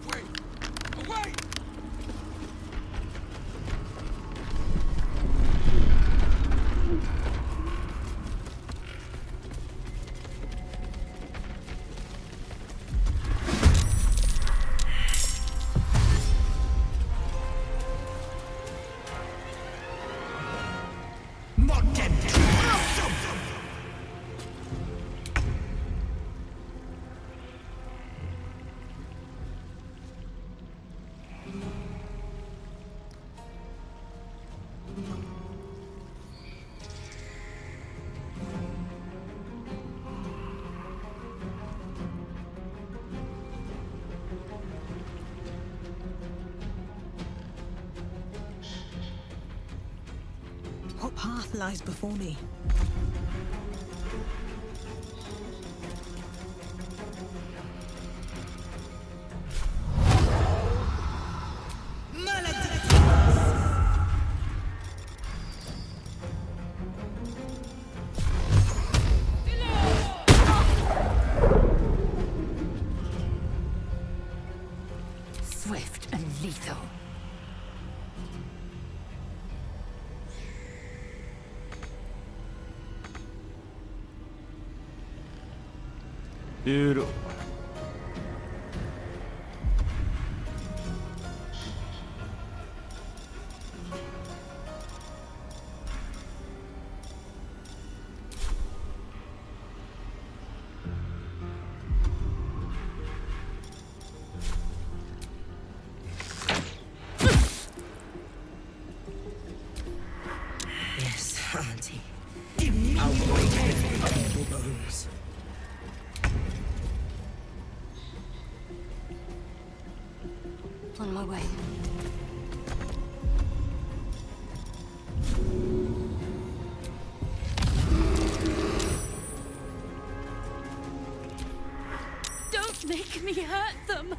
Away. Away. What path lies before me? Swift and lethal. Dude. Yes, Auntie. On my way. Don't make me hurt them!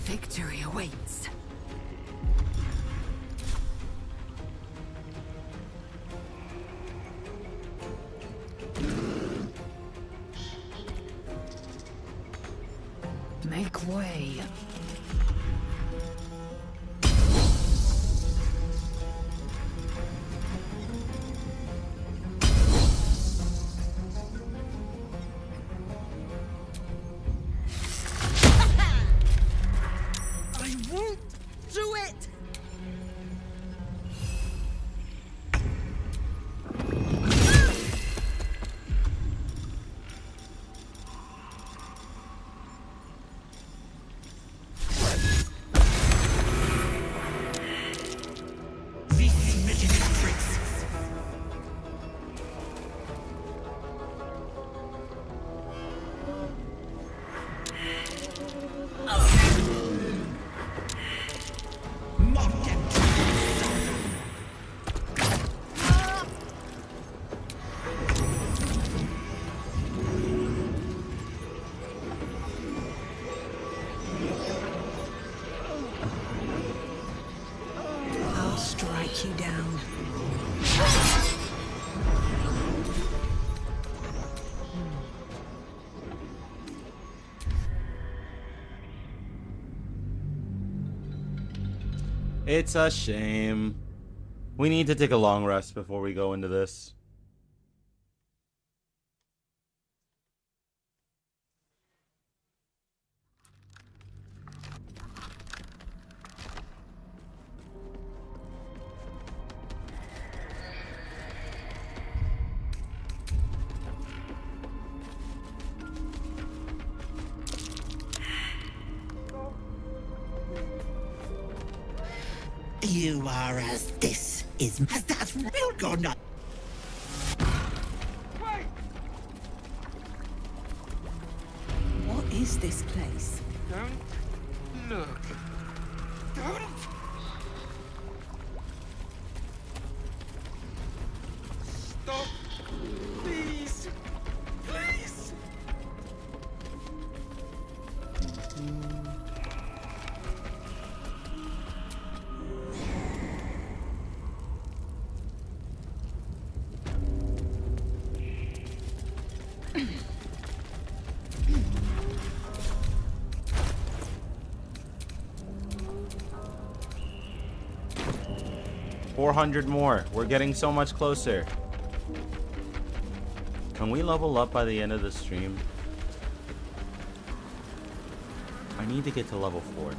Victory awaits. Make way. I won't do it! I'll strike you down. It's a shame. We need to take a long rest before we go into this. You are as this is as that real gone up. What is this place? Don't look. Don't. Stop. Please. Please. 400 more. We're getting so much closer. Can we level up by the end of the stream? I need to get to level 4.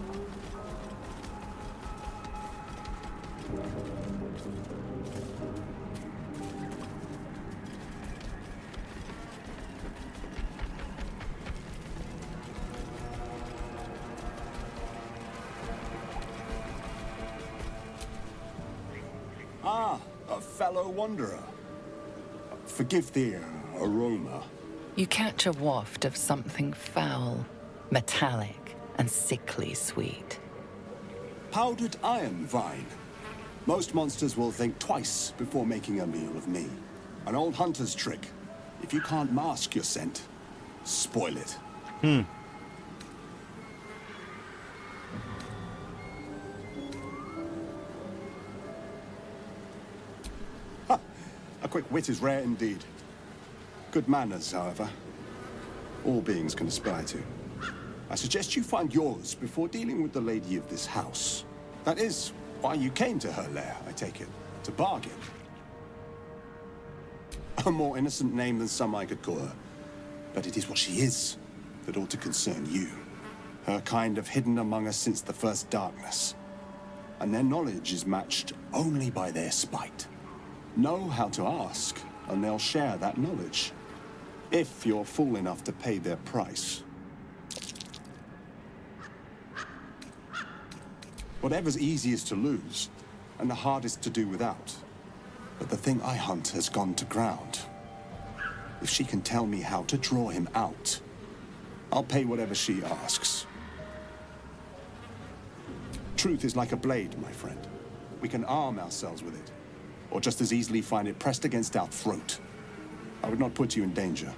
Ah, a fellow wanderer. Forgive the aroma. You catch a waft of something foul, metallic, and sickly sweet. Powdered iron vine. Most monsters will think twice before making a meal of me. An old hunter's trick. If you can't mask your scent, spoil it. Ha! A quick wit is rare indeed. Good manners, however. All beings can aspire to. I suggest you find yours before dealing with the lady of this house. That is why you came to her lair, I take it. To bargain. A more innocent name than some I could call her. But it is what she is that ought to concern you. Her kind have hidden among us since the first darkness, and their knowledge is matched only by their spite. Know how to ask, and they'll share that knowledge, if you're fool enough to pay their price. Whatever's easiest to lose, and the hardest to do without. But the thing I hunt has gone to ground. If she can tell me how to draw him out, I'll pay whatever she asks. Truth is like a blade, my friend. We can arm ourselves with it, or just as easily find it pressed against our throat. I would not put you in danger.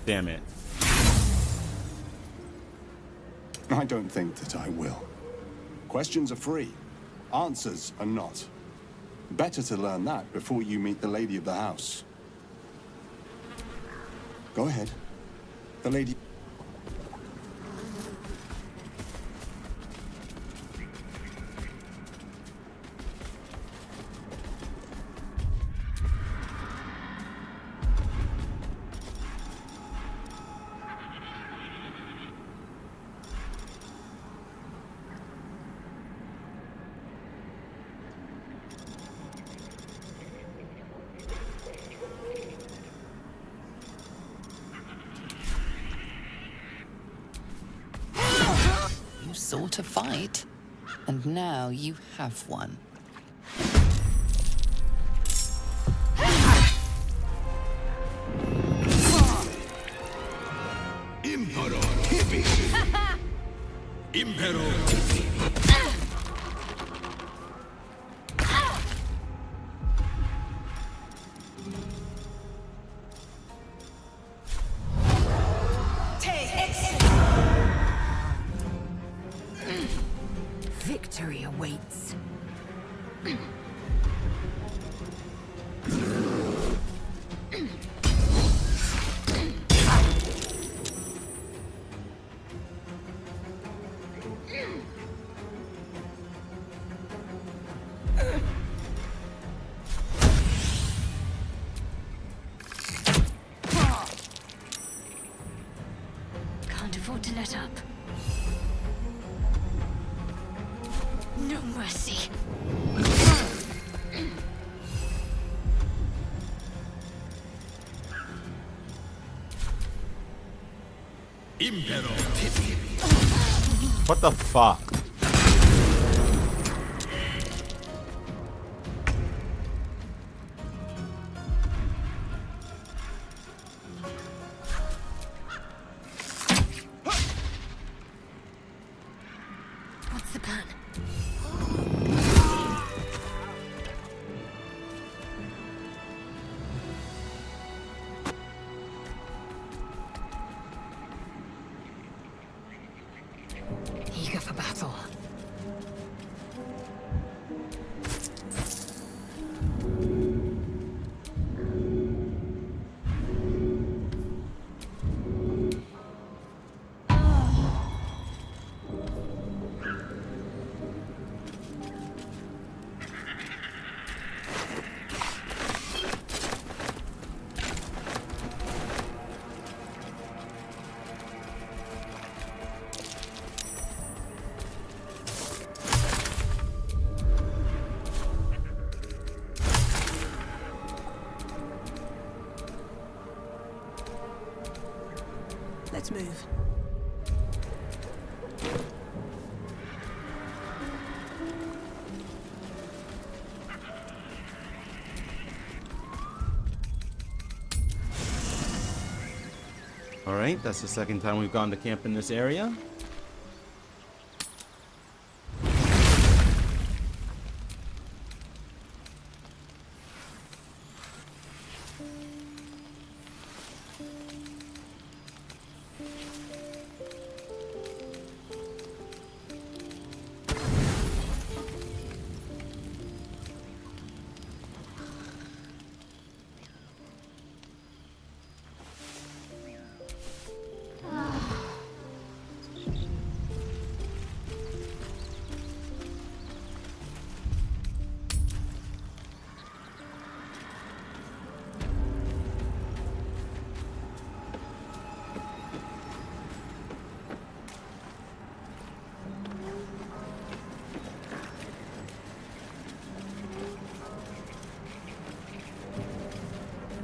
Damn it. I don't think that I will. Questions are free. Answers are not. Better to learn that before you meet the lady of the house. Go ahead. The lady... You sought a fight, and now you have one. Victory awaits. Can't afford to let up. No mercy. What the fuck? What's the plan? Eager for battle. Let's move. Alright, that's the second time we've gone to camp in this area.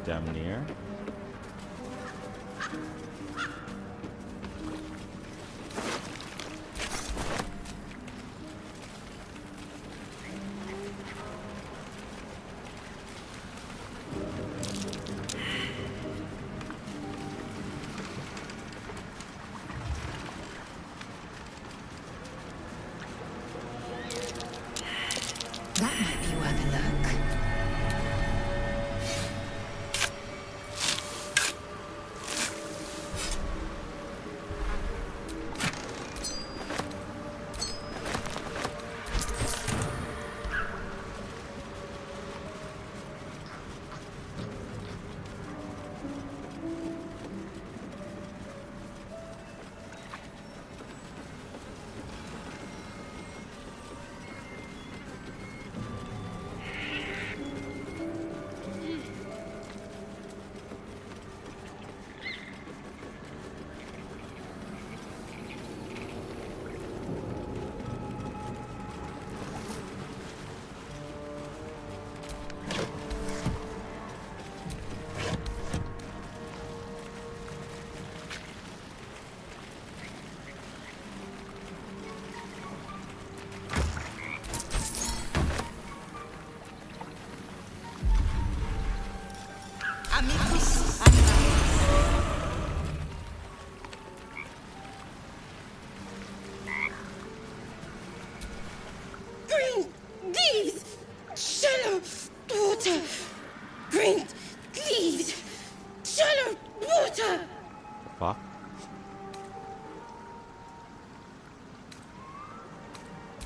damn near. That might be worth a look. Green leaves, shallow water. Green leaves, shallow water. Fuck.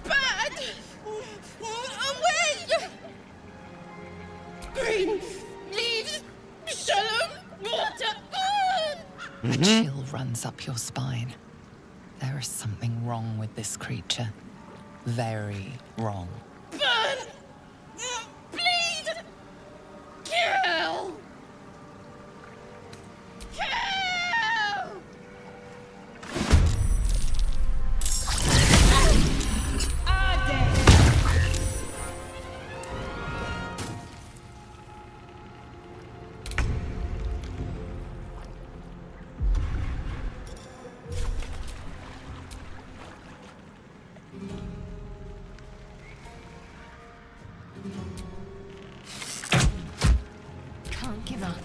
Bad. Away. Green leaves, shallow water. A chill runs up your spine. There is something wrong with this creature. Very wrong. Burn. Bleed. Kill. Kill. Can't give up.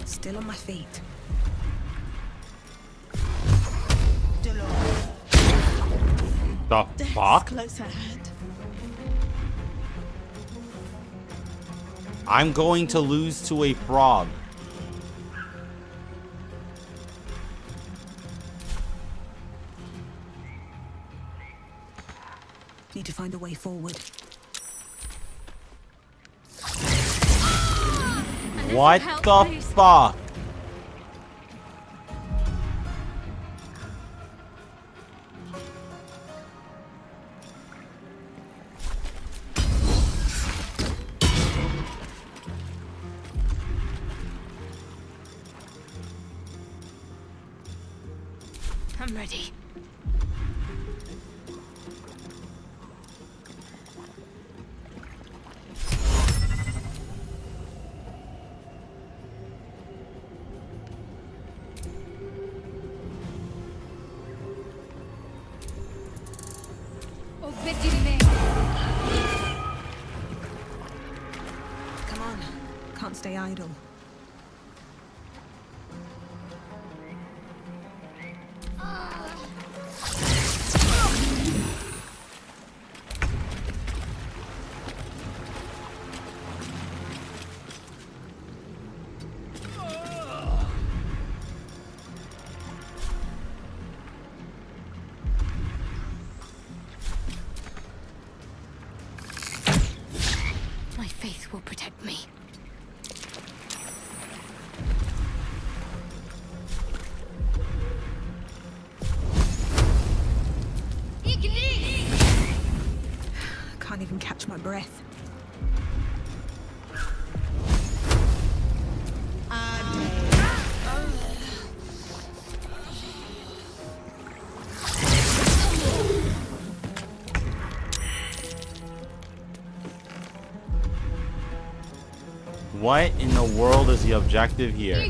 Still on my feet. The fuck? Close ahead. I'm going to lose to a frog. Need to find a way forward. What the fuck? I'm ready. Come on. Can't stay idle. My faith will protect me. Can't even catch my breath. What in the world is the objective here?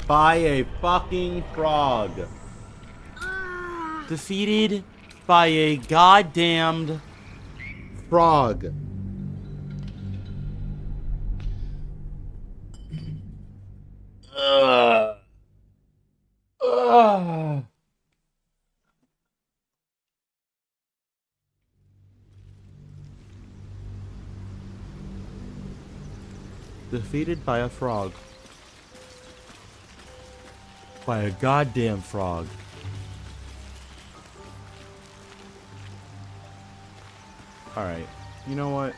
By a fucking frog. Defeated by a goddamned frog. Ugh. Ugh. Defeated by a frog. By a goddamn frog. Alright, you know what?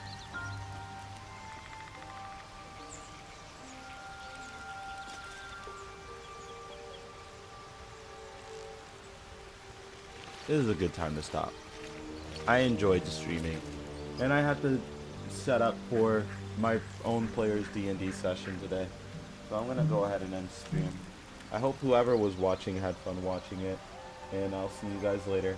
This is a good time to stop. I enjoyed the streaming, and I had to set up for my own player's D&D session today. So I'm gonna go ahead and end stream. I hope whoever was watching had fun watching it, and I'll see you guys later.